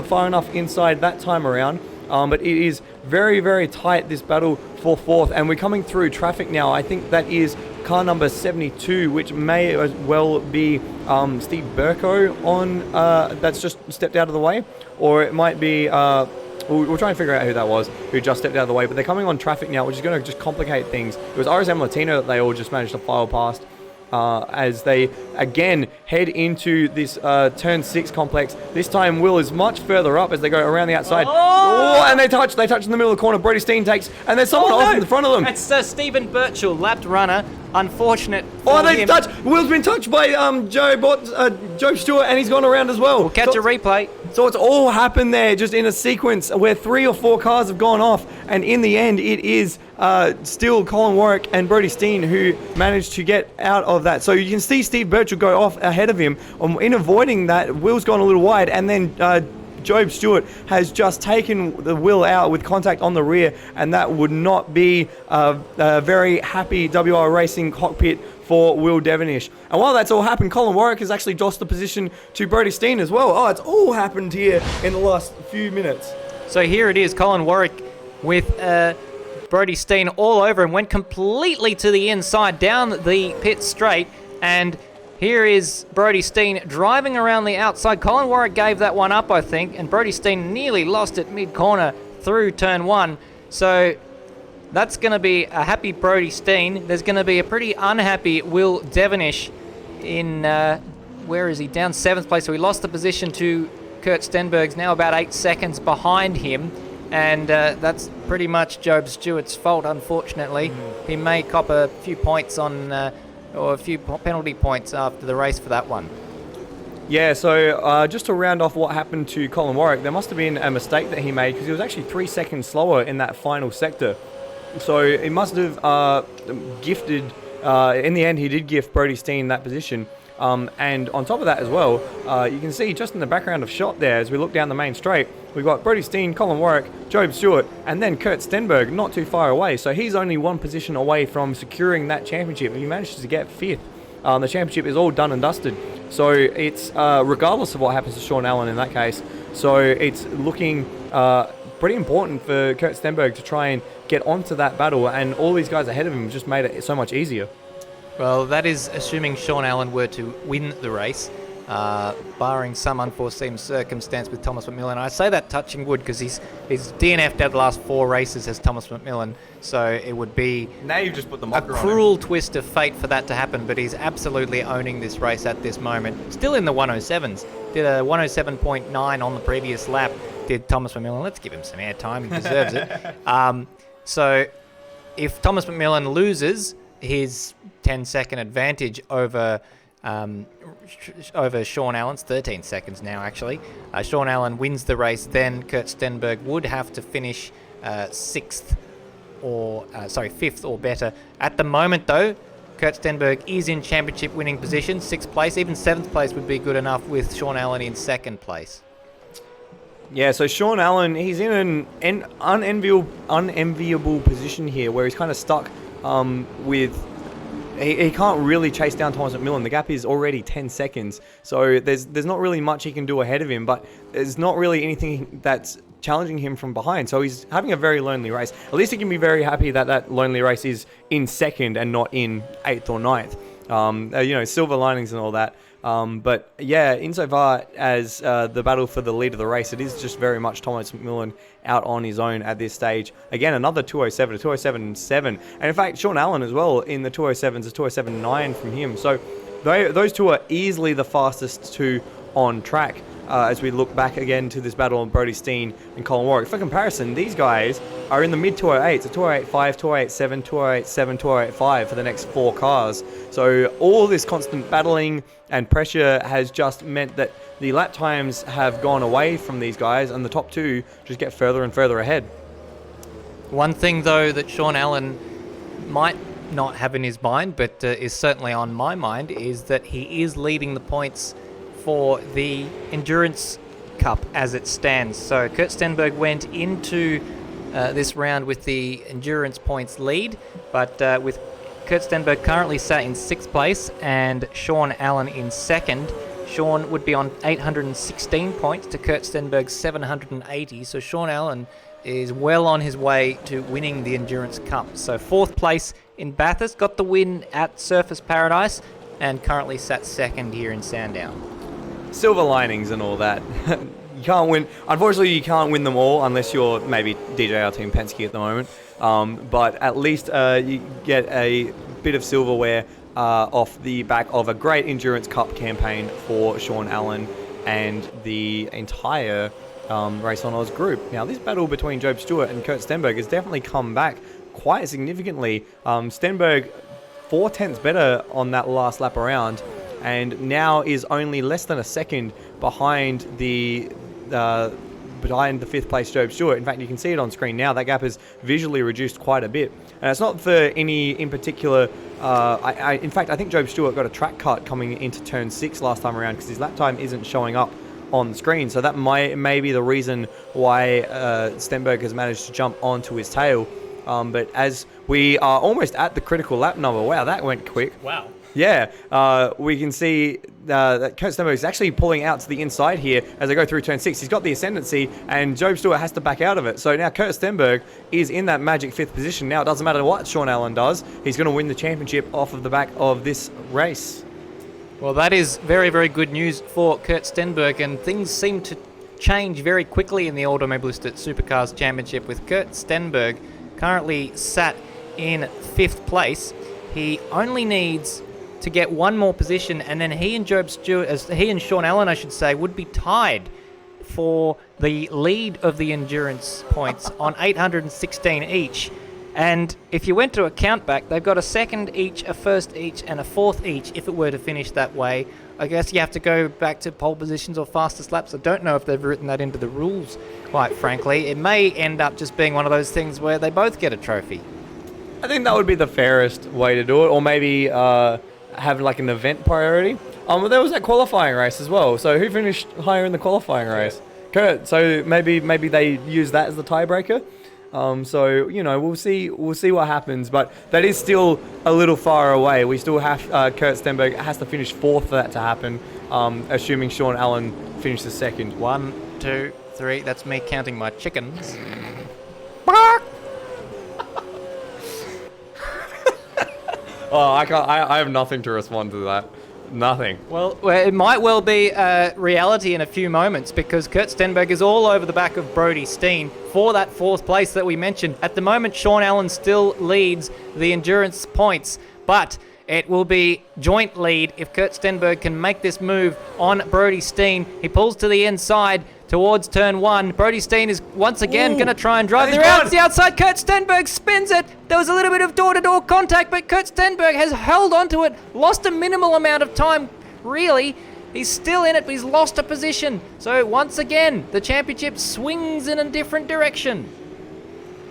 far enough inside that time around. But it is very, very tight, this battle for 4th, and we're coming through traffic now. I think that is car number 72, which may as well be Steve Burko on that's just stepped out of the way, or it might be we'll try and figure out who that was who just stepped out of the way. But they're coming on traffic now, which is going to just complicate things. It was RSM Latino that they all just managed to file past as they again head into this turn 6 complex. This time Will is much further up as they go around the outside. And they touch in the middle of the corner. Brodie Steen takes, and there's someone off in the front of them. It's Stephen Birchall, lapped runner. Unfortunate for they him. touch. Will's been touched by Joe Stewart, and he's gone around as well. We'll catch a replay. So it's all happened there just in a sequence where 3 or 4 cars have gone off, and in the end it is still Colin Warwick and Brodie Steen who managed to get out of that. So you can see Steve Birchall go off ahead of him. In avoiding that, Will's gone a little wide, and then Job Stewart has just taken the wheel out with contact on the rear, and that would not be a very happy WR Racing cockpit for Will Devonish. And while that's all happened, Colin Warwick has actually lost the position to Brody Steen as well. Oh, it's all happened here in the last few minutes. So here it is, Colin Warwick with Brody Steen all over him, went completely to the inside, down the pit straight, and here is Brody Steen driving around the outside. Colin Warwick gave that one up, I think, and Brody Steen nearly lost it mid-corner through turn 1. So that's going to be a happy Brody Steen. There's going to be a pretty unhappy Will Devonish in, where is he? Down 7th place. So he lost the position to Kurt Stenberg's, now about 8 seconds behind him. And that's pretty much Job Stewart's fault, unfortunately. He may cop a few points on, or a few penalty points after the race for that one. Yeah, so just to round off what happened to Colin Warwick, there must have been a mistake that he made because he was actually 3 seconds slower in that final sector. So it must have gifted, in the end he did gift Brody Steen that position. And on top of that as well, you can see just in the background of shot there, as we look down the main straight, we've got Brody Steen, Colin Warwick, Job Stewart, and then Kurt Stenberg not too far away. So he's only one position away from securing that championship. If he manages to get 5th, the championship is all done and dusted. So it's regardless of what happens to Sean Allen in that case. So it's looking pretty important for Kurt Stenberg to try and get onto that battle, and all these guys ahead of him just made it so much easier. Well, that is assuming Sean Allen were to win the race, barring some unforeseen circumstance with Thomas McMillan. I say that touching wood because he's DNF'd out the last 4 races as Thomas McMillan, so it would be Now you've just put the a cruel twist of fate for that to happen, but he's absolutely owning this race at this moment. Still in the 107s. Did a 107.9 on the previous lap, did Thomas McMillan. Let's give him some airtime, he deserves it. So if Thomas McMillan loses his 10-second advantage over Sean Allen's 13 seconds now, actually. Sean Allen wins the race, then Kurt Stenberg would have to finish 5th or better. At the moment, though, Kurt Stenberg is in championship winning position, 6th place. Even 7th place would be good enough with Sean Allen in 2nd place. Yeah, so Sean Allen, he's in an unenviable position here where he's kind of stuck with... He can't really chase down Thomas McMillan. The gap is already 10 seconds. So there's not really much he can do ahead of him, but there's not really anything that's challenging him from behind. So he's having a very lonely race. At least he can be very happy that that lonely race is in 2nd and not in 8th or 9th. Silver linings and all that. But yeah, insofar as the battle for the lead of the race, it is just very much Thomas McMillan out on his own at this stage. Again, another 207, a 207.7. And in fact, Sean Allen as well in the 207s, a 207.9 from him. So those two are easily the fastest two on track. As we look back again to this battle on Brody Steen and Colin Warwick. For comparison, these guys are in the mid 208s, a 208.5, 208.7, 208.7, 208.5 for the next 4 cars. So all this constant battling and pressure has just meant that the lap times have gone away from these guys, and the top 2 just get further and further ahead. One thing, though, that Sean Allen might not have in his mind, but is certainly on my mind, is that he is leading the points for the Endurance Cup as it stands. So Kurt Stenberg went into this round with the Endurance points lead, but with Kurt Stenberg currently sat in 6th place and Sean Allen in 2nd. Sean would be on 816 points to Kurt Stenberg's 780, so Sean Allen is well on his way to winning the Endurance Cup. So 4th place in Bathurst, got the win at Surfers Paradise, and currently sat 2nd here in Sandown. Silver linings and all that. You can't win. Unfortunately, you can't win them all unless you're maybe DJR Team Penske at the moment. But at least you get a bit of silverware off the back of a great Endurance Cup campaign for Sean Allen and the entire Race on Oz group. Now, this battle between Job Stewart and Kurt Stenberg has definitely come back quite significantly. Stenberg 4/10ths better on that last lap around, and now is only less than a second behind the 5th place Job Stewart. In fact, you can see it on screen now. That gap is visually reduced quite a bit. And it's not for any in particular... in fact, I think Job Stewart got a track cut coming into turn 6 last time around because his lap time isn't showing up on the screen. So that may be the reason why Stenberg has managed to jump onto his tail. But as we are almost at the critical lap number, wow, that went quick. Wow. Yeah, we can see that Kurt Stenberg is actually pulling out to the inside here as they go through turn 6. He's got the ascendancy, and Job Stewart has to back out of it. So now Kurt Stenberg is in that magic 5th position. Now it doesn't matter what Sean Allen does. He's going to win the championship off of the back of this race. Well, that is very, very good news for Kurt Stenberg, and things seem to change very quickly in the Automobilista Supercars Championship with Kurt Stenberg currently sat in 5th place. He only needs to get one more position, and then he and Sean Allen, I should say, would be tied for the lead of the endurance points on 816 each. And if you went to a count back, they've got a second each, a first each, and a fourth each if it were to finish that way. I guess you have to go back to pole positions or fastest laps. I don't know if they've written that into the rules, quite frankly. It may end up just being one of those things where they both get a trophy. I think that would be the fairest way to do it, or maybe have like an event priority. But there was that qualifying race as well. So who finished higher in the qualifying race? Kurt. So maybe they use that as the tiebreaker. So we'll see what happens, but that is still a little far away. We still have Kurt Stenberg has to finish 4th for that to happen, assuming Sean Allen finishes 2nd. 1, 2, 3. That's me counting my chickens. Oh, I can't. I have nothing to respond to that. Nothing. Well, it might well be reality in a few moments, because Kurt Stenberg is all over the back of Brody Steen for that 4th place that we mentioned. At the moment, Sean Allen still leads the endurance points, but it will be joint lead if Kurt Stenberg can make this move on Brody Steen. He pulls to the inside towards turn 1. Brody Steen is once again going to try and drive the route to the outside. Kurt Stenberg spins it. There was a little bit of door-to-door contact, but Kurt Stenberg has held onto it, lost a minimal amount of time, really. He's still in it, but he's lost a position. So once again, the championship swings in a different direction.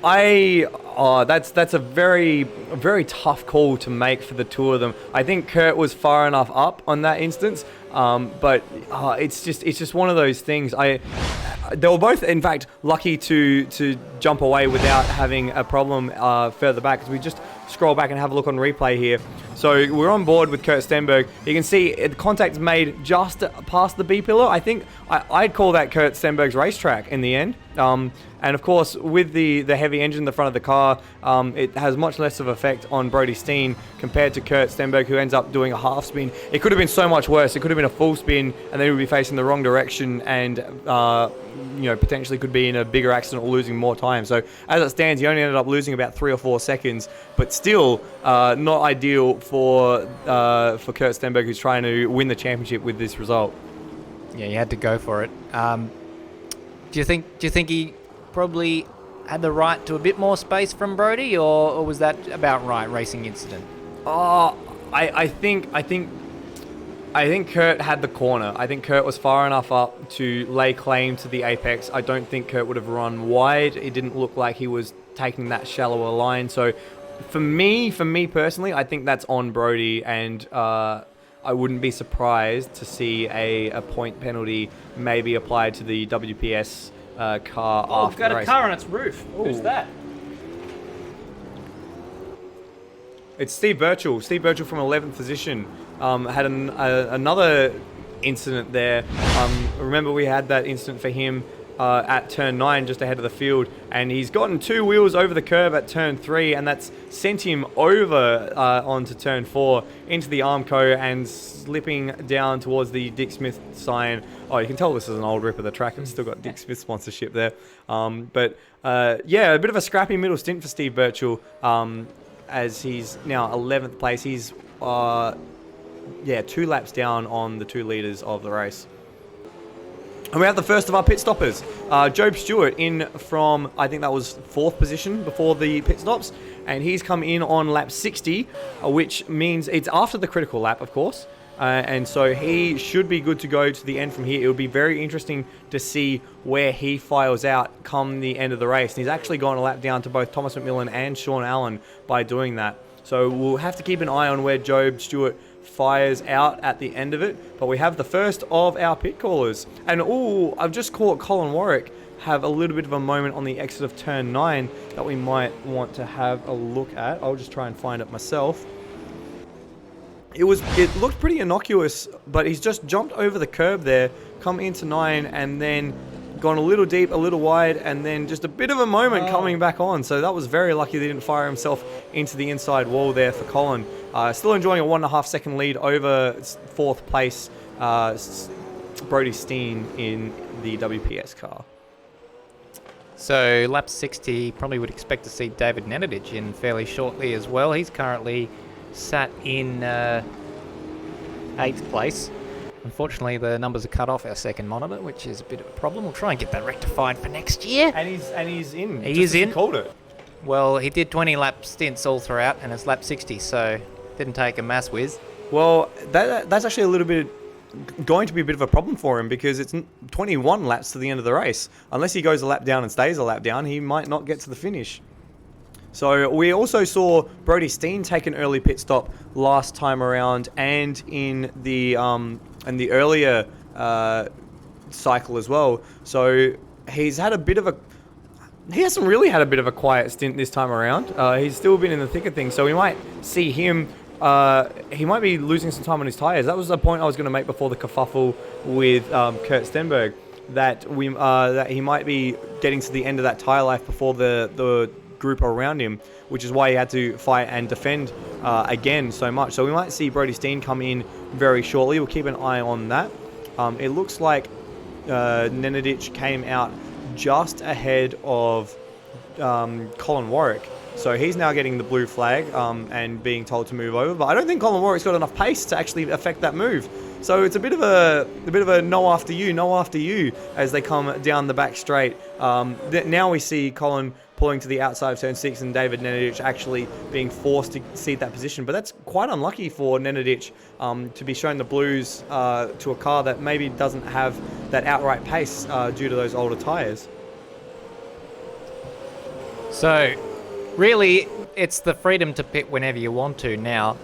That's a very, very tough call to make for the two of them. I think Kurt was far enough up on that instance, but it's just one of those things. They were both, in fact, lucky to jump away without having a problem further back. Because we just scroll back and have a look on replay here. So we're on board with Kurt Stenberg. You can see the contact's made just past the B pillar. I think I'd call that Kurt Stenberg's racetrack in the end. And of course, with the heavy engine in the front of the car, it has much less of effect on Brody Steen compared to Kurt Stenberg, who ends up doing a half spin. It could have been so much worse. It could have been a full spin, and then he would be facing the wrong direction, and potentially could be in a bigger accident or losing more time. So as it stands, he only ended up losing about 3 or 4 seconds, but still not ideal for Kurt Stenberg, who's trying to win the championship with this result. Yeah, he had to go for it. Do you think he probably had the right to a bit more space from Brody, or was that about right, racing incident? I think Kurt had the corner. I think Kurt was far enough up to lay claim to the apex. I don't think Kurt would have run wide. It didn't look like he was taking that shallower line. So for me personally, I think that's on Brody, and I wouldn't be surprised to see a point penalty maybe applied to the WPS car after the race. Got a car on its roof. Ooh. Who's that? It's Steve Birchall. Steve Birchall from 11th position had another incident there. Remember we had that incident for him at turn 9, just ahead of the field, and he's gotten 2 wheels over the curb at turn 3, and that's sent him over onto turn 4 into the Armco and slipping down towards the Dick Smith sign. Oh, you can tell this is an old rip of the track. It's still got Dick Smith sponsorship there. But a bit of a scrappy middle stint for Steve Birchall, as he's now 11th place. He's 2 laps down on the 2 leaders of the race. And we have the first of our pit stoppers. Job Stewart in from, I think that was 4th position before the pit stops. And he's come in on lap 60, which means it's after the critical lap, of course. And so he should be good to go to the end from here. It would be very interesting to see where he files out come the end of the race. And he's actually gone a lap down to both Thomas McMillan and Sean Allen by doing that. So we'll have to keep an eye on where Job Stewart fires out at the end of it. But we have the first of our pit callers. And I've just caught Colin Warwick have a little bit of a moment on the exit of turn 9 that we might want to have a look at. I'll just try and find it myself. It looked pretty innocuous, but he's just jumped over the curb there, come into 9, and then gone a little deep, a little wide, and then just a bit of a moment coming back on. So that was very lucky they didn't fire himself into the inside wall there for Colin. Still enjoying a 1.5 second lead over 4th place Brody Steen in the WPS car. So lap 60, probably would expect to see David Nenadic in fairly shortly as well. He's currently sat in 8th place. Unfortunately, the numbers are cut off our second monitor, which is a bit of a problem. We'll try and get that rectified for next year. And he's in. He is in. He called it. Well, he did 20 lap stints all throughout, and it's lap 60, so didn't take a mass whiz. Well, that's actually a little bit going to be a bit of a problem for him, because it's 21 laps to the end of the race. Unless he goes a lap down and stays a lap down, he might not get to the finish. So we also saw Brody Steen take an early pit stop last time around, and in the earlier cycle as well. So he hasn't really had a bit of a quiet stint this time around. He's still been in the thick of things, so we might see him. He might be losing some time on his tyres. That was the point I was going to make before the kerfuffle with Kurt Stenberg, that he might be getting to the end of that tyre life before the group around him, which is why he had to fight and defend again so much. So we might see Brody Steen come in very shortly. We'll keep an eye on that. It looks like Nenadic came out just ahead of Colin Warwick. So he's now getting the blue flag and being told to move over. But I don't think Colin Warwick's got enough pace to actually affect that move. So it's a bit of a no after you as they come down the back straight. Now we see Colin pulling to the outside of turn 6 and David Nenadic actually being forced to cede that position. But that's quite unlucky for Nenadic to be shown the blues to a car that maybe doesn't have that outright pace due to those older tyres. So really, it's the freedom to pit whenever you want to now.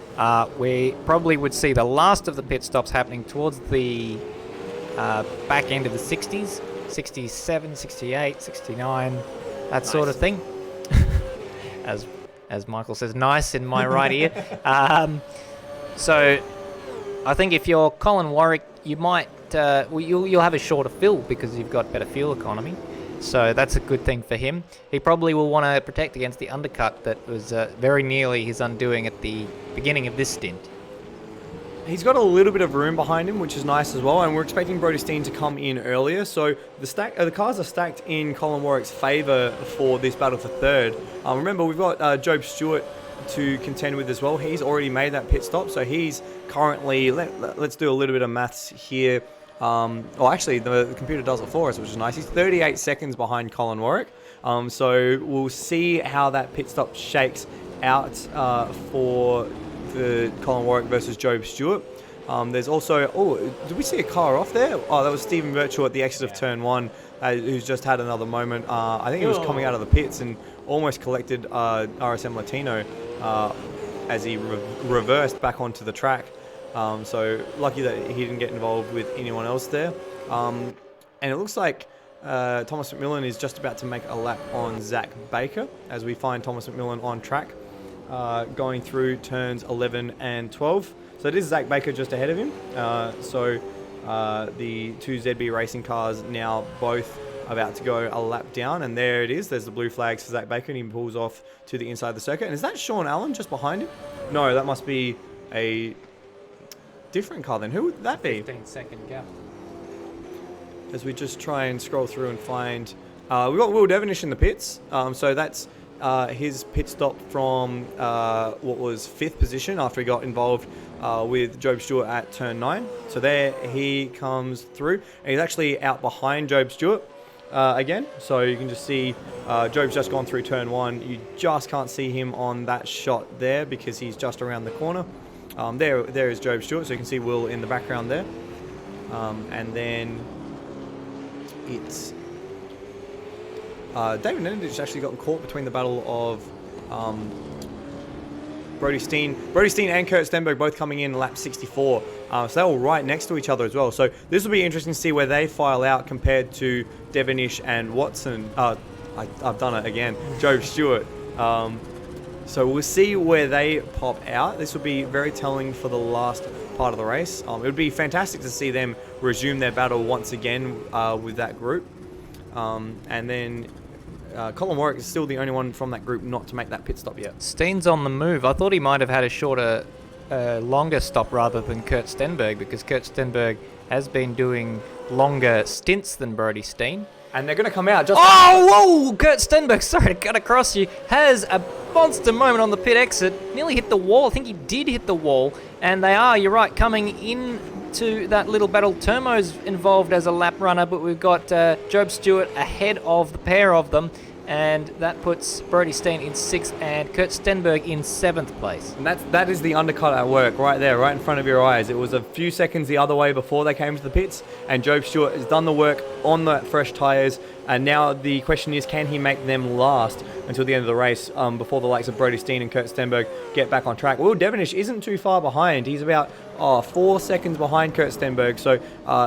We probably would see the last of the pit stops happening towards the back end of the 60s, 67, 68, 69, that sort of thing. As Michael says, nice in my right ear. So I think if you're Colin Warwick, you might you'll have a shorter fill because you've got better fuel economy. So that's a good thing for him. He probably will want to protect against the undercut that was very nearly his undoing at the beginning of this stint. He's got a little bit of room behind him, which is nice as well, and we're expecting Brody Steen to come in earlier. So the cars are stacked in Colin Warwick's favour for this battle for third. Remember, we've got Job Stewart to contend with as well. He's already made that pit stop, so he's currently, let's do a little bit of maths here. Actually, the computer does it for us, which is nice. He's 38 seconds behind Colin Warwick. So we'll see how that pit stop shakes out for the Colin Warwick versus Job Stewart. There's also, did we see a car off there? Oh, that was Stephen Virtual at the exit of turn 1, who's just had another moment. I think he was coming out of the pits and almost collected RSM Latino as he reversed back onto the track. So lucky that he didn't get involved with anyone else there. And it looks like Thomas McMillan is just about to make a lap on Zach Baker as we find Thomas McMillan on track going through turns 11 and 12. So it is Zach Baker just ahead of him. The two ZB racing cars now both about to go a lap down, and there it is. There's the blue flags for Zach Baker, and he pulls off to the inside of the circuit. And is that Sean Allen just behind him? No, that must be a different car then. Who would that be? 15-second gap. As we just try and scroll through and find, we've got Will Devonish in the pits. So that's his pit stop from what was 5th position after he got involved with Job Stewart at turn 9. So there he comes through, and he's actually out behind Job Stewart again. So you can just see Job's just gone through turn 1. You just can't see him on that shot there because he's just around the corner. There is Job Stewart, so you can see Will in the background there. And then it's David Nenadic actually got caught between the battle of Brody Steen and Kurt Stenberg both coming in lap 64. So they're all right next to each other as well. So this will be interesting to see where they file out compared to Devonish and Watson. I've done it again. Joe Stewart. So we'll see where they pop out. This will be very telling for the last part of the race. It would be fantastic to see them resume their battle once again with that group. And then Colin Warwick is still the only one from that group not to make that pit stop yet. Steen's on the move. I thought he might have had a longer stop rather than Kurt Stenberg, because Kurt Stenberg has been doing longer stints than Brody Steen. And they're going to come out just... Oh, whoa! Kurt Stenberg, sorry to cut across you, has a monster moment on the pit exit. Nearly hit the wall. I think he did hit the wall. And they are, you're right, coming into that little battle. Termo's involved as a lap runner, but we've got Job Stewart ahead of the pair of them. And that puts Brody Steen in 6th and Kurt Stenberg in 7th place. And that is the undercut at work right there, right in front of your eyes. It was a few seconds the other way before they came to the pits, and Job Stewart has done the work on the fresh tyres, and now the question is, can he make them last until the end of the race before the likes of Brody Steen and Kurt Stenberg get back on track? Will Devonish isn't too far behind. He's about 4 seconds behind Kurt Stenberg. So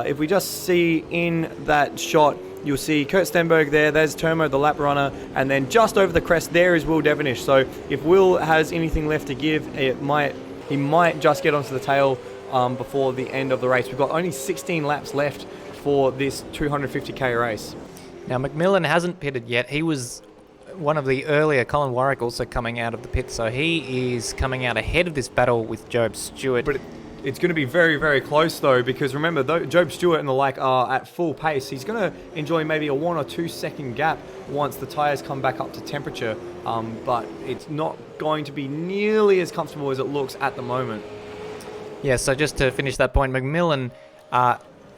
if we just see in that shot, you'll see Kurt Stenberg there, there's Termo, the lap runner, and then just over the crest there is Will Devonish. So if Will has anything left to give, he might just get onto the tail before the end of the race. We've got only 16 laps left for this 250k race. Now, McMillan hasn't pitted yet. He was one of the earlier. Colin Warwick also coming out of the pit, so he is coming out ahead of this battle with Job Stewart. But it's going to be very, very close, though, because remember, though Job Stewart and the like are at full pace. He's going to enjoy maybe a 1 or 2 second gap once the tyres come back up to temperature, but it's not going to be nearly as comfortable as it looks at the moment. Yeah, so just to finish that point, McMillan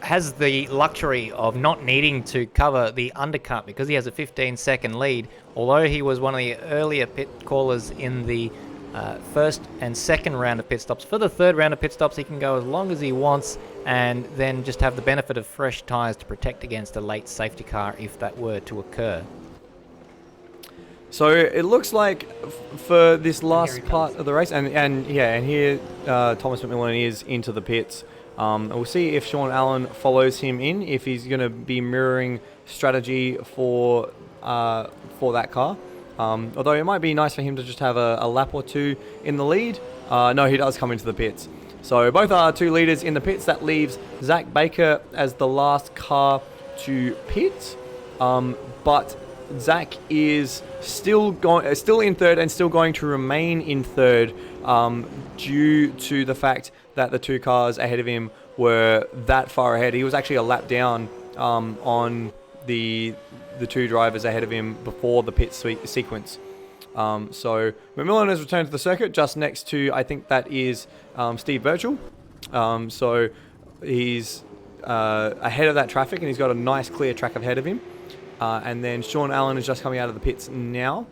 has the luxury of not needing to cover the undercut because he has a 15-second lead, although he was one of the earlier pit callers in the first and second round of pit stops. For the third round of pit stops, he can go as long as he wants and then just have the benefit of fresh tyres to protect against a late safety car if that were to occur. So it looks like for this last part of the race, and here Thomas McMillan is into the pits. We'll see if Sean Allen follows him in, if he's going to be mirroring strategy for that car. Although it might be nice for him to just have a lap or two in the lead. No, he does come into the pits. So both are 2 leaders in the pits. That leaves Zach Baker as the last car to pit. But Zach is still in third and still going to remain in third due to the fact that the 2 cars ahead of him were that far ahead. He was actually a lap down on the 2 drivers ahead of him before the pit sequence. So McMillan has returned to the circuit just next to, I think that is Steve Birchall. So he's ahead of that traffic and he's got a nice clear track ahead of him. And then Sean Allen is just coming out of the pits now.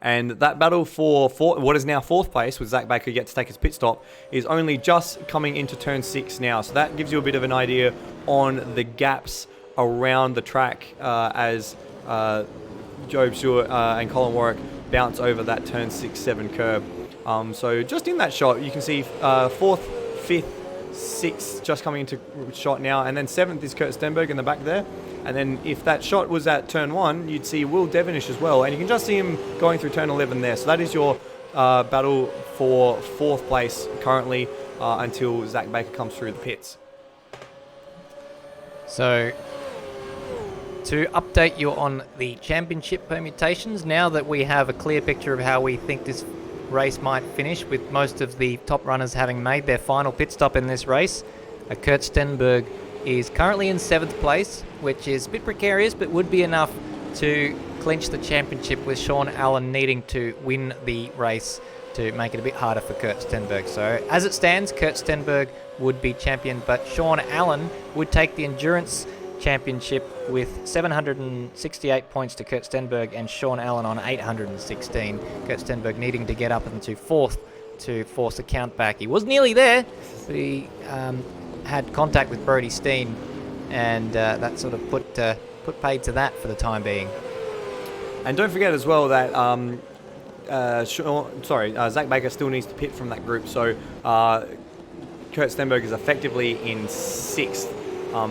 And that battle for what is now 4th place with Zach Baker yet to take his pit stop is only just coming into turn 6 now. So that gives you a bit of an idea on the gaps around the track as Job Stewart and Colin Warwick bounce over that turn 6-7 curb. So just in that shot, you can see 4th, 5th, 6th just coming into shot now, and then 7th is Kurt Stenberg in the back there. And then if that shot was at turn 1, you'd see Will Devonish as well, and you can just see him going through turn 11 there. So that is your battle for 4th place currently until Zach Baker comes through the pits. So to update you on the championship permutations, now that we have a clear picture of how we think this race might finish, with most of the top runners having made their final pit stop in this race, Kurt Stenberg is currently in 7th place, which is a bit precarious, but would be enough to clinch the championship, with Sean Allen needing to win the race to make it a bit harder for Kurt Stenberg. So as it stands, Kurt Stenberg would be champion, but Sean Allen would take the endurance championship with 768 points to Kurt Stenberg and Sean Allen on 816. Kurt Stenberg needing to get up into 4th to force a count back. He was nearly there, but he had contact with Brody Steen, and that sort of put paid to that for the time being. And don't forget as well that Zach Baker still needs to pit from that group. So Kurt Stenberg is effectively in 6th.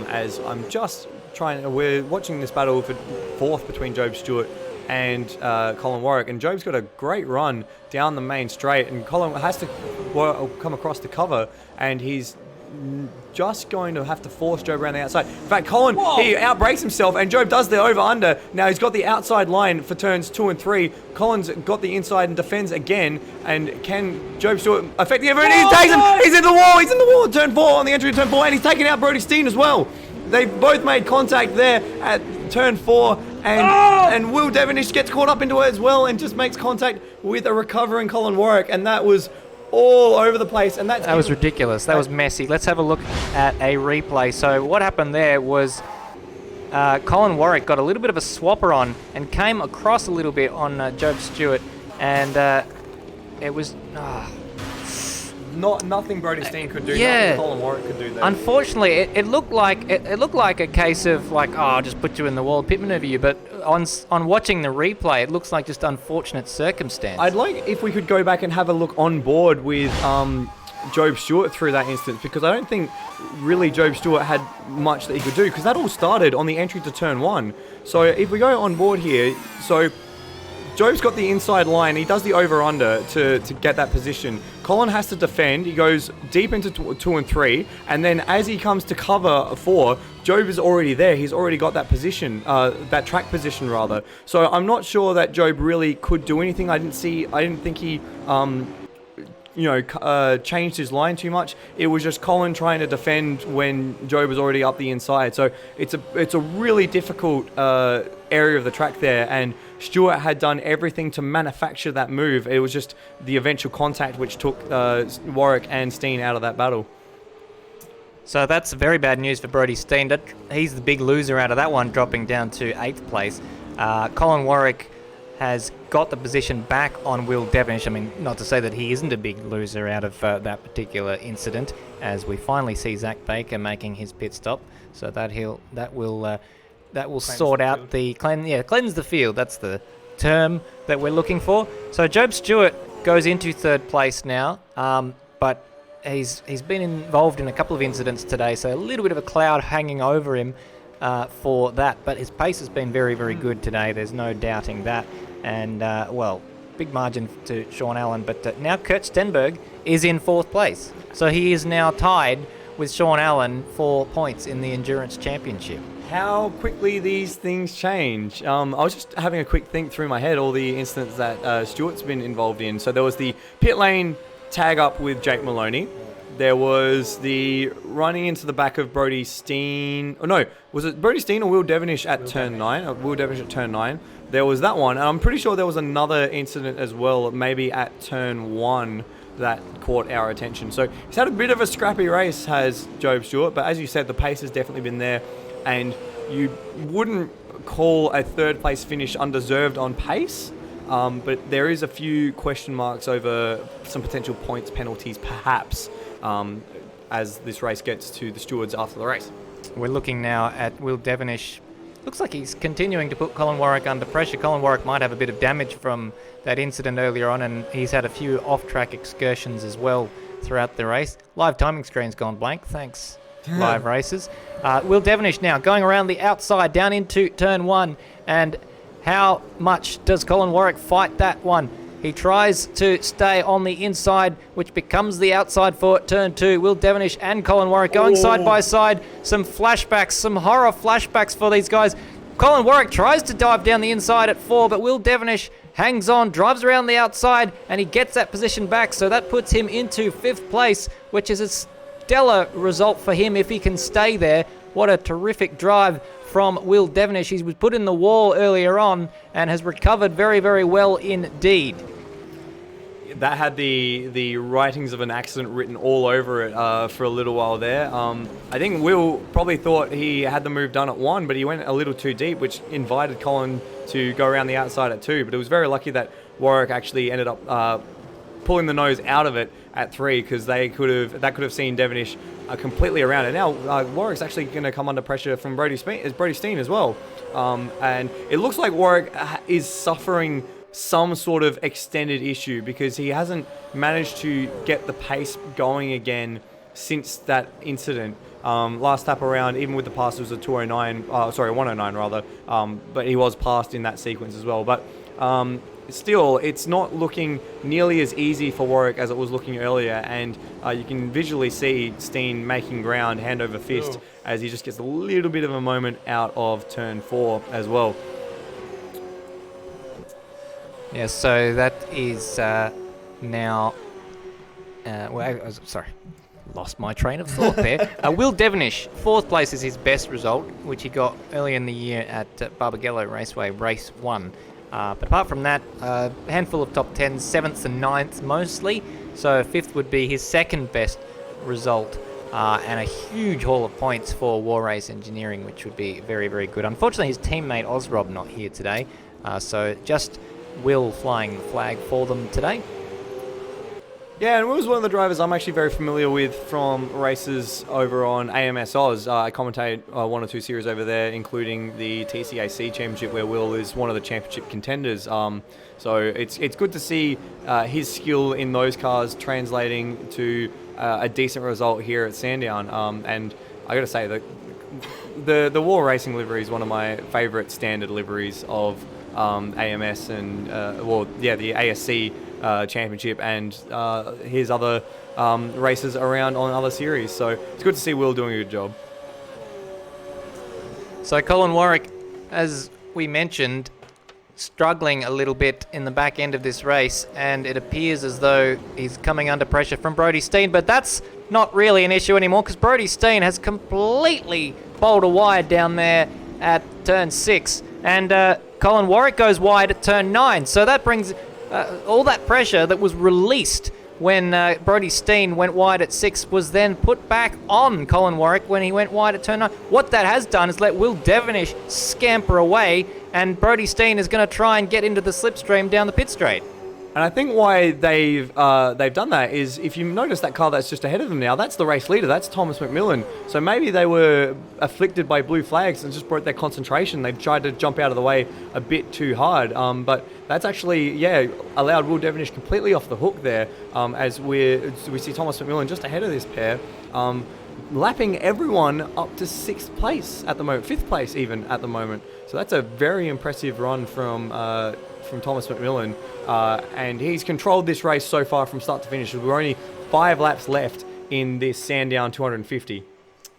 As I'm just we're watching this battle for 4th between Job Stewart and Colin Warwick, and Job's got a great run down the main straight, and Colin has to come across the cover, and he's just going to have to force Job around the outside. In fact, Colin, he outbrakes himself, and Job does the over-under. Now he's got the outside line for turns 2 and 3. Colin's got the inside and defends again, and can Job Stewart effectively ever? And he takes him. He's in the wall. He's in the wall at turn 4 on the entry to turn 4, and he's taking out Brody Steen as well. They've both made contact there at turn 4, and Will Devenish gets caught up into it as well and just makes contact with a recovering Colin Warwick, and that was all over the place. And that was ridiculous. That was messy. Let's have a look at a replay. So what happened there was Colin Warwick got a little bit of a swapper on and came across a little bit on Job Stewart, and it was... Nothing Brody Steen could do. Yeah. Nothing Colin Warwick could do there. Unfortunately, it looked like a case of like, I'll just put you in the wall, pit maneuver you. But on watching the replay, it looks like just unfortunate circumstance. I'd like if we could go back and have a look on board with Job Stewart through that instance, because I don't think really Job Stewart had much that he could do, because that all started on the entry to turn 1. So if we go on board here, so Job's got the inside line. He does the over-under to get that position. Colin has to defend. He goes deep into 2 and 3. And then as he comes to cover 4, Job is already there. He's already got that position, that track position rather. So I'm not sure that Job really could do anything. I didn't think he changed his line too much. It was just Colin trying to defend when Job was already up the inside. So it's a really difficult area of the track there, and Stewart had done everything to manufacture that move. It was just the eventual contact which took Warwick and Steen out of that battle. So that's very bad news for Brody Steen. He's the big loser out of that one, dropping down to 8th place. Colin Warwick has got the position back on Will Devenish. I mean, not to say that he isn't a big loser out of that particular incident, as we finally see Zach Baker making his pit stop. So that will sort out cleanse the field. That's the term that we're looking for. So Job Stewart goes into 3rd place now, but he's been involved in a couple of incidents today, so a little bit of a cloud hanging over him for that. But his pace has been very, very good today. There's no doubting that. And, big margin to Sean Allen. But now Kurt Stenberg is in 4th place. So he is now tied with Sean Allen for points in the Endurance Championship. How quickly these things change. I was just having a quick think through my head, all the incidents that Stewart's been involved in. So there was the pit lane tag up with Jake Moloney. There was the running into the back of Brody Steen. Oh, no, was it Brody Steen or Will Devenish at turn 9? Will Devenish at turn 9. There was that one. And I'm pretty sure there was another incident as well, maybe at turn 1, that caught our attention. So he's had a bit of a scrappy race, has Job Stewart. But as you said, the pace has definitely been there. And you wouldn't call a 3rd place finish undeserved on pace. But there is a few question marks over some potential points penalties, perhaps, as this race gets to the stewards after the race. We're looking now at Will Devenish. Looks like he's continuing to put Colin Warwick under pressure. Colin Warwick might have a bit of damage from that incident earlier on, and he's had a few off-track excursions as well throughout the race. Live timing screen's gone blank. Thanks, Live Races. Will Devenish now going around the outside down into turn 1, and how much does Colin Warwick fight that one? He tries to stay on the inside, which becomes the outside for turn 2. Will Devenish and Colin Warwick going side by side. Some flashbacks, some horror flashbacks for these guys. Colin Warwick tries to dive down the inside at 4, but Will Devenish hangs on, drives around the outside, and he gets that position back. So that puts him into 5th place, which is a stellar result for him if he can stay there. What a terrific drive from Will Devenish. He was put in the wall earlier on and has recovered very, very well indeed. That had the writings of an accident written all over it for a little while there. I think Will probably thought he had the move done at 1, but he went a little too deep, which invited Colin to go around the outside at 2. But it was very lucky that Warwick actually ended up pulling the nose out of it at 3, because that could have seen Devenish completely around it. Now Warwick's actually going to come under pressure from Brody Steen as well, and it looks like Warwick is suffering some sort of extended issue, because he hasn't managed to get the pace going again since that incident. Last lap around, even with the pass, it was a 109 rather, but he was passed in that sequence as well. But still, it's not looking nearly as easy for Warwick as it was looking earlier, and you can visually see Steen making ground hand over fist as he just gets a little bit of a moment out of turn 4 as well. Yeah, so that is now... sorry, lost my train of thought there. Will Devonish, 4th place is his best result, which he got earlier in the year at Barbagallo Raceway, race 1. But apart from that, a handful of top 10s, 7th and 9th mostly. So 5th would be his second best result, and a huge haul of points for War Race Engineering, which would be very, very good. Unfortunately, his teammate Ozrob not here today, so just Will flying the flag for them today. Yeah, and Will's one of the drivers I'm actually very familiar with from races over on AMS Oz. I commentate 1 or 2 series over there, including the TCAC Championship, where Will is one of the championship contenders. So it's good to see his skill in those cars translating to a decent result here at Sandown. And I got to say that the War Racing livery is one of my favourite standard liveries of AMS and the ASC Championship and his other races around on other series. So it's good to see Will doing a good job. So Colin Warwick, as we mentioned, struggling a little bit in the back end of this race, and it appears as though he's coming under pressure from Brody Steen, but that's not really an issue anymore, because Brody Steen has completely bowled a wide down there at turn 6, and Colin Warwick goes wide at turn 9, so that brings all that pressure that was released when Brody Steen went wide at 6 was then put back on Colin Warwick when he went wide at turn 9. What that has done is let Will Devonish scamper away, and Brody Steen is going to try and get into the slipstream down the pit straight. And I think why they've done that is, if you notice that car that's just ahead of them now, that's the race leader, that's Thomas McMillan. So maybe they were afflicted by blue flags and just brought their concentration. They tried to jump out of the way a bit too hard. But that's actually, allowed Will Devonish completely off the hook there, as we see Thomas McMillan just ahead of this pair, lapping everyone up to 6th place at the moment, 5th place even at the moment. So that's a very impressive run from Thomas McMillan, and he's controlled this race so far from start to finish. We're only 5 laps left in this Sandown 250.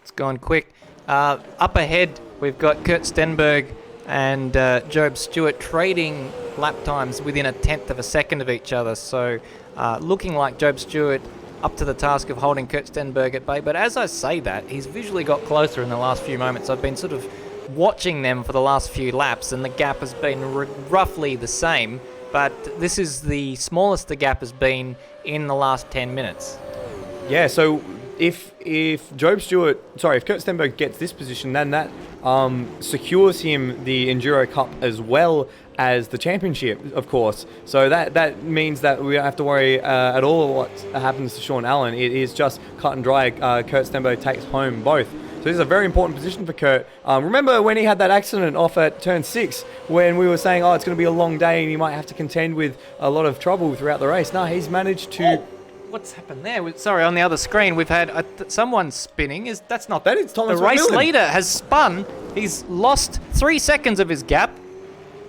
It's gone quick. Up ahead, we've got Kurt Stenberg and Job Stewart trading lap times within 1/10 of a second of each other. So looking like Job Stewart up to the task of holding Kurt Stenberg at bay. But as I say that, he's visually got closer in the last few moments. I've been sort of watching them for the last few laps, and the gap has been roughly the same, but this is the smallest the gap has been in the last 10 minutes. Yeah, so if Kurt Stenberg gets this position, then that secures him the Enduro Cup as well as the championship, of course. So that means that we don't have to worry at all what happens to Sean Allen. It is just cut and dry. Kurt Stenberg takes home both. So this is a very important position for Kurt. Remember when he had that accident off at turn 6, when we were saying, it's going to be a long day and he might have to contend with a lot of trouble throughout the race? No, he's managed to... What's happened there? Sorry, on the other screen we've had someone spinning. That is Thomas the race McMillan. Leader has spun. He's lost 3 seconds of his gap.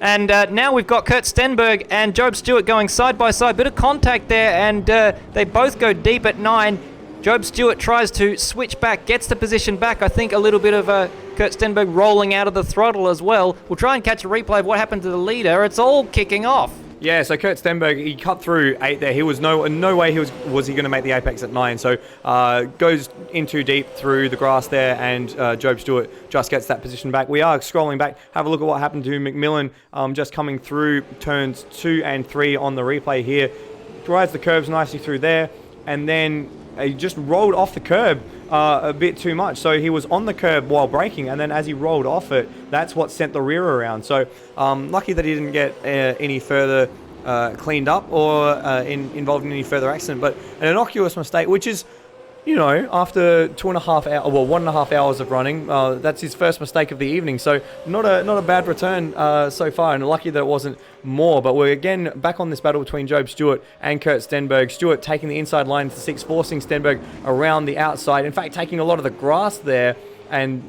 And now we've got Kurt Stenberg and Job Stewart going side by side. Bit of contact there, and they both go deep at 9. Job Stewart tries to switch back, gets the position back. I think a little bit of Kurt Stenberg rolling out of the throttle as well. We'll try and catch a replay of what happened to the leader. It's all kicking off. Yeah, so Kurt Stenberg, he cut through 8 there. He was no way was he going to make the apex at 9. So goes in too deep through the grass there, and Job Stewart just gets that position back. We are scrolling back. Have a look at what happened to McMillan, just coming through turns 2 and 3 on the replay here. Drives the curves nicely through there, and then he just rolled off the curb a bit too much. So he was on the curb while braking, and then as he rolled off it, that's what sent the rear around. So lucky that he didn't get any further cleaned up or involved in any further accident. But an innocuous mistake, which is after 1.5 hours of running, that's his first mistake of the evening. So not a bad return so far, and lucky that it wasn't more. But we're again back on this battle between Job Stewart and Kurt Stenberg. Stewart taking the inside line to 6, forcing Stenberg around the outside. In fact, taking a lot of the grass there. And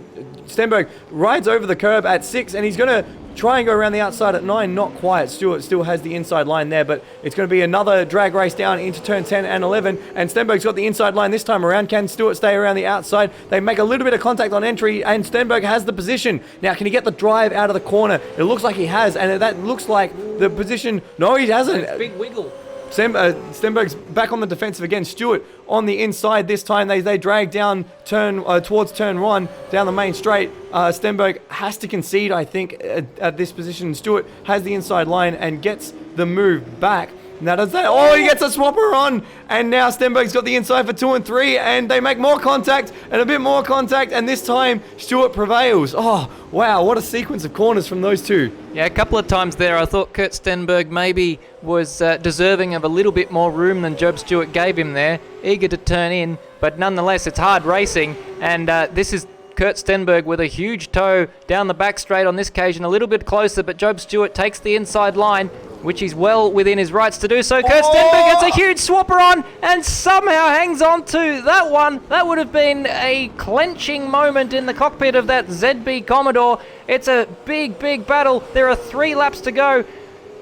Stenberg rides over the curb at 6, and he's going to try and go around the outside at 9. Not quite. Stewart still has the inside line there, but it's going to be another drag race down into turn 10 and 11. And Stenberg's got the inside line this time around. Can Stewart stay around the outside? They make a little bit of contact on entry, and Stenberg has the position. Now, can he get the drive out of the corner? It looks like he has, and that looks like the position. No, he hasn't. Big wiggle. Stenberg's back on the defensive again. Stewart on the inside this time. They drag down towards turn 1 down the main straight. Stenberg has to concede, I think, at this position. Stewart has the inside line and gets the move back. Now does that? Oh, he gets a swapper on, and now Stenberg's got the inside for 2 and 3, and they make more contact and a bit more contact, and this time Stewart prevails. Oh, wow, what a sequence of corners from those two. Yeah, a couple of times there I thought Kurt Stenberg maybe was deserving of a little bit more room than Job Stewart gave him there, eager to turn in, but nonetheless it's hard racing, and this is Kurt Stenberg with a huge toe down the back straight on this occasion, a little bit closer, but Job Stewart takes the inside line, which is well within his rights to do so. Kurt Stenberg gets a huge swapper on and somehow hangs on to that one. That would have been a clenching moment in the cockpit of that ZB Commodore. It's a big, big battle. There are 3 laps to go.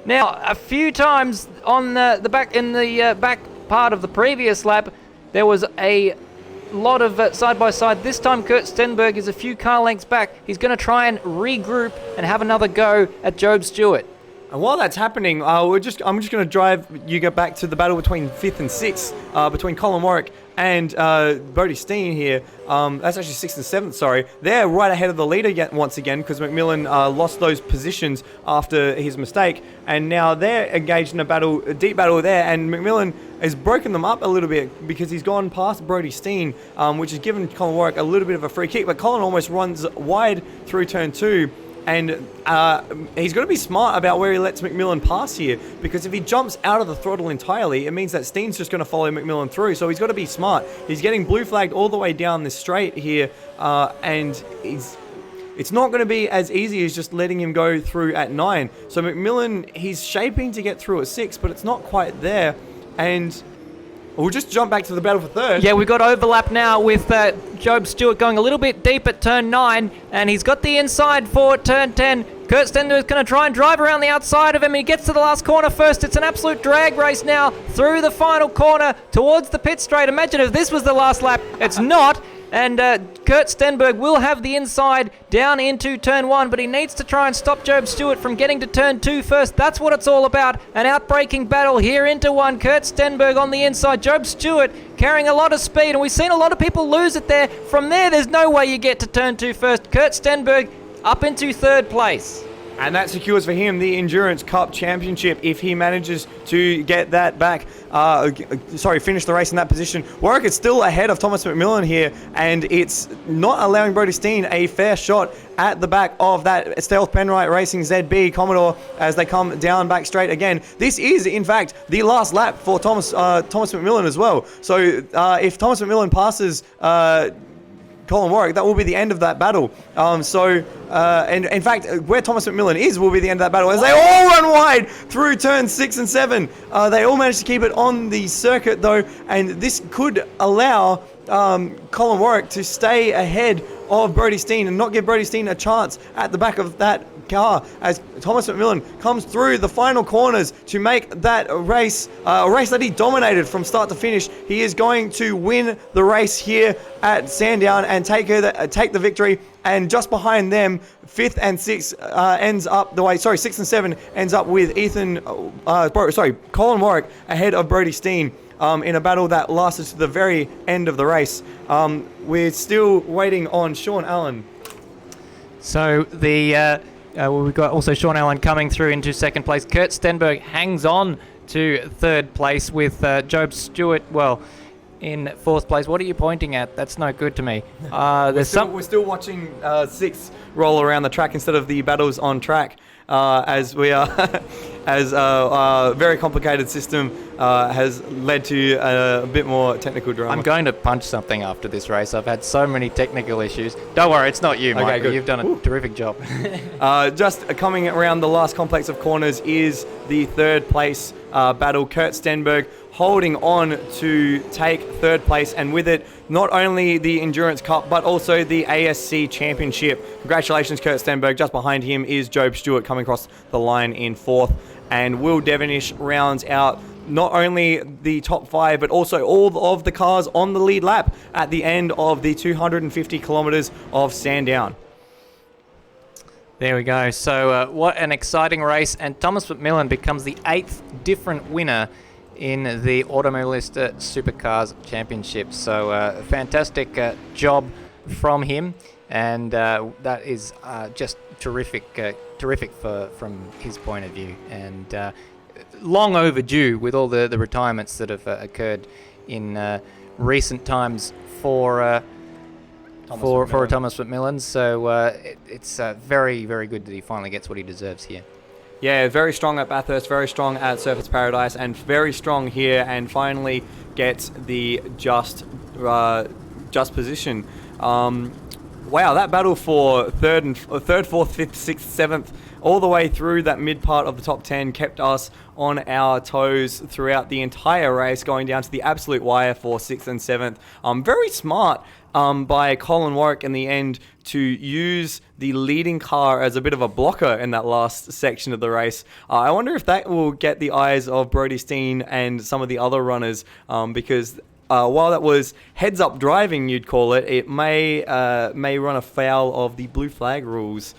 Now, a few times on the back part of the previous lap, there was a lot of side-by-side. This time Kurt Stenberg is a few car lengths back. He's going to try and regroup and have another go at Job Stewart. And while that's happening, I'm just going to drive you back to the battle between 5th and 6th, between Colin Warwick and Bodie Steen here. That's actually 6th and 7th, sorry. They're right ahead of the leader once again, because McMillan lost those positions after his mistake. And now they're engaged in a deep battle there, and McMillan has broken them up a little bit because he's gone past Bodie Steen, which has given Colin Warwick a little bit of a free kick. But Colin almost runs wide through turn 2. And he's got to be smart about where he lets McMillan pass here, because if he jumps out of the throttle entirely, it means that Steen's just going to follow McMillan through. So he's got to be smart. He's getting blue flagged all the way down this straight here, and it's not going to be as easy as just letting him go through at 9. So McMillan, he's shaping to get through at 6, but it's not quite there. And we'll just jump back to the battle for 3rd. Yeah, we've got overlap now with Job Stewart going a little bit deep at turn 9, and he's got the inside for turn 10. Kurt Stenberg is going to try and drive around the outside of him, and he gets to the last corner first. It's an absolute drag race now through the final corner towards the pit straight. Imagine if this was the last lap. It's not. And Kurt Stenberg will have the inside down into turn 1, but he needs to try and stop Job Stewart from getting to turn 2 first. That's what it's all about. An outbreaking battle here into 1. Kurt Stenberg on the inside. Job Stewart carrying a lot of speed, and we've seen a lot of people lose it there. From there's no way you get to turn 2 first. Kurt Stenberg up into 3rd place. And that secures for him the Endurance Cup Championship if he manages to get that back. Finish the race in that position. Warwick is still ahead of Thomas McMillan here, and it's not allowing Bodie Steen a fair shot at the back of that Stealth Penrite Racing ZB Commodore as they come down back straight again. This is, in fact, the last lap for Thomas McMillan as well. So if Thomas McMillan passes Colin Warwick, that will be the end of that battle. And in fact, where Thomas McMillan is will be the end of that battle as they all run wide through turns 6 and 7. They all managed to keep it on the circuit though, and this could allow Colin Warwick to stay ahead of Bodie Steen and not give Bodie Steen a chance at the back of that car as Thomas McMillan comes through the final corners to make that race, a race that he dominated from start to finish. He is going to win the race here at Sandown and take the victory. And just behind them, 5th and 6th ends up the way. 6th and 7 ends up with Colin Warwick ahead of Bodie Steen in a battle that lasted to the very end of the race. We're still waiting on Sean Allen. So we've got also Sean Allen coming through into 2nd place. Kurt Stenberg hangs on to 3rd place with Job Stewart, in 4th place. What are you pointing at? That's no good to me. We're still watching 6th roll around the track instead of the battles on track as we are as a very complicated system has led to a bit more technical drama. I'm going to punch something after this race. I've had so many technical issues. Don't worry, it's not you, Okay, Michael. good. You've done a terrific job. Just coming around the last complex of corners is the third place battle. Kurt Stenberg holding on to take third place, and with it, not only the Endurance Cup, but also the ASC Championship. Congratulations, Kurt Stenberg. Just behind him is Job Stewart coming across the line in fourth, and Will Devonish rounds out not only the top five, but also all of the cars on the lead lap at the end of the 250 kilometres of Sandown. There we go. So what an exciting race, and Thomas McMillan becomes the 8th different winner in the Automobilista Supercars Championship. So fantastic job from him, and that is just terrific from his point of view, and long overdue with all the retirements that have occurred in recent times for Thomas McMillan. So it's very, very good that he finally gets what he deserves here. Yeah, very strong at Bathurst, very strong at Surface Paradise, and very strong here, and finally gets the just position. Wow, that battle for third, fourth, fifth, sixth, seventh, all the way through that mid part of the top 10 kept us on our toes throughout the entire race, going down to the absolute wire for 6th and 7th. Very smart by Colin Warwick in the end to use the leading car as a bit of a blocker in that last section of the race. I wonder if that will get the eyes of Brodie Steen and some of the other runners, because while that was heads-up driving, you'd call it, it may run afoul of the blue flag rules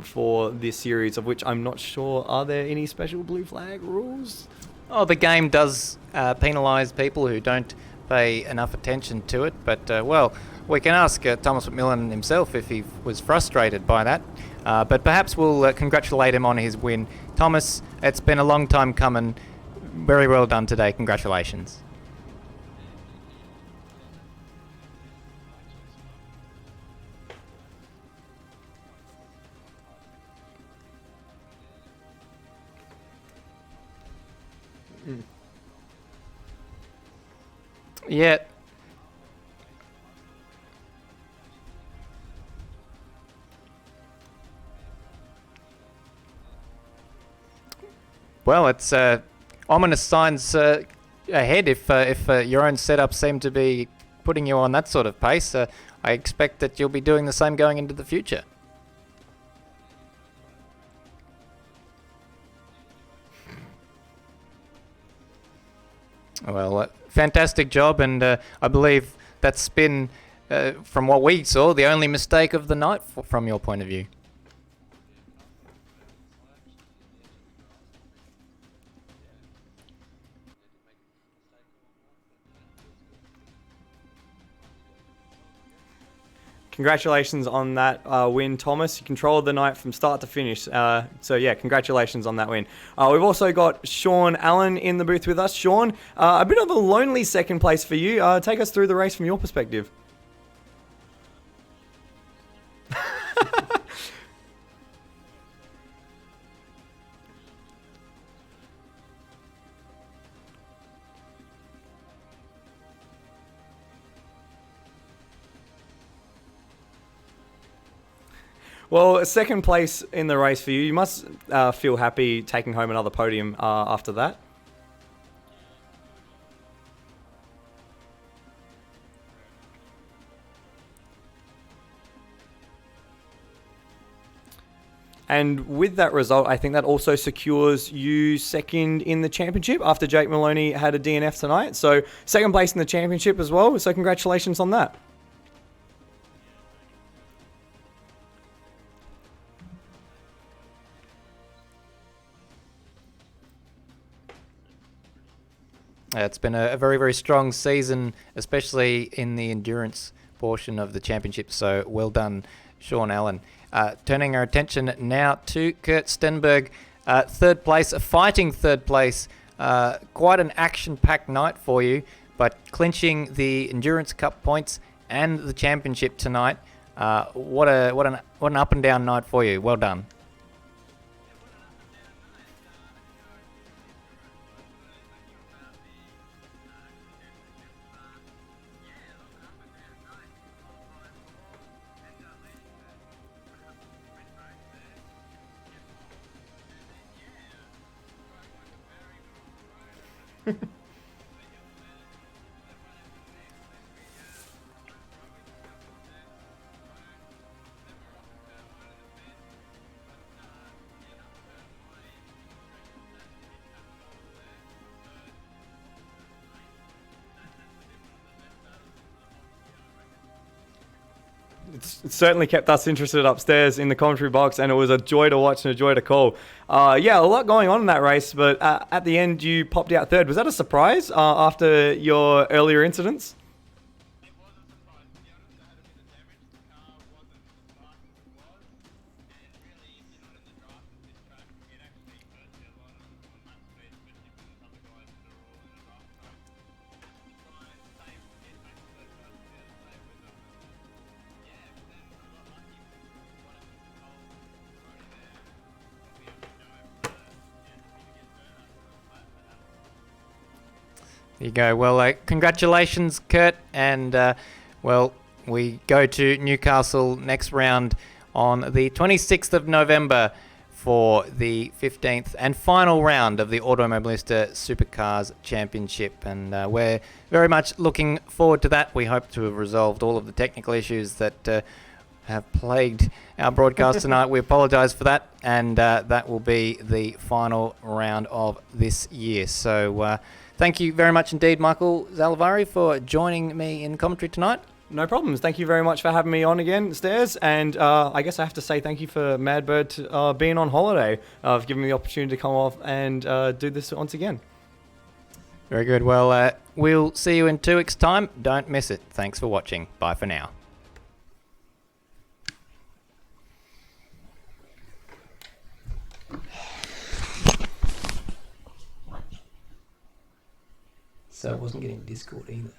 for this series, of which I'm not sure. Are there any special blue flag rules? Oh, the game does penalise people who don't pay enough attention to it, but well, we can ask Thomas McMillan himself if he was frustrated by that, but perhaps we'll congratulate him on his win. Thomas, it's been a long time coming. Very well done today. Congratulations. Yeah. Well, it's ominous signs ahead if your own setup seem to be putting you on that sort of pace. I expect that you'll be doing the same going into the future. Well, fantastic job, and I believe that's been, from what we saw, the only mistake of the night from your point of view. Congratulations on that win, Thomas. You controlled the night from start to finish. So yeah, congratulations on that win. We've also got Sean Allen in the booth with us. Sean, a bit of a lonely second place for you. Take us through the race from your perspective. Well, second place in the race for you. You must feel happy taking home another podium after that. And with that result, I think that also secures you second in the championship after Jake Moloney had a DNF tonight. So second place in the championship as well. So congratulations on that. It's been a very, very strong season, especially in the endurance portion of the championship. So well done, Sean Allen. Turning our attention now to Kurt Stenberg. Third place, a fighting third place. Quite an action-packed night for you, but clinching the Endurance Cup points and the championship tonight. What an up and down night for you. Well done. It's certainly kept us interested upstairs in the commentary box, and it was a joy to watch and a joy to call. Yeah, a lot going on in that race, but at the end you popped out third. Was that a surprise after your earlier incidents? There you go. Well, congratulations, Kurt. And, well, we go to Newcastle next round on the 26th of November for the 15th and final round of the Automobilista Supercars Championship. And we're very much looking forward to that. We hope to have resolved all of the technical issues that have plagued our broadcast tonight. We apologise for that. And that will be the final round of this year. So... thank you very much indeed, Michael Zalavari, for joining me in commentary tonight. No problems. Thank you very much for having me on again, Stairs. And I guess I have to say thank you for Madbird being on holiday, for giving me the opportunity to come off and do this once again. Very good. Well, we'll see you in 2 weeks' time. Don't miss it. Thanks for watching. Bye for now. So I wasn't getting Discord either.